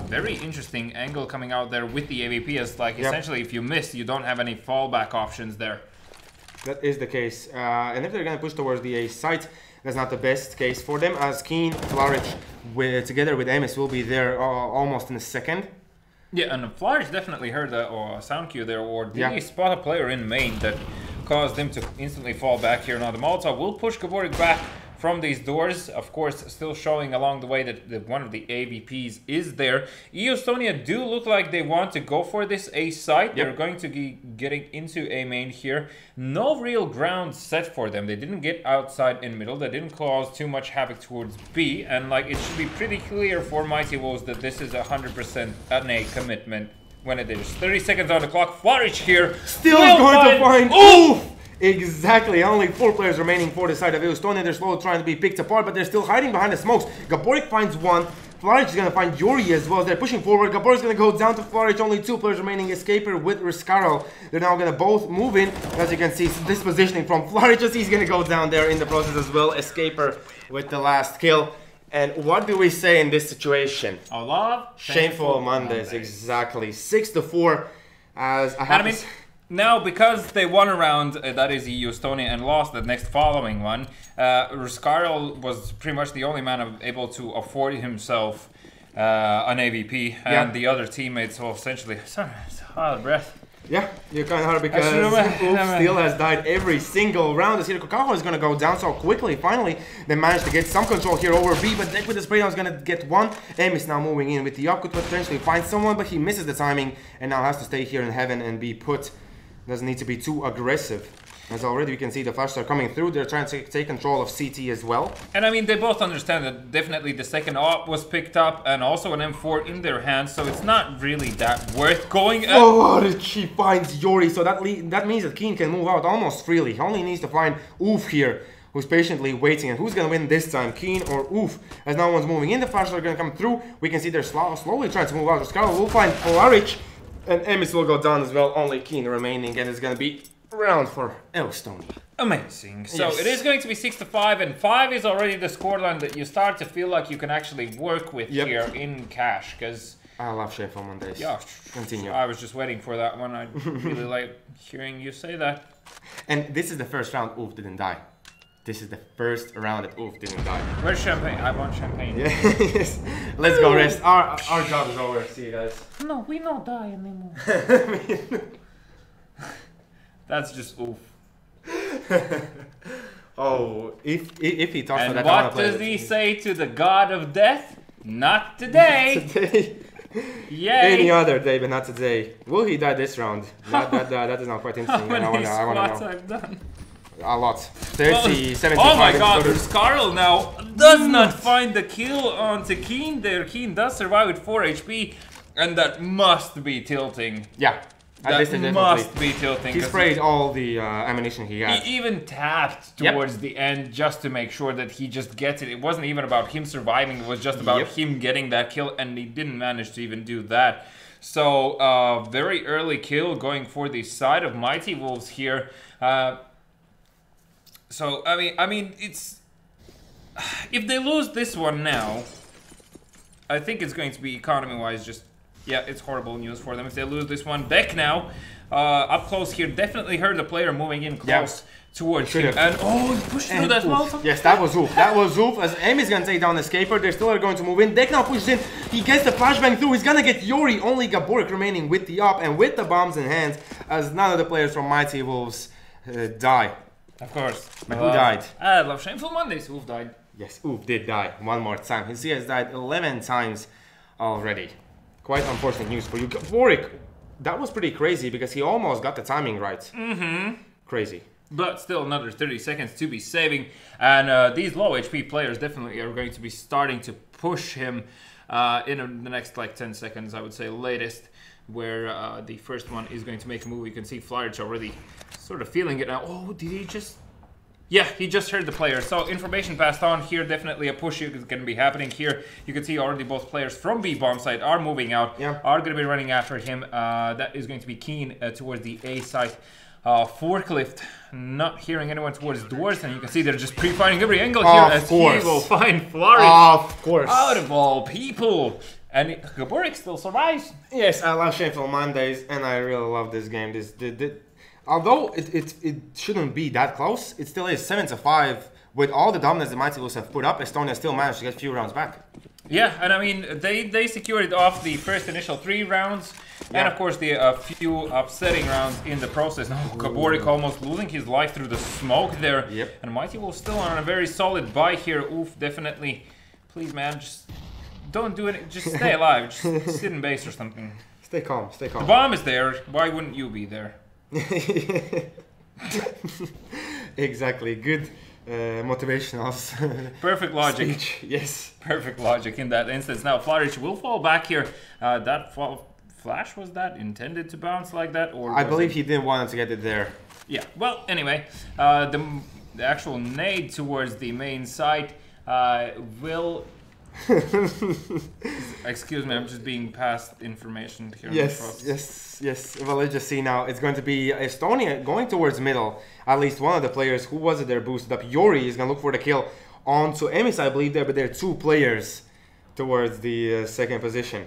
very interesting angle coming out there with the AVP, as like essentially if you miss, you don't have any fallback options there. That is the case, and if they're gonna push towards the A site, that's not the best case for them, as Keen, Flourish, together with Emis will be there almost in a second. Yeah, and Flourish definitely heard a sound cue there, or did he spot a player in main that caused them to instantly fall back here. Now the Molotov will push Gaborik back from these doors, of course, still showing along the way that one of the AVPs is there. Estonia do look like they want to go for this A site. They're going to be getting into A main here. No real ground set for them. They didn't get outside in middle. They didn't cause too much havoc towards B. And like it should be pretty clear for Mighty Wolves that this is 100% an A commitment when it is. 30 seconds on the clock. Flourish here. Still going to find... Oof! Exactly, only 4 players remaining for the side of Estonia. They're slowly trying to be picked apart, but they're still hiding behind the smokes. Gaborik finds one. Flourish is going to find Yuri as well. They're pushing forward. Gaborik's going to go down to Flourish. Only 2 players remaining. Escaper with Riscaro. They're now going to both move in. As you can see, this positioning from Flourish, he's going to go down there in the process as well. Escaper with the last kill. And what do we say in this situation? A lot of shameful Mondays. Exactly. 6 to 4. As I have to... Now, because they won a round, that is EU Estonia, and lost the next following one, Riscaro was pretty much the only man able to afford himself an AVP, and the other teammates will essentially... Sorry, it's hard breath. Yeah, you're kind of hard because Oof still has died every single round. As here Kokaho is going to go down so quickly. Finally, they managed to get some control here over B, but Deck with the spray down is going to get one. M is now moving in with the up, could potentially find someone, but he misses the timing and now has to stay here in heaven and be put. Doesn't need to be too aggressive. As already we can see the flashes are coming through. They're trying to take control of CT as well. And I mean, they both understand that definitely the second op was picked up and also an M4 in their hands, so it's not really that worth going at. Oh, she finds Yuri, so that means that Keen can move out almost freely. He only needs to find Oof here, who's patiently waiting. And who's going to win this time, Keen or Oof? As no one's moving in, the flashes are going to come through. We can see they're slowly trying to move out. Scarlet will find Polaric. And Emis will go down as well, only Keen remaining, and it's going to be round for Estonia. Amazing. So it is going to be 6 to 5, and 5 is already the scoreline that you start to feel like you can actually work with here in cash, because... I love Shameful Mondays. Yeah, continue. I was just waiting for that one. I really like hearing you say that. And this is the first round Oof didn't die. This is the first round that Oof didn't die. Where's champagne? I want champagne. Yes. Let's go rest. Our job is over. See you guys. No, we don't die anymore. That's just Oof. Oh, if he talks and about that, what does he say to the god of death? Not today. Today. Yay. Any other day, but not today. Will he die this round? That is not quite interesting. How many squats know. I've done? A lot. 30, 75. Oh my god, Scarl now does not find the kill onto Keen there. Keen does survive with 4 HP, and that must be tilting. Yeah. That must be tilting. He sprayed all the ammunition he had. He even tapped towards the end just to make sure that he just gets it. It wasn't even about him surviving, it was just about him getting that kill, and he didn't manage to even do that. So, very early kill going for the side of Mighty Wolves here. So, I mean, it's... If they lose this one now, I think it's going to be economy-wise just... Yeah, it's horrible news for them if they lose this one. Beck now, up close here, definitely heard the player moving in close towards him. And he pushed through that Molotov. Yes, that was Oof. That was Oof. As Amy is going to take down the Escaper, they're still going to move in. Deck now pushes in. He gets the flashbang through. He's going to get Yuri. Only Gaborik remaining with the up and with the bombs in hand, as none of the players from Mighty Wolves die. Of course. But who died? I love Shameful Mondays. Oof died. Yes, Oof did die one more time. He has died 11 times already. Quite unfortunate news for you. Gaborik that was pretty crazy because he almost got the timing right. Crazy. But still another 30 seconds to be saving. And these low HP players definitely are going to be starting to push him in the next like 10 seconds, I would say, latest. Where the first one is going to make a move. You can see Flaric already sort of feeling it now. Oh, did he just... Yeah, he just heard the player. So information passed on here. Definitely a push is going to be happening here. You can see already both players from B bomb side are moving out. Are going to be running after him. That is going to be Keen towards the A side. Forklift not hearing anyone towards doors, and you can see they're just pre-firing every angle here as he will find Flaric. Of course. Out of all people. And Gaborik still survives. Yes, I love Shameful Mondays, and I really love this game. Although it shouldn't be that close, it still is 7-5. With all the dominance the Mighty Wolves have put up, Estonia still managed to get a few rounds back. Yeah, and I mean, they secured it off the first initial 3 rounds, and of course the few upsetting rounds in the process. Now, Gaborik almost losing his life through the smoke there. And Mighty Wolves still on a very solid buy here. Oof, definitely. Please, man, just don't do it. Just stay alive. Just sit in base or something. Stay calm, stay calm. The bomb is there. Why wouldn't you be there? Exactly. Good motivational. Perfect logic. Speech. Yes. Perfect logic in that instance. Now Flaric will fall back here. That flash, was that intended to bounce like that, or I believe he didn't want to get it there. Yeah. Well, anyway, the actual nade towards the main site will. Excuse me, I'm just being passed information here. Yes. Well, let's just see now. It's going to be Estonia going towards middle. At least one of the players who was it there boosted up. Yori is going to look for the kill onto Emis, I believe, there, but there are 2 players towards the second position.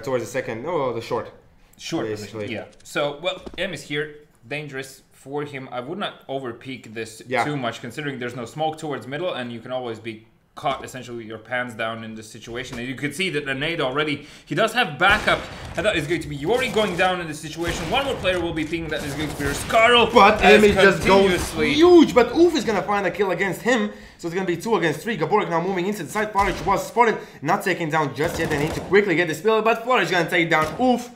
Towards the second, the short. Short position, yeah. So, well, Emis here, dangerous for him. I would not overpeak this too much, considering there's no smoke towards middle, and you can always be caught essentially with your pants down in this situation. And you can see that the nade already, he does have backup, and that is going to be Yori going down in this situation. One more player will be pinging, that is going to be Riscarl. But Emi just goes huge, but Oof is going to find a kill against him. So it's going to be 2 against 3. Gaborik now moving into the side. Flaric was spotted, not taken down just yet. They need to quickly get this spill, but Flaric is going to take down Oof.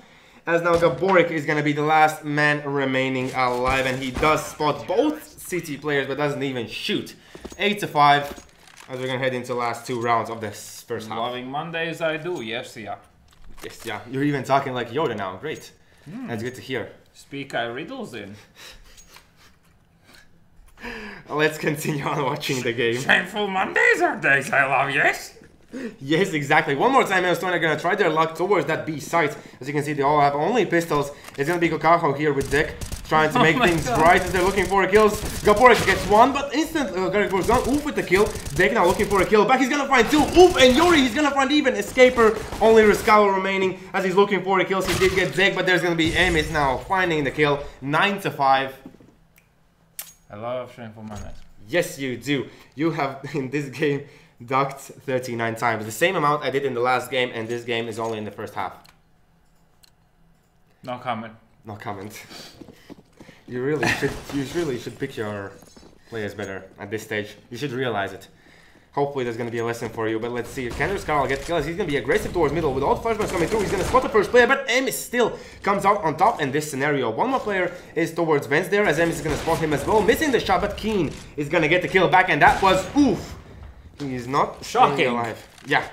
As now Gaborik is going to be the last man remaining alive, and he does spot both CT players, but doesn't even shoot. 8-5. As we're gonna head into the last 2 rounds of this first half. Loving Mondays, I do. Yes, yeah. Yes, yeah. You're even talking like Yoda now. Great. That's good to hear. Speak I riddles in. Let's continue on watching the game. Shameful Mondays are days I love, yes? Yes, exactly. One more time, Estonia are gonna try their luck towards that B site. As you can see, they all have only pistols. It's gonna be Kokaho here with Dick, trying to make things right as they're looking for kills. Gaborik gets 1, but instantly Gaborik gone. Oof with the kill. Dick now looking for a kill back. He's gonna find 2. Oof, and Yuri, he's gonna find even Escaper. Only Riscalo remaining as he's looking for the kills. He did get Dick, but there's gonna be Emis now finding the kill. 9-5. I love Shameful Mondays. Yes, you do. You have in this game ducked 39 times. The same amount I did in the last game, and this game is only in the first half. No comment. No comment. You really should pick your players better at this stage. You should realize it. Hopefully there's going to be a lesson for you, but let's see. If Kendrick Scarl gets kills, he's going to be aggressive towards middle. With all the flashbangs coming through, he's going to spot the first player, but Emis still comes out on top in this scenario. One more player is towards Vents there, as Emis is going to spot him as well. Missing the shot, but Keen is going to get the kill back, and that was oof. He's not shocking alive. Yeah.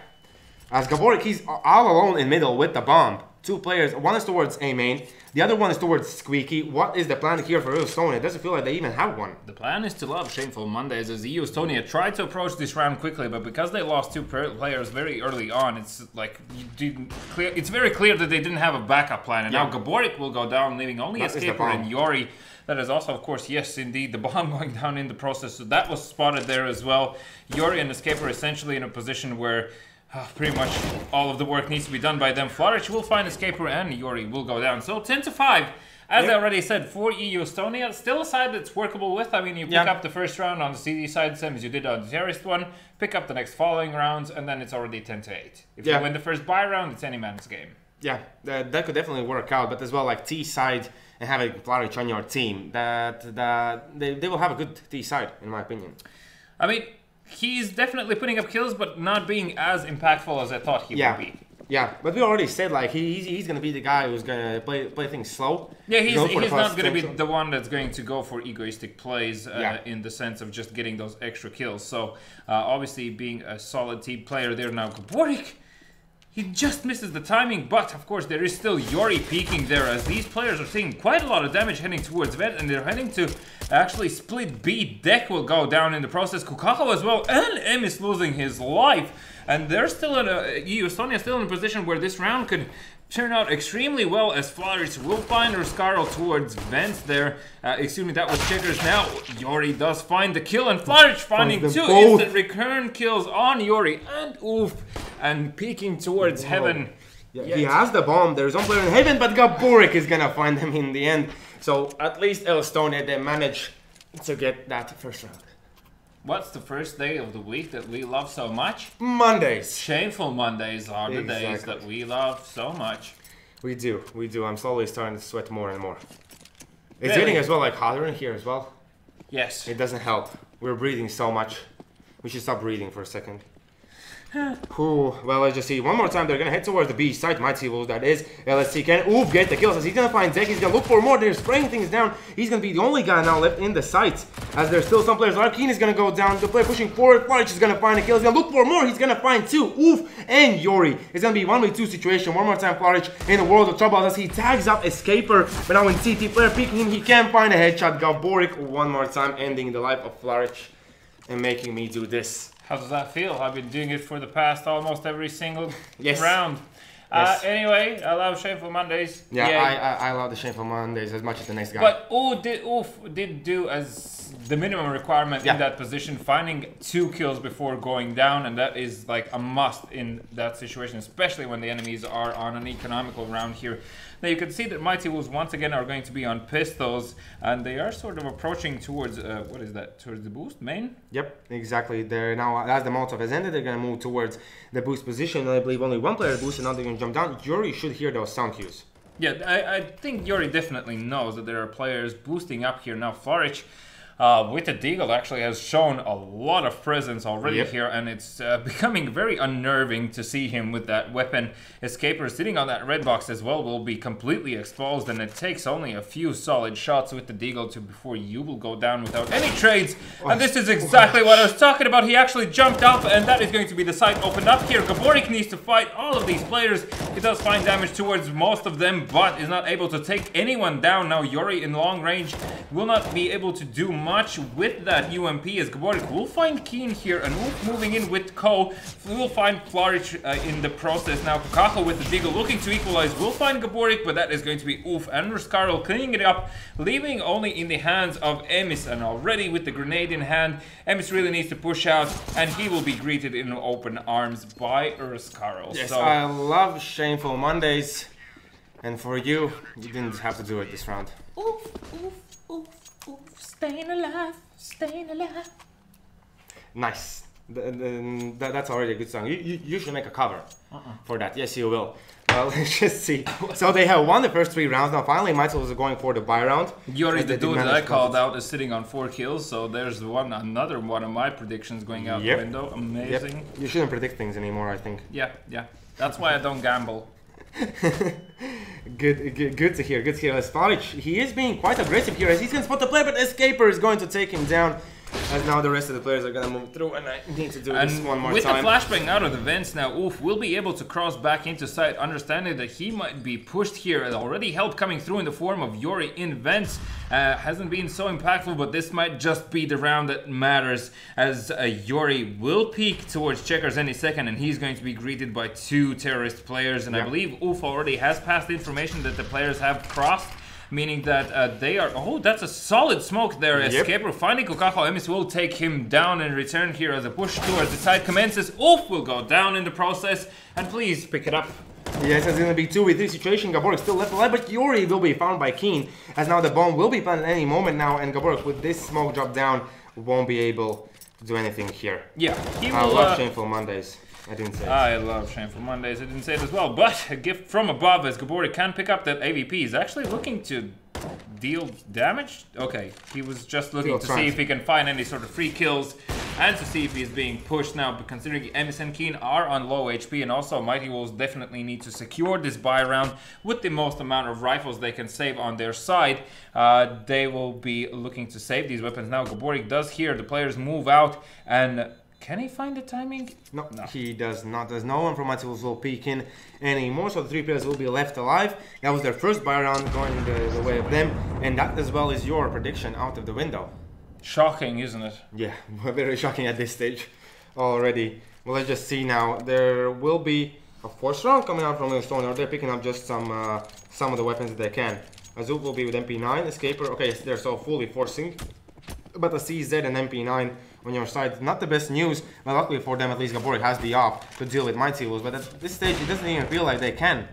As Gaborik, he's all alone in middle with the bomb. 2 players. One is towards A main. The other one is towards Squeaky. What is the plan here for Estonia? It doesn't feel like they even have one. The plan is to love Shameful Mondays as Estonia tried to approach this round quickly, but because they lost 2 players very early on, it's like it's very clear that they didn't have a backup plan. And now Gaborik will go down, leaving only Escaper and Yori. That is also, of course, yes, indeed, the bomb going down in the process. So that was spotted there as well. Yori and Escaper essentially in a position where pretty much all of the work needs to be done by them. Flaric will find Escaper and Yori will go down. So 10-5, as I already said, for EU Estonia. Still a side that's workable with. I mean, you pick up the first round on the CD side, same as you did on the terrorist one. Pick up the next following rounds, and then it's already 10-8. If you win the first buy round, it's any man's game. Yeah, that could definitely work out. But as well, like T side and having Flaric on your team, they will have a good T side, in my opinion. I mean, he's definitely putting up kills, but not being as impactful as I thought he would be. Yeah, but we already said like he's gonna be the guy who's gonna play things slow. Yeah, he's not gonna be the one that's going to go for egoistic plays in the sense of just getting those extra kills. So obviously being a solid team player there now, Gaborik, he just misses the timing, but of course there is still Yori peeking there as these players are seeing quite a lot of damage heading towards Vet, and they're heading to actually split B. Deck will go down in the process, Kukaho as well, and M is losing his life. And they're still in Estonia still in a position where this round could turn out extremely well, as Flaric will find Ruskarl towards Vents there. Excuse me, that was Checkers. Now Yori does find the kill, and Flaric finding two instant return kills on Yori and Oof, and peeking towards Heaven. Yeah, he has the bomb. There's one player in Heaven, but Gaborik is gonna find him in the end. So at least Estonia, they manage to get that first round. What's the first day of the week that we love so much? Mondays. Shameful Mondays are the days that we love so much. We do. I'm slowly starting to sweat more and more. It's getting as well like hotter in here as well. Yes. It doesn't help. We're breathing so much. We should stop breathing for a second. Well, let's just see. One more time, they're gonna head towards the B site. Might see who that is. Let's see. Can Oof get the kills? As he's gonna find Zek. He's gonna look for more. They're spraying things down. He's gonna be the only guy now left in the site. As there's still some players. Arkeen is gonna go down. The player pushing forward. Flaric is gonna find a kill. He's gonna look for more. He's gonna find two. Oof and Yori. It's gonna be 1v2 situation. One more time, Flaric in a world of trouble as he tags up Escaper. But now when CT player peeking him, he can't find a headshot. Gaborik one more time, ending the life of Flaric and making me do this. How does that feel? I've been doing it for the past almost every single Yes. round. Yes. Anyway, I love Shameful Mondays. Yeah, I love the Shameful Mondays as much as the next guy. But Oof did do as the minimum requirement in that position, finding 2 kills before going down, and that is like a must in that situation, especially when the enemies are on an economical round here. Now you can see that Mighty Wolves once again are going to be on pistols, and they are sort of approaching towards, what is that, towards the boost main? Yep, exactly. They're now, as the Molotov has ended, they're going to move towards the boost position. I believe only one player boost, and now they're going to jump down. Yuri should hear those sound cues. Yeah, I think Yuri definitely knows that there are players boosting up here. Now Flaric, with the Deagle, actually has shown a lot of presence already here, and it's becoming very unnerving to see him with that weapon. Escaper sitting on that red box as well will be completely exposed, and it takes only a few solid shots with the Deagle before you will go down without any trades. And this is exactly what I was talking about. He actually jumped up, and that is going to be the site opened up here. Gaborik needs to fight all of these players. He does find damage towards most of them, but is not able to take anyone down. Now Yuri in long range will not be able to do much with that UMP, as Gaborik will find Keen here, and moving in with Ko. We will find Flaric in the process. Now Kukaho with the Deagle looking to equalize will find Gaborik, but that is going to be Oof and Ruskarl cleaning it up, leaving only in the hands of Emis, and already with the grenade in hand, Emis really needs to push out, and he will be greeted in open arms by Ruskarl. Yes, so, I love Shameful Mondays, and for you, you didn't have to do it this round. Oof, oof, oof. Staying alive, staying alive. Nice. That's already a good song. You should make a cover for that. Yes, you will. Well, let's just see. So they have won the first 3 rounds. Now finally, Michael is going for the buy round. Yuri, the dude that I called out, is sitting on 4 kills. So there's another one of my predictions going out the window. Amazing. Yep. You shouldn't predict things anymore, I think. Yeah. That's why I don't gamble. Good to hear. Good to hear. As Flaric, he is being quite aggressive here as he's going to spot the player, but Escaper is going to take him down. As now the rest of the players are going to move through, and I need to do this one more time. With the flashbang out of the vents now, Oof will be able to cross back into sight, understanding that he might be pushed here. And already help coming through in the form of Yuri in vents. Hasn't been so impactful, but this might just be the round that matters, as Yuri will peek towards Checkers any second, and he's going to be greeted by 2 terrorist players. And I believe Oof already has passed information that the players have crossed, meaning that they are... Oh, that's a solid smoke there. Escaper finding Kukaho. Emis will take him down in return here as a push towards the side commences. Oof will go down in the process, and please pick it up. Yes, it's going to be 2v3 situation. Gaborik still left alive, but Yuri will be found by Keen, as now the bomb will be planted at any moment now, and Gaborik with this smoke drop down won't be able to do anything here. Yeah, he will... I love Shameful Mondays. I didn't say it. I love Shameful Mondays. I didn't say it as well, but a gift from above as Gaborik can pick up that AVP. He's actually looking to deal damage. Okay, he was just looking to see if he can find any sort of free kills and to see if he's being pushed now. But considering Emis and Keen are on low HP, and also Mighty Wolves definitely need to secure this buy round with the most amount of rifles they can save on their side, they will be looking to save these weapons. Now Gaborik does hear the players move out, and can he find the timing? No, he does not. There's no one from Mighty Wolves will peek in anymore, so the 3 players will be left alive. That was their first buy round going the way of them, and that as well is your prediction out of the window. Shocking, isn't it? Yeah, very shocking at this stage already. Well, let's just see now. There will be a 4th round coming out from Estonia. They're picking up just some of the weapons that they can. Azul will be with MP9, Escaper. Okay, they're so fully forcing. But a CZ and MP9 on your side, not the best news, but luckily for them, at least Gaborik has the op to deal with Mighty Wolves. But at this stage, it doesn't even feel like they can.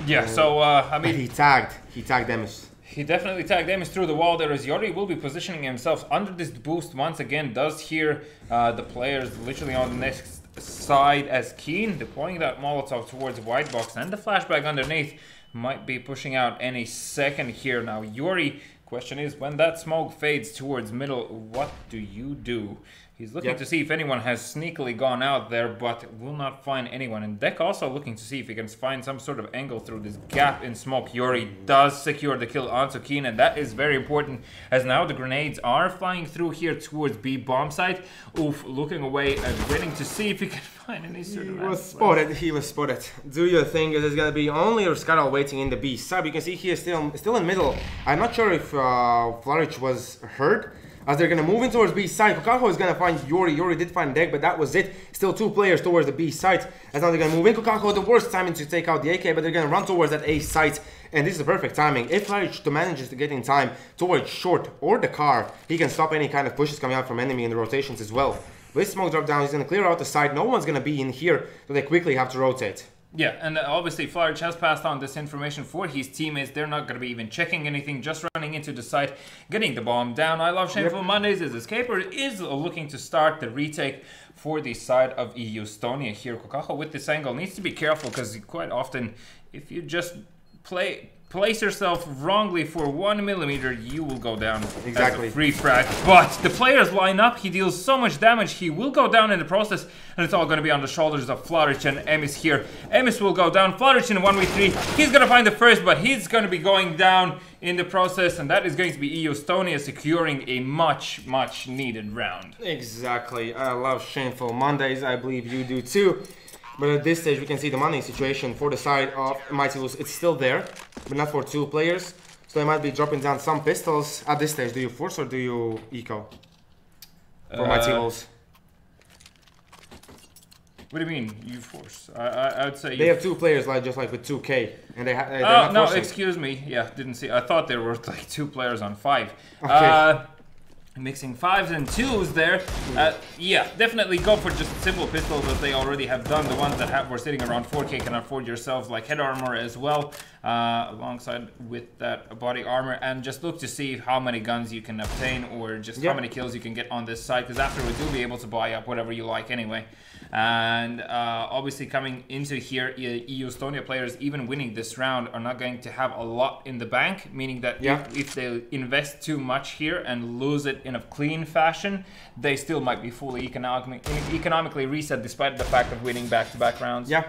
Yeah, so I mean, he tagged Emis. He definitely tagged Emis through the wall there, as Yori will be positioning himself under this boost once again. Does hear the players literally on the next side as Keen deploying that Molotov towards White Box, and the flashback underneath might be pushing out any second here. Now Yori, question is, when that smoke fades towards middle, what do you do? He's looking to see if anyone has sneakily gone out there, but will not find anyone. And Deck also looking to see if he can find some sort of angle through this gap in smoke. Yori does secure the kill onto Keen, and that is very important, as now the grenades are flying through here towards B bomb site. Oof, looking away and waiting to see if he can find any sort of... He was spotted. Do you think there's going to be only Ruskarl waiting in the B side? You can see he is still in middle. I'm not sure if Flaric was hurt, as they're going to move in towards B side. Kokaho is going to find Yori. Yori did find Deck, but that was it. Still 2 players towards the B site. As now they're going to move in. Kokaho, the worst timing to take out the AK, but they're going to run towards that A site. And this is the perfect timing. If Flaric manages to get in time towards short or the car, he can stop any kind of pushes coming out from enemy in the rotations as well. With smoke drop down, he's going to clear out the side. No one's going to be in here, so they quickly have to rotate. Yeah, and obviously Flaric has passed on this information for his teammates. They're not going to be even checking anything, just running into the site, getting the bomb down. I love Shameful Mondays as Escaper is looking to start the retake for the side of EU Estonia here. Kokaho with this angle needs to be careful, because quite often if you just place yourself wrongly for 1 millimeter, you will go down. Exactly. As a free frag. But the players line up. He deals so much damage. He will go down in the process, and it's all going to be on the shoulders of Flaric and Emis here. Emis will go down. Flaric in 1v3. He's going to find the first, but he's going to be going down in the process, and that is going to be EU Estonia securing a much needed round. Exactly. I love Shameful Mondays. I believe you do too. But at this stage, we can see the money situation for the side of Mighty Wolves. It's still there, but not for 2 players. So they might be dropping down some pistols. At this stage, do you force or do you eco? For Mighty Wolves. What do you mean, you force? I would say... They have 2 players, just like with 2K. And they're not no, forcing. excuse me. Yeah, didn't see. I thought there were like 2 players on 5. Okay. Mixing 5s and 2s there. Yeah, definitely go for just simple pistols as they already have done. The ones that were sitting around 4K can afford yourselves, like head armor as well, alongside with that body armor, and just look to see how many guns you can obtain, or just how many kills you can get on this side, because afterwards you'll be able to buy up whatever you like anyway. And obviously coming into here, EU Estonia players, even winning this round, are not going to have a lot in the bank, meaning that if they invest too much here and lose it in a clean fashion, they still might be fully economically reset, despite the fact of winning back-to-back rounds. Yeah,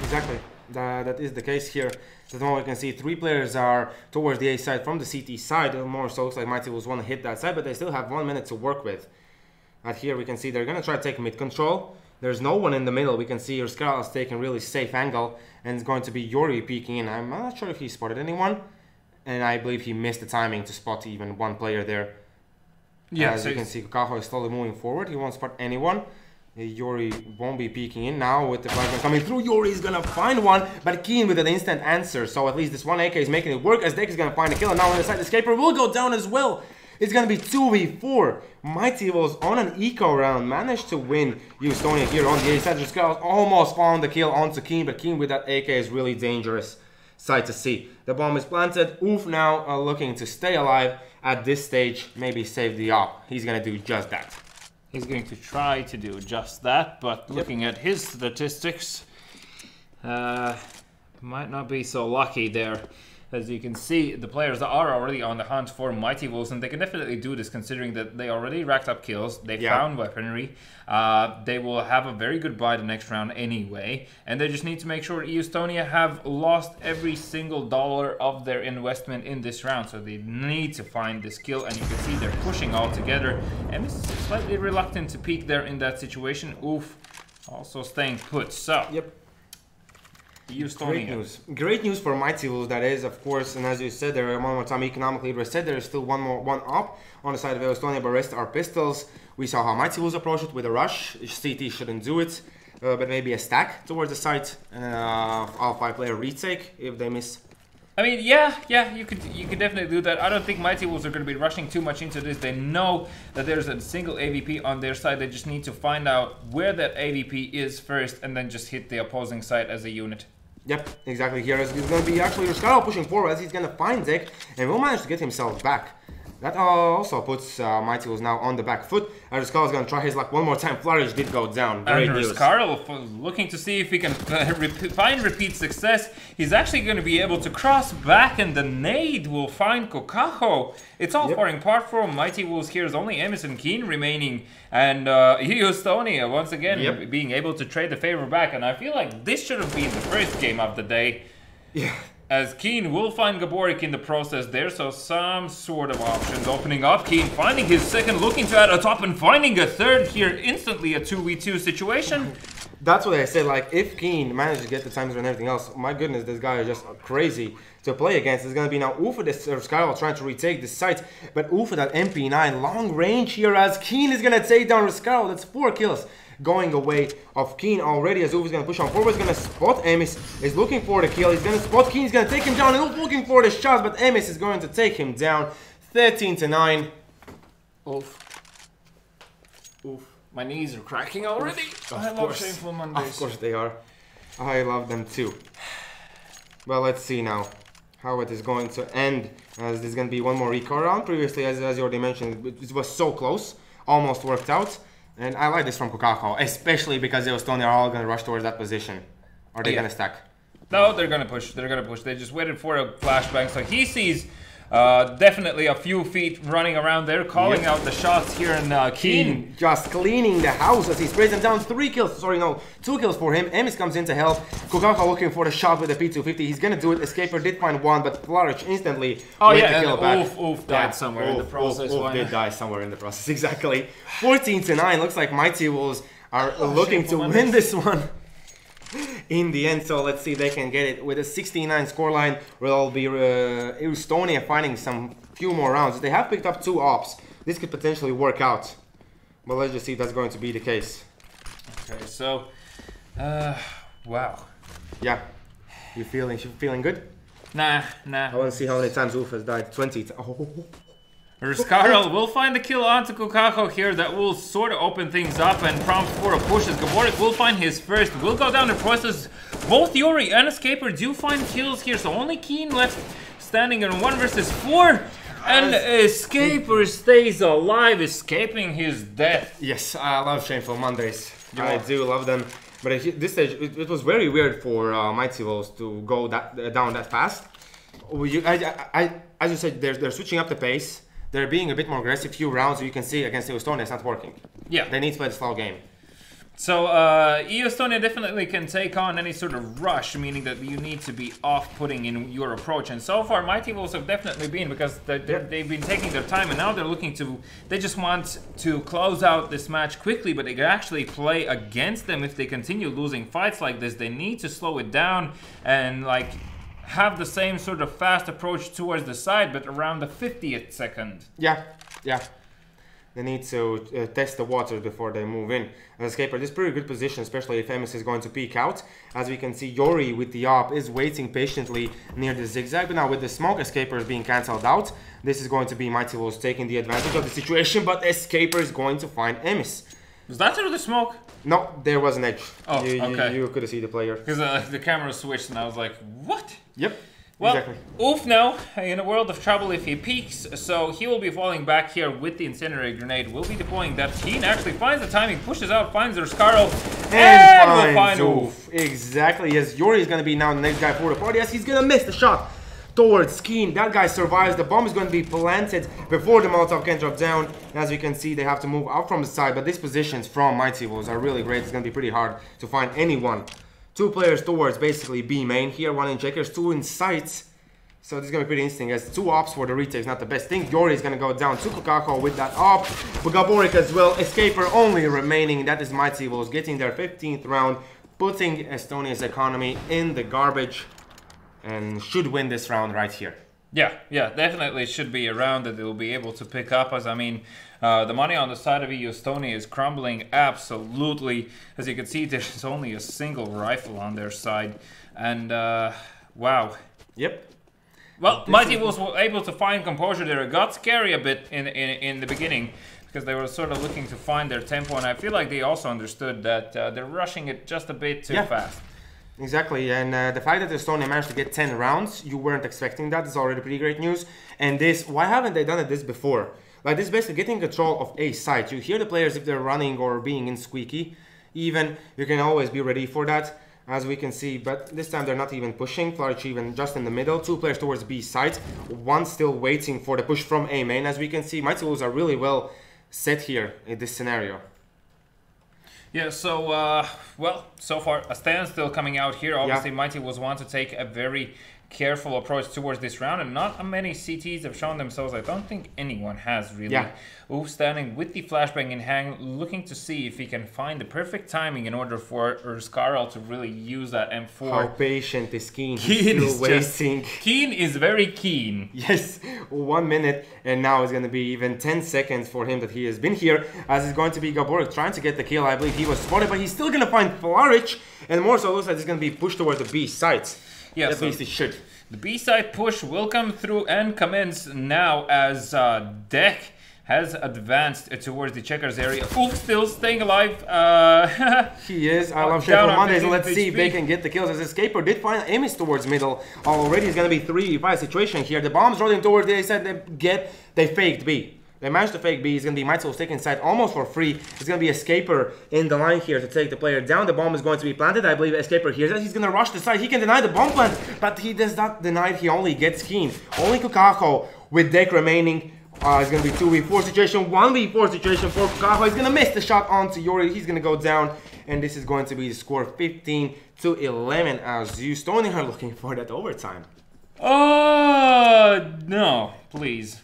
exactly. That is the case here. So the moment we can see 3 players are towards the A side from the CT side. More so looks like Mighty Wolves want to hit that side, but they still have 1 minute to work with. And here we can see they're going to try to take mid control. There's no one in the middle. We can see Ruskarl is taking really safe angle, and it's going to be Yori peeking in. I'm not sure if he spotted anyone, and I believe he missed the timing to spot even 1 player there. Yeah, as you can see, Kokaho is slowly moving forward. He won't spot anyone. Yori won't be peeking in now with the flashbang coming through. Yori is gonna find one, but Keen with an instant answer. So at least this 1 AK is making it work, as Deck is gonna find a kill, and now on the side, the Escaper will go down as well. It's gonna be 2v4. Mighty Wolves on an eco round managed to win Estonia here on the A side. Ruskarl almost found the kill onto Keen, but Keen with that AK is really dangerous. Sight to see. The bomb is planted. Oof now looking to stay alive at this stage. Maybe save the op. He's gonna do just that. He's going to try to do just that, but looking at his statistics, might not be so lucky there. As you can see, the players are already on the hunt for Mighty Wolves, and they can definitely do this considering that they already racked up kills, they found weaponry, they will have a very good buy the next round anyway, and they just need to make sure Estonia have lost every single dollar of their investment in this round, so they need to find this kill, and you can see they're pushing all together, and this is slightly reluctant to peek there in that situation. Oof, also staying put, so... Great news for Mighty Wolves, that is, of course, and as you said, they're one more time economically reset. There is still one up on the side of Estonia, but rest are pistols. We saw how Mighty Wolves approach it with a rush. CT shouldn't do it, but maybe a stack towards the site, all 5-player retake if they miss. I mean, yeah, you could definitely do that. I don't think Mighty Wolves are going to be rushing too much into this. They know that there's a single AVP on their side. They just need to find out where that AVP is first, and then just hit the opposing side as a unit. Yep, exactly. Here is going to be actually Ruskarov pushing forward as he's going to find Zek and will manage to get himself back. That also puts Mighty Wolves now on the back foot. Ruskarov is going to try his luck one more time. Flourish did go down. Great news. Ruskarov looking to see if he can find repeat success. He's actually going to be able to cross back, and the nade will find Kokaho. It's all falling apart for Mighty Wolves. Here's only Emis and Keen remaining, and Estonia once again being able to trade the favor back. And I feel like this should have been the first game of the day. Yeah. As Keen will find Gaborik in the process there, so some sort of options opening up. Keen finding his second, looking to add a top and finding a third here, instantly a 2v2 situation. That's what I said, like, if Keen manages to get the times and everything else, my goodness, this guy is just crazy to play against. It's going to be now Ufa, this Ruskarov trying to retake the site, but Ufa, that MP9, long range here as Keen is going to take down Ruskarov. That's 4 kills going away of Keen already, as Ufa is going to push on forward. He's going to spot Emis, is looking for the kill. He's going to spot Keen, he's going to take him down, and looking for the shots, but Emis is going to take him down. 13-9. Oof. Oof. My knees are cracking already. I love Shameful Mondays. Of course they are. I love them too. Well, let's see now how it is going to end, as there's going to be one more recall round. Previously, as you already mentioned, it was so close, almost worked out. And I like this from Kokaho, especially because Estonia are all going to rush towards that position. Are they going to stack? No, they're going to push. They're going to push. They just waited for a flashbang. So he sees definitely a few feet running around there, calling out the shots here. And Keen just cleaning the house as he sprays them down. 3 kills. Sorry, no, 2 kills for him. Emis comes in to help. Kokaho looking for the shot with the P250. He's going to do it. Escaper did find one, but Flourish instantly the kill back. Oof died somewhere in the process. Oof did die somewhere in the process, exactly. 14-9. Looks like Mighty Wolves are looking to win this one in the end. So let's see if they can get it with a 69 scoreline. Will be Estonia finding some few more rounds. They have picked up 2 ops. This could potentially work out, but let's just see if that's going to be the case. Okay, so wow. Yeah, you feeling good? Nah. I want to see how many times Ulf has died. 20. Ruskarov will find the kill onto Kokaho here. That will sort of open things up and prompt for a push, as Gaborik will find his first. Will go down the process. Both Yuri and Escaper do find kills here, so only Keen left standing in 1 versus 4. And Escaper stays alive, escaping his death. Yes, I love Shameful Mondays. I do love them. But at this stage, it was very weird for Mighty Wolves to go down that fast. As you said, they're switching up the pace. They're being a bit more aggressive. Few rounds you can see against Estonia, it's not working. Yeah. They need to play the slow game. So Estonia definitely can take on any sort of rush, meaning that you need to be off-putting in your approach. And so far, Mighty Wolves have definitely been, because they've been taking their time, and now they're looking to, they just want to close out this match quickly, but they can actually play against them if they continue losing fights like this. They need to slow it down and like have the same sort of fast approach towards the side, but around the 50th second. Yeah. They need to test the waters before they move in. As Escaper, this is pretty good position, especially if MS is going to peek out. As we can see, Yori with the op is waiting patiently near the zigzag, but now with the smoke, Escaper is being cancelled out. This is going to be Mighty Wolves taking the advantage of the situation, but Escaper is going to find MS. Was that through the smoke? No, there was an edge. Oh, okay. You could see the player. Because the camera switched and I was like, what? Yep. Well, exactly. Oof now in a world of trouble if he peeks, so he will be falling back here with the incendiary grenade. We'll be deploying that. Keen actually finds the timing, pushes out, finds Ruskarov, and will find Oof. Exactly, yes. Yori is going to be now the next guy for the party, as he's going to miss the shot towards Keen. That guy survives. The bomb is going to be planted before the Molotov can drop down. As you can see, they have to move out from the side, but these positions from Mighty Wolves are really great. It's going to be pretty hard to find anyone. 2 players towards basically B main here, 1 in checkers, 2 in sights. So this is going to be pretty interesting, as 2 ops for the retake is not the best thing. Yori is going to go down to Kokako with that op. Gaborik as well, Escaper only remaining. That is Mighty Wolves getting their 15th round, putting Estonia's economy in the garbage, and should win this round right here. Yeah, definitely should be a round that they'll be able to pick up, as I mean, the money on the side of EU Estonia is crumbling absolutely. As you can see, there's only a single rifle on their side, and wow. Yep. Well, Mighty Wolves were able to find composure there. It got scary a bit in the beginning, because they were sort of looking to find their tempo, and I feel like they also understood that they're rushing it just a bit too fast. Exactly, and the fact that Estonia managed to get 10 rounds, you weren't expecting that. Is already pretty great news. And this, why haven't they done this before? Like, this basically getting control of a site. You hear the players if they're running or being in squeaky. Even, you can always be ready for that, as we can see. But this time they're not even pushing. Flourish even just in the middle. 2 players towards B site. 1 still waiting for the push from A main. As we can see, Mighty Wolves are really well set here in this scenario. Yeah, so, well, so far a standstill coming out here. Obviously, Mighty Wolves want to take a very careful approach towards this round, and not many CTs have shown themselves. I don't think anyone has really. Oof, standing with the flashbang in hand, looking to see if he can find the perfect timing in order for Skarl to really use that M4. How patient is Keen? Keen is waiting. Keen is very keen. Yes, 1 minute, and now it's going to be even 10 seconds for him that he has been here, as it's going to be Gaborik trying to get the kill. I believe he was spotted, but he's still going to find Flourish, and more so looks like it's going to be pushed towards the B site. Yeah, at least it should. The B side push will come through and commence now, as Deck has advanced towards the checkers area. Oof, still staying alive. He is. I love Share for Mondays. Let's see if they can get the kills, as Escaper did find Amis towards middle. Already it's going to be 3v5 situation here. The bombs rolling towards, they said they faked B. They managed to fake B. It's going to be Mighty Wolves taking side almost for free. It's going to be Escaper in the line here to take the player down. The bomb is going to be planted. I believe Escaper hears that. He's going to rush the side. He can deny the bomb plant, but he does not deny it. He only gets Keen. Only Kokako with Deck remaining. It's going to be 2v4 situation, 1v4 situation for Kokako. He's going to miss the shot onto Yori. He's going to go down, and this is going to be the score 15-11, as Estonia are looking for that overtime. No, please.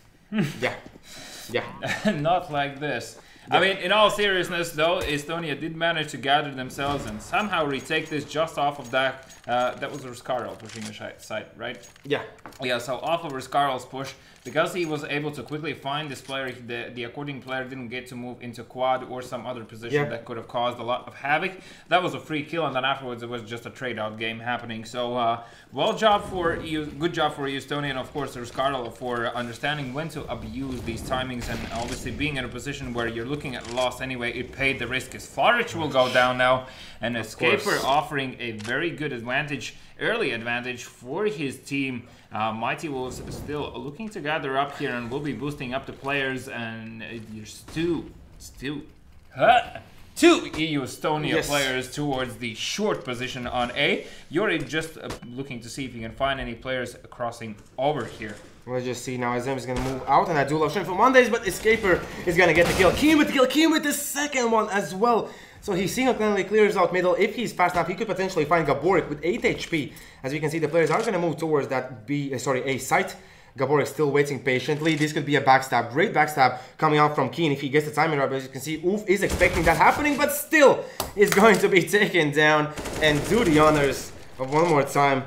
Yeah. Not like this. I mean, in all seriousness, though, Estonia did manage to gather themselves and somehow retake this just off of that. That was Skarl pushing the side, right? Yeah. Yeah, so off of Skarl's push, because he was able to quickly find this player, the according player didn't get to move into quad or some other position that could have caused a lot of havoc. That was a free kill, and then afterwards it was just a trade-out game happening. So, good job for Estonia, and of course Skarl for understanding when to abuse these timings, and obviously being in a position where you're looking at loss anyway, it paid the risk, as Flourish will go down now, and Escaper offering a very good early advantage for his team. Mighty Wolves still looking to gather up here, and will be boosting up the players, and there's two EU Estonia players towards the short position on A. Yuri just looking to see if he can find any players crossing over here. We'll just see now. Azem is going to move out, and I do love Shrimp for Mondays, but Escaper is going to get the kill. Keen with the kill, Keen with the second one as well. So he single-handedly clears out middle. If he's fast enough, he could potentially find Gaborik with 8 HP. As we can see, the players are going to move towards that A site. Gaborik still waiting patiently. This could be a backstab. Great backstab coming out from Keen if he gets the timing right. But as you can see, Oof is expecting that happening, but still is going to be taken down. And do the honors of one more time.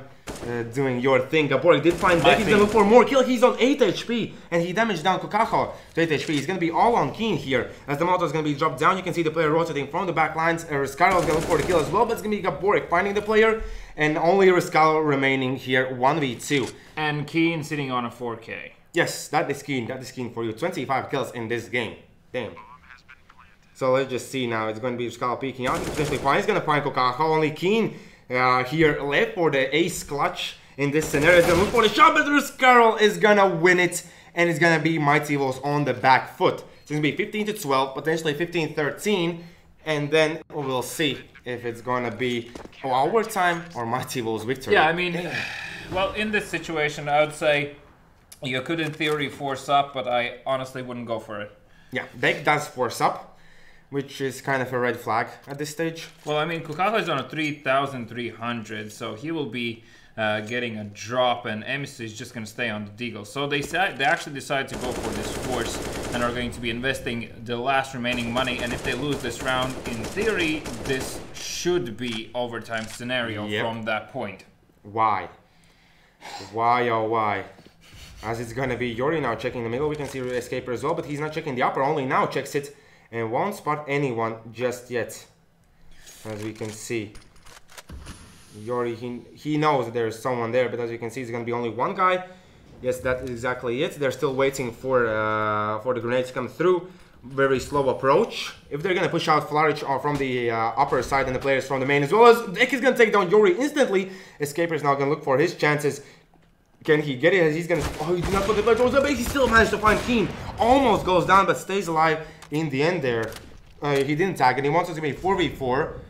Doing your thing. Gaborik did find that. He's gonna look for more kill. He's on 8 HP, and he damaged down Kokako to 8 HP. He's gonna be all on Keen here, as the Molotov is gonna be dropped down. You can see the player rotating from the back lines. Skarl is gonna look for the kill as well, but it's gonna be Gaborik finding the player, and only Skarl remaining here, 1v2. And Keen sitting on a 4K. Yes, that is Keen. That is Keen for you. 25 kills in this game. Damn. So let's just see now. It's gonna be Skarl peeking out. He's gonna find Kokako. Only Keen here left for the ace clutch in this scenario. He's gonna look for the shot, but Skarl is gonna win it, and it's gonna be Mighty Wolves on the back foot. So it's gonna be 15-12, potentially 15-13, and then we'll see if it's gonna be overtime or Mighty Wolves victory. Yeah, I mean, Well, in this situation, I would say you could, in theory, force up, but I honestly wouldn't go for it. Yeah, Beck does force up, which is kind of a red flag at this stage. Well, I mean, Kukala is on a 3,300, so he will be getting a drop, and Emis is just going to stay on the deagle. So they actually decide to go for this force and are going to be investing the last remaining money. And if they lose this round, in theory, this should be overtime scenario from that point. Why? Why, oh why? As it's gonna be Yori now checking the middle. We can see Escaper as well, but he's not checking the upper, only now checks it and won't spot anyone just yet. As we can see, Yori, he knows that there's someone there, but as you can see, it's gonna be only one guy. Yes, that is exactly it. They're still waiting for the grenades to come through. Very slow approach. If they're gonna push out Flaric from the upper side and the players from the main as well, as Ek is gonna take down Yori instantly. Escaper is now gonna look for his chances. Can he get it? He's gonna. Oh, he did not put the flare goes up, but he still managed to find Keen. Almost goes down, but stays alive in the end there. He didn't tag it. He wants it to be 4v4,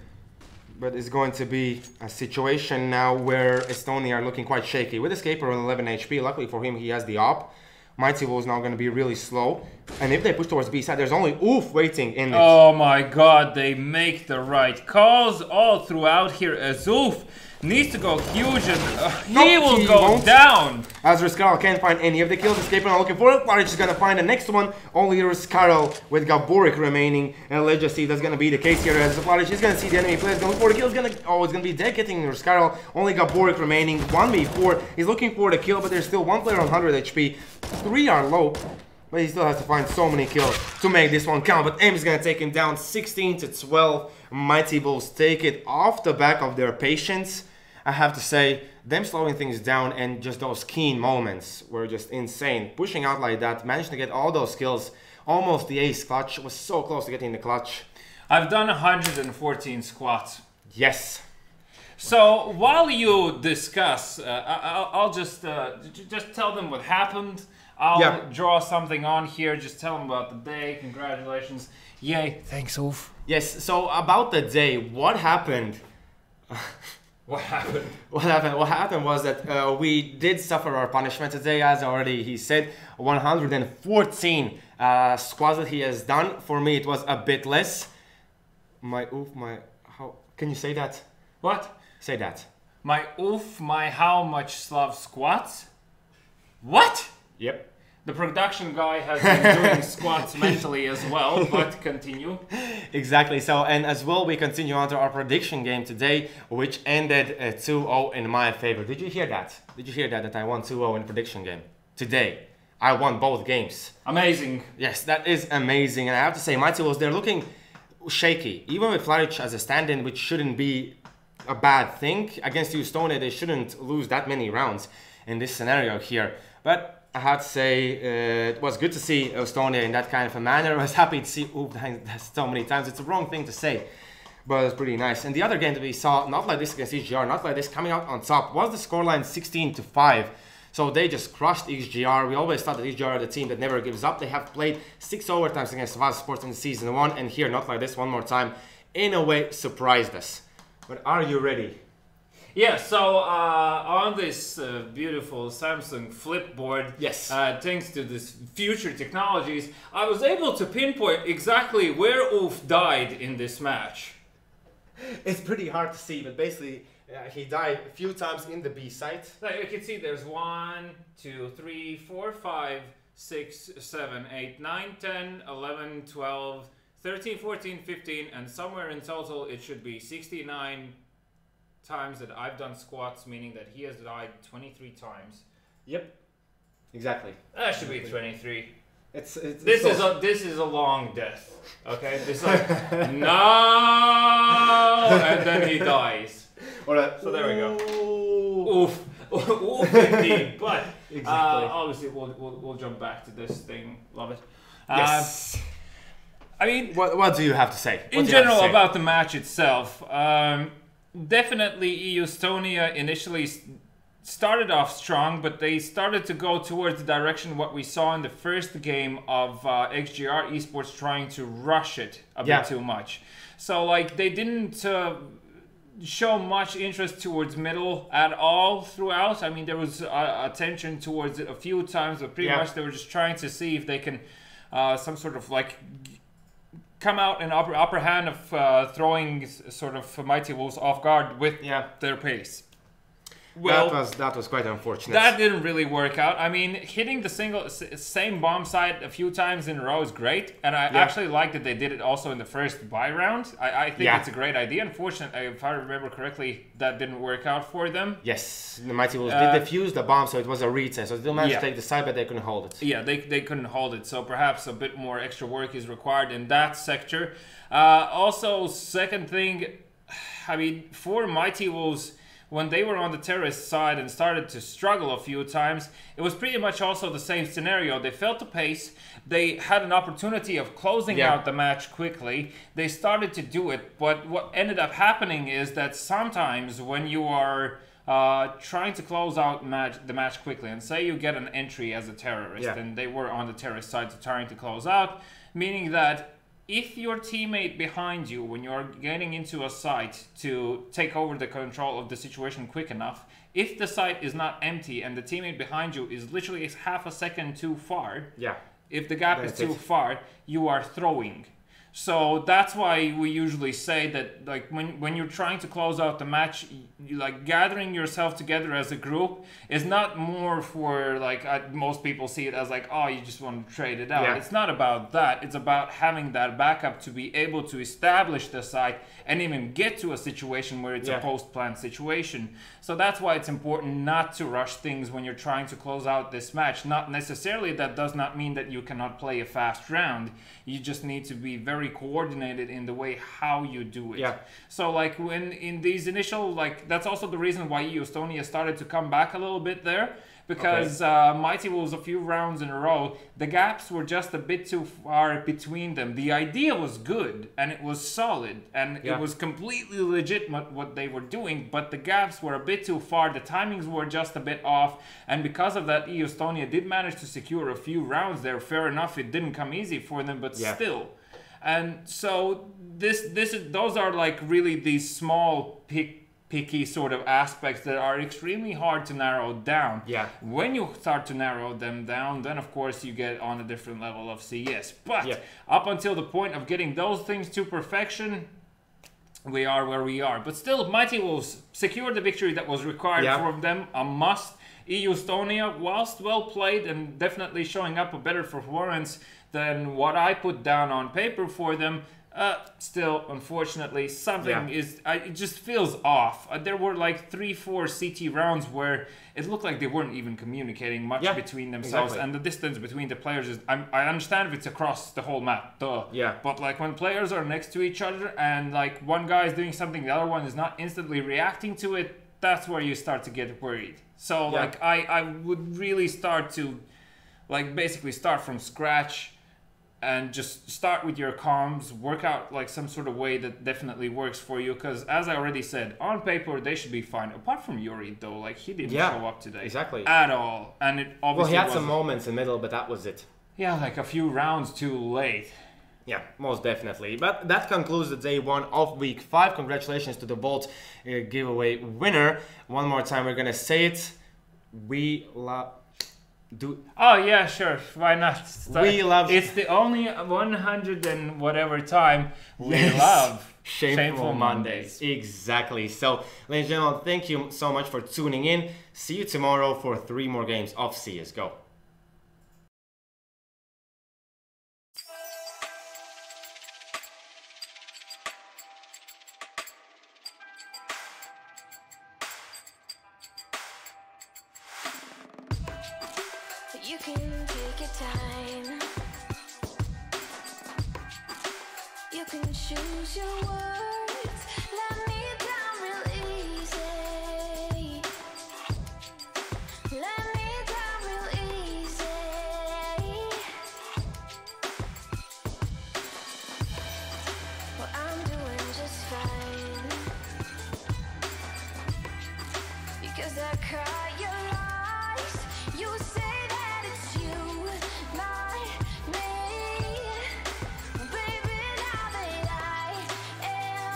but it's going to be a situation now where Estonia are looking quite shaky. With Escaper on 11 HP, luckily for him, he has the op. Mighty Bull is now going to be really slow. And if they push towards B side, there's only Oof waiting in it. Oh my god, they make the right calls all throughout here as Oof needs to go huge and he will go down. As Riscarl can't find any of the kills, Escaper not looking for it. Flaric is going to find the next one. Only Riscarl with Gaborik remaining. And let's just see if that's going to be the case here. As Flaric is going to see the enemy players going for the kill. It's going to be dead getting Riscarl. Only Gaborik remaining. 1v4. He's looking for the kill, but there's still one player on 100 HP. 3 are low. But he still has to find so many kills to make this one count. But Aim is going to take him down 16-12. Mighty Bulls take it off the back of their patience. I have to say, them slowing things down and just those keen moments were just insane. Pushing out like that, managed to get all those kills. Almost the ace clutch. Was so close to getting the clutch. I've done 114 squats. Yes. So while you discuss, I'll just tell them what happened. I'll draw something on here. Just tell them about the day. Congratulations. Yay. Thanks, Oof. Yes, so about the day, what happened? What happened? What happened was that we did suffer our punishment today, as already he said. 114 squats that he has done. For me, it was a bit less. How can you say that? What? Say that. My oof, my how much Slav squats? What? Yep. The production guy has been doing squats mentally as well, but continue. Exactly. So, and as well, we continue on to our prediction game today, which ended 2-0 in my favor. Did you hear that? Did you hear that I won 2-0 in prediction game today? I won both games. Amazing. Yes, that is amazing. And I have to say, Mighty Wolves, they're looking shaky. Even with Flaric as a stand-in, which shouldn't be a bad thing. Against Estonia, they shouldn't lose that many rounds in this scenario here. But I have to say, it was good to see Estonia in that kind of a manner. I was happy to see so many times. It's the wrong thing to say, but it's pretty nice. And the other game that we saw, not like this against XGR, not like this, coming out on top, was the scoreline 16-5. So they just crushed XGR. We always thought that XGR are the team that never gives up. They have played 6 overtimes against Vaz Sports in Season 1, and here, not like this, one more time, in a way, surprised us. But are you ready? Yeah, so on this beautiful Samsung Flip board, yes, thanks to this future technologies, I was able to pinpoint exactly where Oof died in this match. It's pretty hard to see, but basically he died a few times in the B site. Like you can see there's 1, 2, 3, 4, 5, 6, 7, 8, 9, 10, 11, 12, 13, 14, 15, and somewhere in total it should be 69 times that I've done squats, meaning that he has died 23 times. Yep, exactly. That should be 23. This is a long death. Okay, this is like no, and then he dies. Alright. So there we go. Oof, oof indeed. But exactly. Obviously we'll jump back to this thing. Love it. Yes. I mean, what do you have to say? In general about the match itself? Definitely Estonia initially started off strong, but they started to go towards the direction what we saw in the first game of XGR eSports trying to rush it a bit too much. So like they didn't show much interest towards middle at all throughout. I mean, there was attention towards it a few times, but pretty much they were just trying to see if they can some sort of like come out in upper hand of throwing sort of Mighty Wolves off guard with their pace. Well, that was quite unfortunate. That didn't really work out. I mean, hitting the same bomb site a few times in a row is great, and I actually like that they did it also in the first buy round. I think it's a great idea. Unfortunately, if I remember correctly, that didn't work out for them. Yes, the Mighty Wolves did defuse the bomb, so it was a retake. So they still managed to take the side, but they couldn't hold it. Yeah, they couldn't hold it. So perhaps a bit more extra work is required in that sector. Also, second thing, I mean, for Mighty Wolves, when they were on the terrorist side and started to struggle a few times, it was pretty much also the same scenario. They felt the pace. They had an opportunity of closing out the match quickly. They started to do it, but what ended up happening is that sometimes when you are trying to close out the match quickly, and say you get an entry as a terrorist, and they were on the terrorist side trying to close out, meaning that if your teammate behind you, when you're getting into a site to take over the control of the situation quick enough, if the site is not empty and the teammate behind you is literally half a second too far, if the gap is too far, you are throwing. So that's why we usually say that, like, when you're trying to close out the match, like gathering yourself together as a group is not more for like most people see it as like, oh, you just want to trade it out. It's not about that. It's about having that backup to be able to establish the site and even get to a situation where it's a post-planned situation. So that's why it's important not to rush things when you're trying to close out this match. Not necessarily, that does not mean that you cannot play a fast round. You just need to be very coordinated in the way how you do it. So like when in these initial, like, that's also the reason why Estonia started to come back a little bit there, because Mighty Wolves a few rounds in a row, the gaps were just a bit too far between them. The idea was good and it was solid and it was completely legitimate what they were doing, but the gaps were a bit too far, the timings were just a bit off, and because of that, Estonia did manage to secure a few rounds there. Fair enough, it didn't come easy for them, but still. And so those are like really these small picky sort of aspects that are extremely hard to narrow down. When you start to narrow them down, then of course you get on a different level of CS. But up until the point of getting those things to perfection, we are where we are. But still, Mighty Wolves secured the victory that was required from them, a must. Estonia, whilst well played and definitely showing up a better performance than what I put down on paper for them, still, unfortunately, something it just feels off. There were like 3-4 CT rounds where it looked like they weren't even communicating much between themselves, and the distance between the players is, I understand if it's across the whole map, but like when players are next to each other and like one guy is doing something, the other one is not instantly reacting to it, that's where you start to get worried. So like I would really start to like basically start from scratch and just start with your comms, work out like some sort of way that definitely works for you, because as I already said, on paper they should be fine. Apart from Yuri though, like he didn't show up today at all, and it obviously he had some moments in the middle, but that was it. Like a few rounds too late. Most definitely. But that concludes the day 1 of week 5. Congratulations to the Vault giveaway winner. One more time, we're gonna say it. We love. Oh yeah, sure. Why not? We love. It's the only 100 and whatever time we love Shameful Mondays. Exactly. So, ladies and gentlemen, thank you so much for tuning in. See you tomorrow for 3 more games of CSGO. You can take your time. You can choose your words. Let me down real easy. Let me down real easy. Well, I'm doing just fine, because I caught your lies. You say baby, now that I am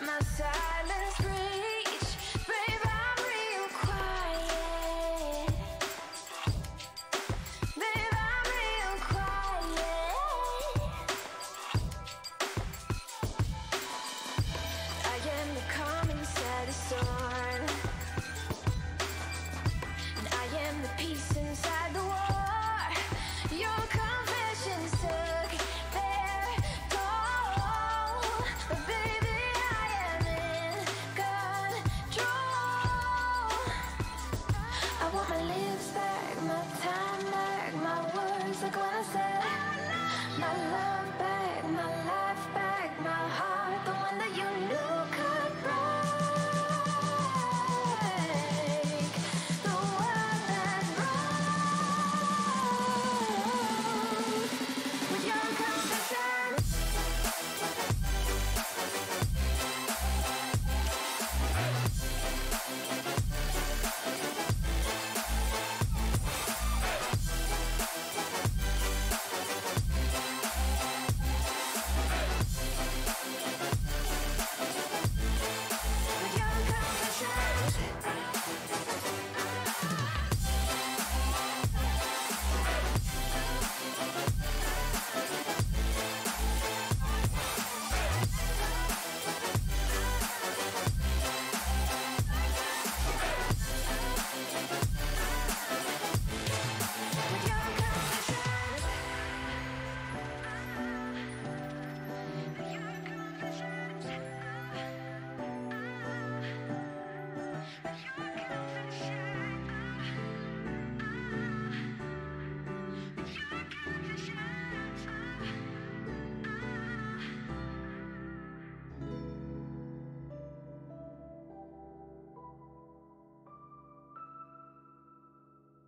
Let my silence ring.